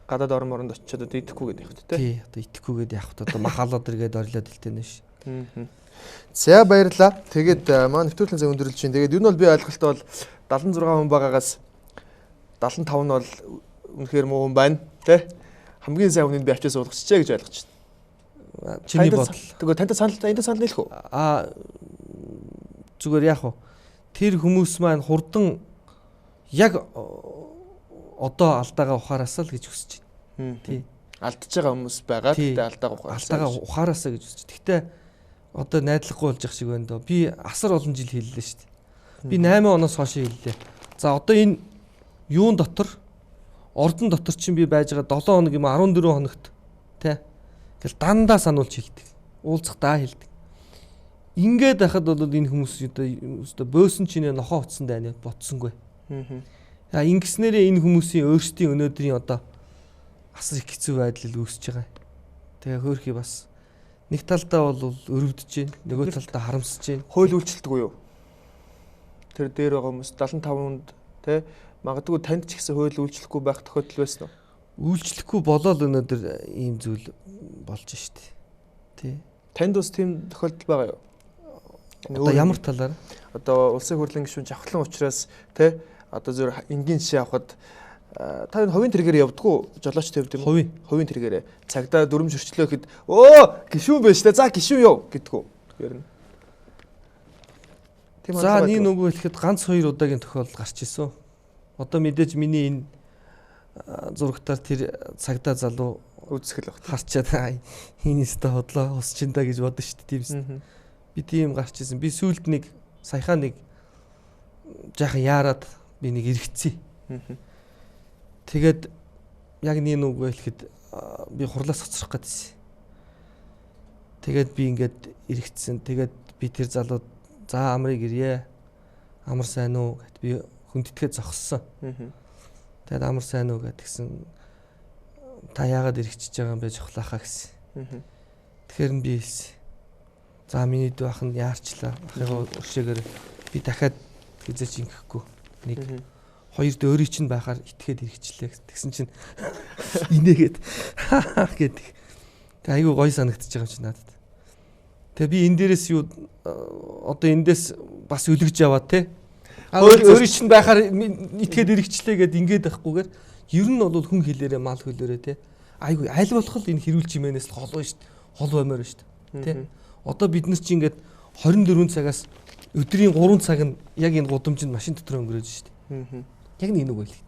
гадаад орон моронд очиод одоо идэхгүйгээд явах тий. Тий, одоо идэхгүйгээд явах одоо махалаад иргээд орлоод илтэнэ ш. За баярлалаа. Тэгээд маань нэвтрүүлгийн цаг өндөрлөж чинь. Тэгээд юу нь бол би ойлголтоо бол 76 хүн байгаагаас 75 нь бол үнэхээр муу хүн байна тий. Хамгийн сайн хүнийг би авчиж суулгах чичээ гэж ойлгож байна. Чиний бодол. Тэгээд энд санал нийлэх үү? Зүгээр яах вэ? Тэр хүмүүс маань хурдан яг одоо алдаагаа ухаараасаа л гэж хүсэж байна. Тий. Алдчихж байгаа хүмүүс байгаа. Тэгтээ алдаагаа ухаараасаа гэж хүсэж. Тэгтээ одоо найдлахгүй болж явах шиг байна доо. Би асар олон жил хэллээ шүү дээ. Би 8 оноос хойш хэллээ. За одоо энэ юун дотор ордон дотор чинь би байж байгаа 7 хоног юм 14 хоногт тий. Тэгэл дандаа сануулж хэлдэг. Уулзахдаа хэлдэг. Ингээд байхад бол энэ хүмүүс одоо бөөсөн чинээ нохоо утсан дайнаа ботсонгүй. Ингэснээрээ энэ хүмүүсийн өөрсдийн өнөөдрийн одоо асар их хэцүү байдал үүсэж байгаа. Тэгээ хөөрхий бас нэг талдаа бол өрөвдөж байна, нөгөө талдаа харамсаж байна. Хууль үйлчлдэг үү юу? Тэр дээр байгаа хүмүүс 75-нд тий магадгүй танд ч ихсэн хууль үйлчлэхгүй байх тохиолдол байсан уу? Үйлчлэхгүй болоод өнөөдөр ийм зүйл болж штэ. Тий. Танд бас тийм тохиолдол байгаа юу? Одоо ямар талаар? Одоо улсын хурлын гишүүн жавхлан учраас тий одоо зөв энгийн жишээ авахад та энэ хувийн тэргээр явдггүй жолооч тавьд юм уу? Хувийн тэргээрээ цагдаа дүрм зөрчлөө гэхэд гишүүн байж та за гишүүн яв гэдгүү. Ярина. За нэг нүгөө хэлэхэд ганц 2 удаагийн тохиолдол гарч ирсэн. Одоо мэдээж миний энэ зурагтаар тэр цагдаа залуу үзсгэл баг. Харчаад хийнэстэй хотлоо усчиндаа гэж бодсон шүү дээ тиймс. Би тийм гарч ирсэн. Би сүүлд нэг саяхаа нэг жаахан яарад би нэг эргэцээ. Тэгээд яг нэг нүгөө хэлэхэд би хурлаас хоцрох гэдсэн. Тэгээд би ингээд эргэцсэн. Тэгээд би тэр залууд за амрыг ирье. Амар сайн уу гэд би хүндэтгээ зогссон. Тэгээд амар сайн уу гэдгсэн. Та яагаад эргэжиж байгаа юм бэ жохлаахаа гэсэн. Тэгэхээр би хэлсэн. За миний дүү ах нь яарчлаа. Ахыгаа өршөөгөр би дахиад хизээч ингэхгүй. Нэг хоёрд өөрийн чинь байхаар итгээд эргэжлээ. Тэгсэн чинь инээгээд гэдэг. Тэг айгүй гоё санагдчихж байгаа юм чи надад. Тэгээ би энэ дээрээс юу одоо эндээс бас өлгөж яваа те. Өөрийн чинь байхаар итгээд эргэжлээ гэд ингээд байхгүйгээр ер нь бол хүн хэлээрээ мал хөлөөрөө те. Айгүй аль болох энэ хэрүүл чимээнээс хол байна шүү дээ. Хол баймаар шүү дээ. Тэ. Одоо бид нар чи ингээд 24 цагаас өдрийн 3 цаг нь яг энэ гудамжинд машин дотор өнгөрөөж шүү дээ. Яг нэг үг байлээ.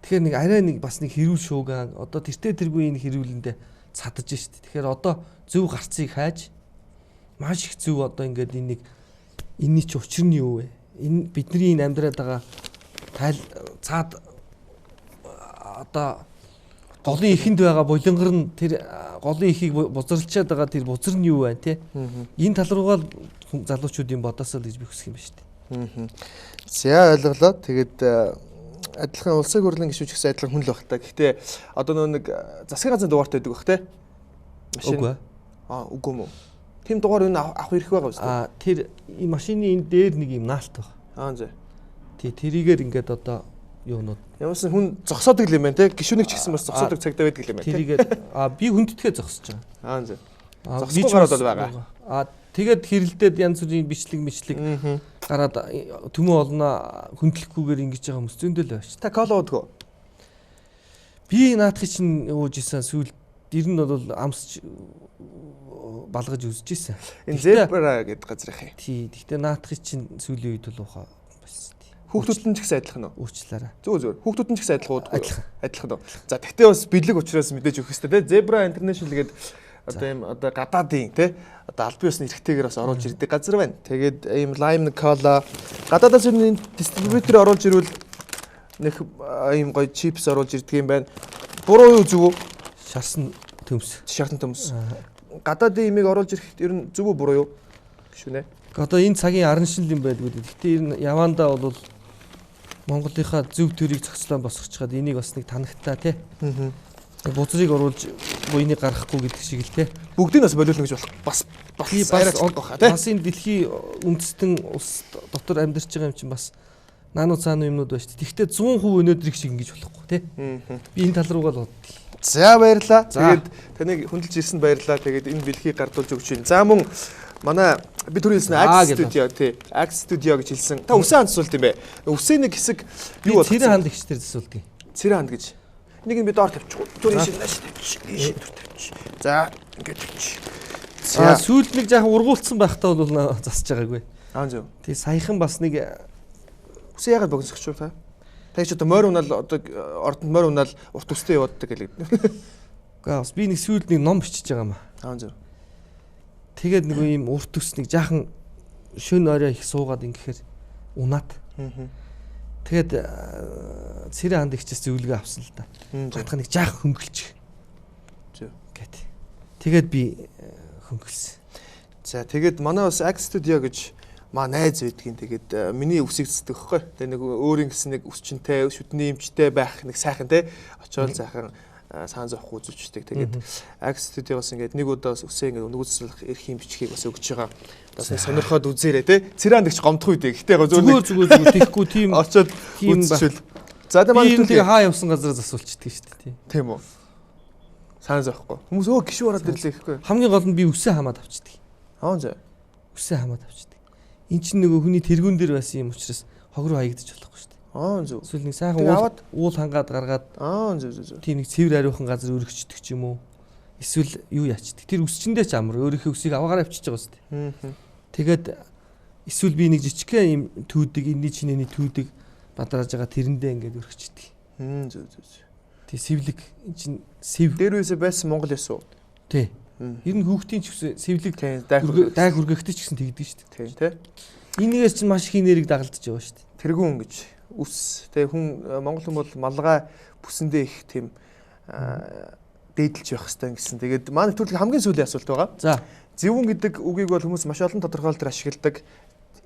Тэгэхээр нэг арай нэг бас нэг хэрүүл шуугаан одоо тэртээ тэргүй энэ хэрүүлэндээ цадаж шүү дээ. Тэгэхээр одоо зөв гарцыг хайж маш их зөв одоо ингээд энэ нэг энэний чи учир нь юу вэ? Энэ бидний энэ амьдраад байгаа цаад одоо голын ихэнд байгаа булингар нь тэр голын ихийг бузарлчаад байгаа тэр бузар нь юу байна те. Энэ тал руугаа залуучуудын бодосоо л гэж би хүсэх юм байна шүү дээ. За ойлголоо. Тэгээд адилхан улсын хурлын гишүүч гэсэн адилхан хүн л байх та. Гэхдээ одоо нэг засгийн газрын дугаартай байдаг бах те. Үгүй. Үгүй юм уу? Тим дугаар энэ авах ирэх байгаа юм. Тэр машины энэ дээр нэг юм наалт байгаа. За. Тэрийгээр ингээд одоо юунууд. Ямарс хүн зогсоодог юм байна те. Гишүүнийг ч гэсэн бас зогсоодог цагтаа байдаг юм байна те. Тэрийгээр би хүндэтгээ зогсож байгаа. За. Зогсохгүй гараад бол байгаа. Тэгээд хэрэлдээд янз бүрийн бичлэг гараад төмөө олно хүндлэхгүйгээр ингэж байгаа хүмүүс зөндөл байж. Та кола уудгүй. Би наадахыг чинь ууж исэн сүүл ер нь бол амсч балгаж үзэж исэн. Энэ зебра гэдэг газар их. Тий. Гэхдээ наадахыг чинь сүүлийн үед бол ухаа болсон. Хүүхдүүд нь ч гэсэн адилхан уу? Уучлаарай. Зүгээр. Хүүхдүүд нь ч гэсэн адилхан уудгүй. Адилхан уу. За тэгтээ бас бэлэг учраас мэдээж өгөх хэрэгтэй те. Zebra International гэдэг одоо ийм одоо гадаадын те одоо аль биесны эрхтэйгээр бас оруулж ирдэг газар байна. Тэгээд ийм lime cola гадаадаас энэ дистрибьютор оруулж ирвэл нэг ийм гоё чипс оруулж ирдэг юм байна. Буруу юу зүг үү? Шарсан төмс. Шарсан төмс. Гадаадын имийг оруулж ирэх ер нь зүг үү буруу юу? Гүшүнэ. Одоо энэ цагийн аран шил юм байдгүй. Гэхдээ энэ явандаа бол Монголынхаа зөв төрийг зохицлон босгочиход энийг бас нэг танагтаа те. Бузрыг оруулж буйныг гаргахгүй гэдэг шиг л те. Бүгдийг бас болиулна гэж бас арайчлах те. Бас энэ дэлхийн үндэстэн улс дотор амьдарч байгаа юм чинь бас наануу цаануу юмнууд байна шүү дээ. Гэхдээ 100% өнөөдрийг шиг ингэж болохгүй те. Би энэ тал руугаа л бодъё. За баярлаа. Тэгээд таныг хөндлөж ирсэнд баярлаа. Тэгээд энэ бэлхийг гардуулж өгч байна. За мөн манай би түрүү хэлсэн Ax Studio тий. Ax Studio гэж хэлсэн. Та үсэн хандсуулт юм бэ? Үсээ нэг хэсэг юу болох вэ? Цэрэн ханд гихчдэр засуулт юм. Цэрэн ханд гэж. Нэг нь би доор тавьчих. Түр ийш нааш тавьчих. За ингээд тавьчих. За сүүлд нэг жаахан ургуулсан байхдаа бол засаж байгаагүй. Зөв. Тий саяхан бас нэг үсээ ягаад богиносч та? Та ч одоо морь унаал одоо ордонд морь унаал урт үстэй явууддаг гэлээ. Гэхдээ бас би нэг сүүлд нэг ном бичиж байгаа юм аа. Зөв. Тэгээд нэг юм урт ус нэг жаахан шөнө орой их суугаад ингэхээр унаад. Тэгээд цэрэн ханд ихчээс зөвлөгөө авсан л да. Гадах нэг жаахан хөнгөлчих. Зөв. Гэт. Тэгээд би хөнгөлсөн. За тэгээд манай бас Ax Studio гэж маа найз байдгийн тэгээд миний үсийг цэцдэг хөхгүй. Тэгээд нэг өөрийн гэсэн нэг өсчөнтэй, шүдний эмчтэй байх нэг сайхан те очоод сайхан саан зоохгүй үзүүлчихдэг. Тэгээд Ax Studio-гоос ингээд нэг удаа үсээ ингээд нүгүцлэх эрх юм бичгийг бас өгч байгаа. Бас нэг сонирхоод үзээрэй те. Цэрэн дэгч гомдох үедээ. Гэтэ зүгээр тийхгүй тийм очоод үзчихвэл. За тэгээд манай тийм хаа явсан газараа засуулчихдаг шүү дээ. Тийм үү. Саан зоохгүй. Хүмүүс гişүү ороод ирлээ гэхгүй. Хамгийн гол нь би үсээ хамаад авчдаг. За. Үсээ хамаад авчдаг. Эн чинь нөгөө хүний тэргүүн дээр байсан юм учраас хог руу хаягдчих болохгүй шүү дээ. Зөв. Эсвэл нэг сайхан уул хангаад гаргаад зөв. Тийм нэг цэвэр ариухан газар өргөчдөг ч юм уу. Эсвэл юу яачдаг. Тэр үсчэндээ ч амар өөрийнхөө үсийг аваагаар авчиж байгаа шүү дээ. Тэгээд эсвэл би нэг жижигхэн юм түйдэг, энэний чинээний түйдэг бадрааж байгаа тэрэндээ ингээд өргөчдөг. Зөв. Тий сэвлэг эн чинь сэв. Дээр үсээ байсан Монгол ясуу. Тий. Ер нь хүүхдийн ч гэсэн сэвлэг дай хүргэхтэй ч гэсэн тэгдэг шүү дээ. Тий. Энийгээс чинь маш их энерги дагалдаж байгаа шүү дээ. Тэргүүн гэж үс. Тэгээ хүн монгол хүн бол малгай бүсэндээ их тийм дээдэлж байх хэрэгтэй гэсэн. Тэгээд манай нэвтрүүлгийн хамгийн сүүлийн асуулт байгаа. За. Зэвүүн гэдэг үгийг бол хүмүүс маш олон тодорхойлолтоор ашигладаг.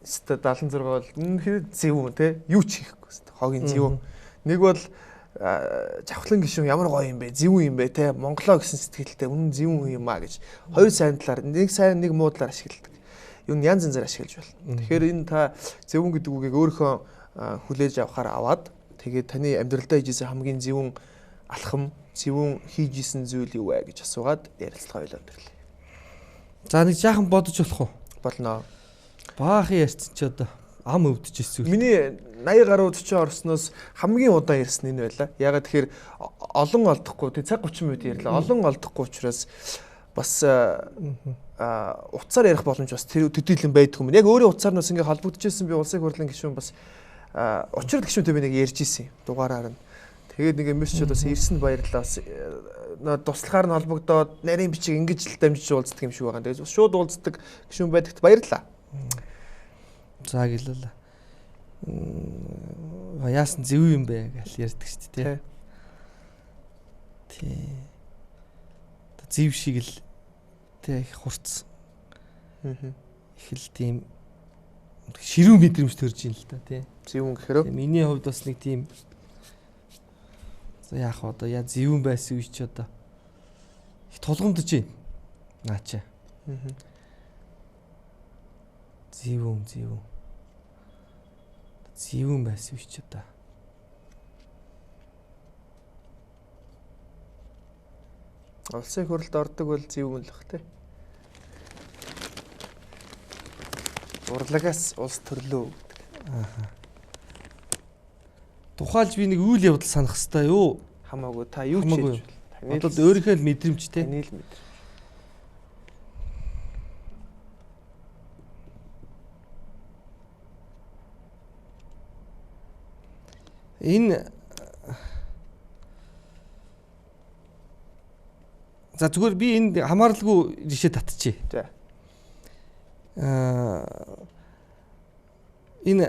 76 бол үнэхээр зэвүүн тий юу ч хийхгүй шүү дээ. Хогийн зэвүүн. Нэг бол жавхлан гишүүн ямар гоё юм бэ? Зэвүүн юм бэ те? Монголоо гэсэн сэтгэлтэй үнэн зэвүүн юм аа гэж хоёр сайн талаар нэг сайн нэг муу талаар ашигладаг. Юу нь янз янзаар ашиглаж байна. Тэгэхээр энэ та зэвүүн гэдэг үгийг өөрийнхөө хүлээж авахаар аваад тэгээд таны амьдралдаа хийжсэн хамгийн зэвүүн алхам, зэвүүн хийжсэн зүйл юу вэ гэж асуугаад ярилцлага ойлоо өдөрлөө. За нэг жаахан бодож болох уу? Болно. Баахан ярьсан ч одоо ам өвдөж ирсэн. Миний 80 гаруй 40 орсноос хамгийн удаан ярьсан энэ байлаа. Ягаад тэгэхээр олон олдохгүй тий цаг 30 минут ярьлаа. Олон олдохгүй учраас бас утсаар ярих боломж бас тэр төдийлөн байдгүй юм. Яг өөрийн утсаар нь бас ингээ холбогдчихсэн би улсын хурлын гишүүн бас учрал гишүүнтэй би нэг ярьж исэн дугаараар нь. Тэгээд нэг мессеж бас ирсэн баярлалаа. Туслахаар нь холбогдоод нарийн бичиг ингэж л дамжиж уулздаг юм шиг байгаа. Тэгээд шууд уулздаг гишүүн байдагт баярлалаа. За гэлээ. Яасан зөв юм бэ гэж ярьдаг шүү дээ. Тий. зэв шиг л тэ их хурц. Их л тийм ширүүн мэдрэмж төрж ийн л та тий. Зэвүүн гэхэрөө. Миний хувьд бас нэг тийм за яах вэ одоо яа зэвүүн байсан үе ч одоо их тулгамдж байна. Наача. Зэвүүн байсан үе ч одоо. Улсын хурлд ордог бол зэвүүн л бах тий. Урлагаас улс төрлөө. Тухайлж би нэг үйл явдал санах хэрэгтэй юу? Хамаагүй та юу ч хийж байна. Одоо өөрийнхөө л мэдрэмж те. Таны л мэдрэмж. Энэ за зүгээр би энэ хамааралгүй жишээ татчихъя. За. Энэ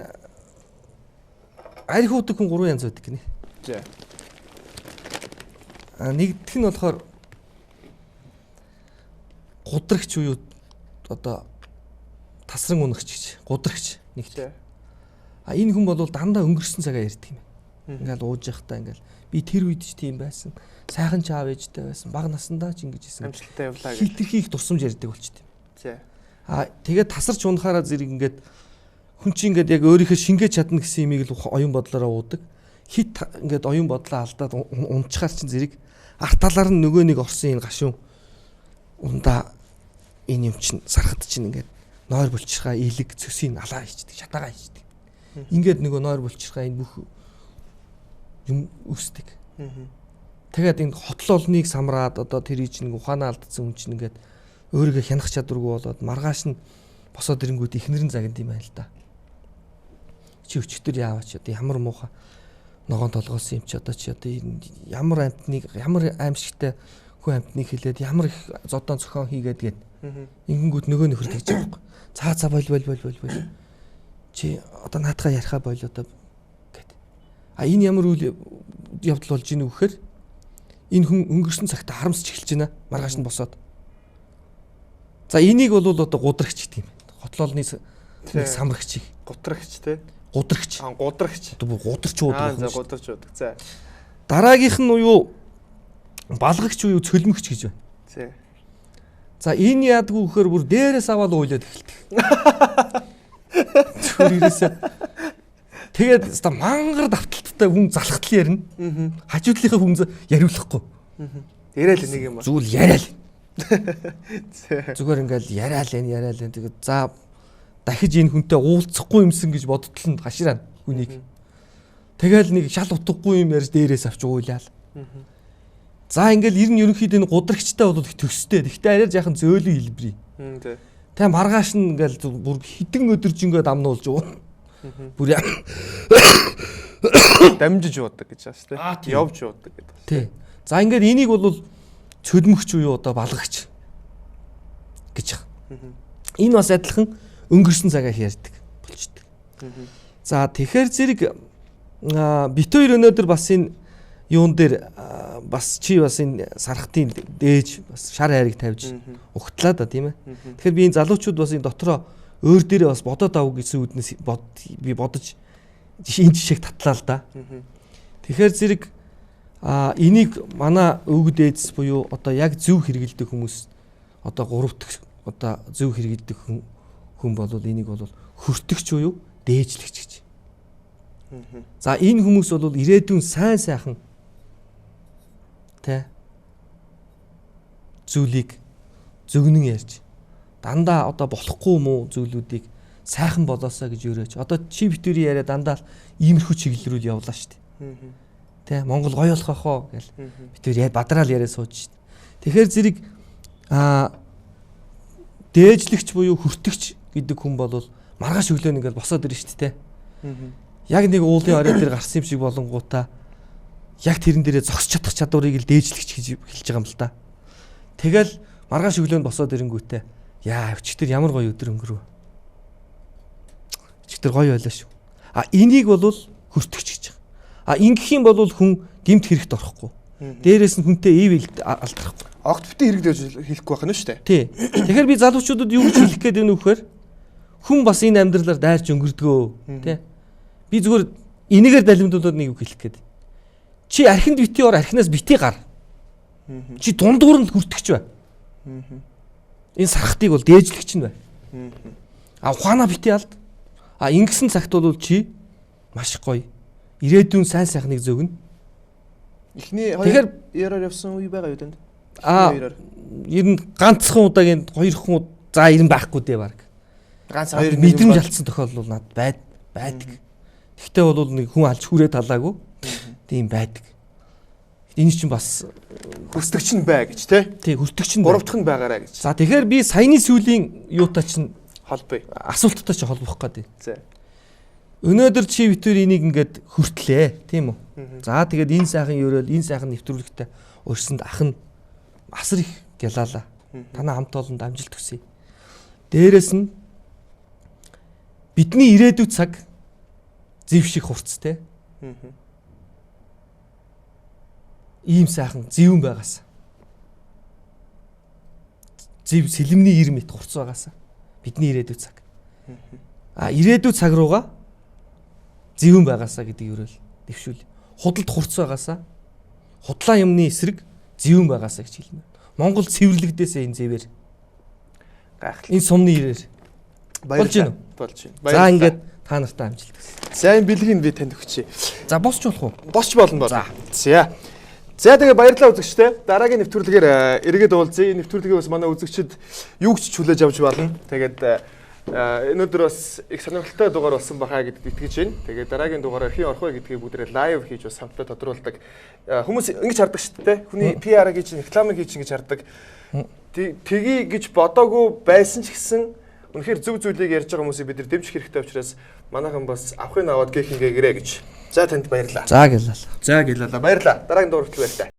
арх уудаг хүн 3 янз байдаг гинэ. За. Нэгдэх нь болохоор гудрагч уу одоо тасран унагч гэж. Гудрагч нэгт. Энэ хүн бол дандаа өнгөрсөн цагаа ярьдаг юм. Ингээл ууж явахдаа ингээл би тэр үед ч тийм байсан. Сайхан ч аав ээжтэй байсан. Бага насандаа ч ингэж исэн. Амжилттай явлаа гэж. Хитрхи их тусамж ярьдаг болчихдээ. За. Тэгээд тасарч унахаараа зэрэг ингээд хүн чинь ингээд яг өөрийнхөө шингээж чадна гэсэн юмыг л оюун бодлороо уудаг. Хит ингээд оюун бодлоо алдаад унчаар чинь зэрэг арт талаар нь нөгөө нэг орсон энэ гашуун ундаа энэ юм чинь сархад чинь ингээд нойр булчирхаа илэг цөсийг алаа хийдэг, шатаагаа хийдэг. Ингээд нөгөө нойр булчирхаа энэ бүх юм өсдөг. Тэгээд энэ хотлолныг самраад одоо тэр чинь ухаанаа алдсан хүн чинь ингээд өөрийгөө хянах чадваргүй болоод маргааш нь босоод ирэнгүүт ихнэрэн загнад юм байл та. Чи өчтөр яаваач одоо ямар муухай ногоон толгоосон юм чи одоо ямар амтныг ямар аимшигтай хүн амтныг хэлээд ямар их зодон цохон хийгээд гээд ингэнгүүт нөгөө нөхөр тэгж байгаа байхгүй. Цаа бол чи одоо наадхаа яриахаа бойл одоо гэд. Энэ ямар үйл явдал болж ийн үхэхээр энэ хүн өнгөрсөн цагта харамсч эхэлж байна. Маргааш нь босоод. За энийг бол одоо гудрагч гэдэг юм. Хотлолны нэг самрагчийг. Гутрагч те. Гудрагч. Гудрагч. Одоо гударч уудаг. За гударч уудаг. За. Дараагийнх нь юу балгагч уу цөлмөгч гэж байна. За. За энэ яадгүй вөхөр бүр дээрээс аваад уйлаад эхэлдэг. Зүрхээс тэгээд өста мангар давталттай хүн залхтал ярина. Хажуудлынхаа хүн яриулахгүй. Яриад нэг юм ба. Зүгээр яриад. Зүгээр ингээл яриад л. Тэгээд за дахиж энэ хүнтэй уулзахгүй юмсан гэж бодтол нь гашраана хүнийг. Тэгэл нэг шал утгагүй юм ярьж дээрээс авч уйлаа. За ингээл ерөнхийдөө энэ гудрагчтай бол их төстэй. Гэхдээ арай жаахан зөөлөн хэлбэрий. Тэгээ маргааш нь ингээл бүр хідэн өдөржингөө дамнуулж уу. Бүр дамжиж уудаг гэж байна шүү дээ. Явж уудаг гэдэг. Тий. За ингээд энийг бол цөлмөгч уу одоо балгагч гэж байна. Энэ бас адилхан өнгөрсөн цагаа ярьдаг болчдөг. За тэгэхээр зэрэг бит хоёр өнөөдөр бас энэ юун дээр бас чи бас энэ сархтын дээж бас шар хайрыг тавьж угтлаа да тийм ээ. Тэгэхээр би энэ залуучууд бас энэ дотроо өөр дээрээ бас бодоод авах гэсэн үднэс би бодож энэ жишээг татлаа л да. Тэгэхээр зэрэг энийг манай өвгд ээдс буюу одоо яг зөв хэрэгэлдэг хүмүүс одоо 3 дахь одоо зөв хэрэгэлдэг хүн бол энийг бол хөртөгч буюу дээжлэгч гэж. За энэ хүмүүс бол ирээдүйн сайхан тэ зүйлийг зөгнөн ярьж дандаа одоо болохгүй муу зүйлүүдийг сайхан болоосаа гэж өрөөж одоо чи битүүрийн яриа дандаа иймэрхүү чиглэл рүү явлаа шүү дээ. Тэ Монгол гоё болох ахоо гэл битүүр бадраал яриа сууж шүү дээ. Тэгэхээр зэрэг дээжлэгч буюу хүртэгч гэдэг хүн бол маргааш өглөө ингээл босоод ирнэ шүү дээ. Яг нэг уулын орой дээр гарсан юм шиг болонгуудаа яг тэрэн дээрээ зогсож чадах чадварыг л дээжлэгч гэж хэлж байгаа юм л да. Тэгэл маргааш өглөө нь босоод ирэнгүүтээ яа өчтөр ямар гоё өдөр өнгөрөв. Өчтөр гоё байлаа шүү. Энийг бол хүртэгч гэж байгаа. Ингэх юм бол хүн гэмт хэрэгт орохгүй. Дээрээс нь хүнтэй ивэл алдрахгүй. Огт битээ хэрэгдэж хэлэхгүй байх нь шүү дээ. Тий. Тэгэхээр би залуучуудад юу гэж хэлэх гээд байна вэ гэхээр хүн бас энэ амьдралаар дайрч өнгөрдгөө тий. Би зүгээр энийгээр далимдуулаад нэг үг хэлэх гээд. Чи архинд битий ор архинаас битий гар. Чи дундуур нь хүртэгч бай. Энэ сархтыг бол дээжлэгч нь бай. Ухаанаа битий алд. Ингэсэн цагт бол чи маш гоё. Ирээдүйн сайн сайхныг зөгнө. Эхний хоёр яраар явсан үе байгаа юу тэнд? Ер нь ганцхан удаагийн 2 хүн за ер нь байхгүй дээ баг. Ганц хоёр мэдрэмж алдсан тохиолдол бол надад байдаг. Гэхдээ бол нэг хүн алж хүрээ талаагүй. Тийм байдаг. Энэ чинь бас хүсдэгч нь бай гэж тий. Тий хүсдэгч нь гуравдах нь байгаарай гэж. За тэгэхээр би саяны сүүлийн юутай чинь холбоё. Асуулттай ч холбох гээд. За. Өнөөдөр чи битүүр энийг ингээд хүртлээ, тийм үү? За тэгээд энэ сайхан ерөөл, энэ сайхан нэвтрүүлэгтээ урьсанд ах нь асар их гялаалаа. Танаа хамт олонд амжилт хүсье. Дээрээс нь бидний ирээдүйн цаг зэв шиг хурц те. Ийм сайхан зэвүүн байгаасаа. Зэв сэлэмний 90 м хурц байгаасаа. Бидний ирээдүйн цаг. Ирээдүйн цаг руугаа зэвүүн байгаасаа гэдэг ерөөл дэвшүүл. Худалд хурц байгаасаа. Худлаа юмны эсрэг зэвүүн байгаасаа гэж хэлнэ. Монгол цэвэрлэгдээсээ энэ зэвэр. Гайхал. Энэ сумны ирээр. Болж байна уу? Болж байна. За ингээд та нартай амжилт хүсье. Сайн бэлгийг би танд өгчээ. За босч болох уу? Босч болно. За. За тэгээ баярлалаа үзэгчтэй. Дараагийн нэвтрүүлгээр эргээд уулзъя. Энэ нэвтрүүлгийн бас манай үзэгчид юу ч хүлээж авч болно. Тэгээд өнөөдөр бас их сонирхолтой дугаар болсон бахаа гэдэгт итгэж байна. Тэгээд дараагийн дугаараар хин орох вэ гэдгийг бүгдээ лайв хийж бас хамтдаа тодруулдаг. Хүмүүс ингэж хардаг шүү дээ. Хүний PR гэж рекламыг хийж ингэж хардаг. Тгий гэж бодоогүй байсан ч гэсэн үнэхээр зөв зүйлийг ярьж байгаа хүмүүсийг бид нар дэмжих хэрэгтэй учраас манайхан бас авахын аваад гэхингээ гэрээ гэж. За танд баярлалаа. За гэлээ. Баярлалаа. Дараагийн дугаарт хүртэл баярлалаа.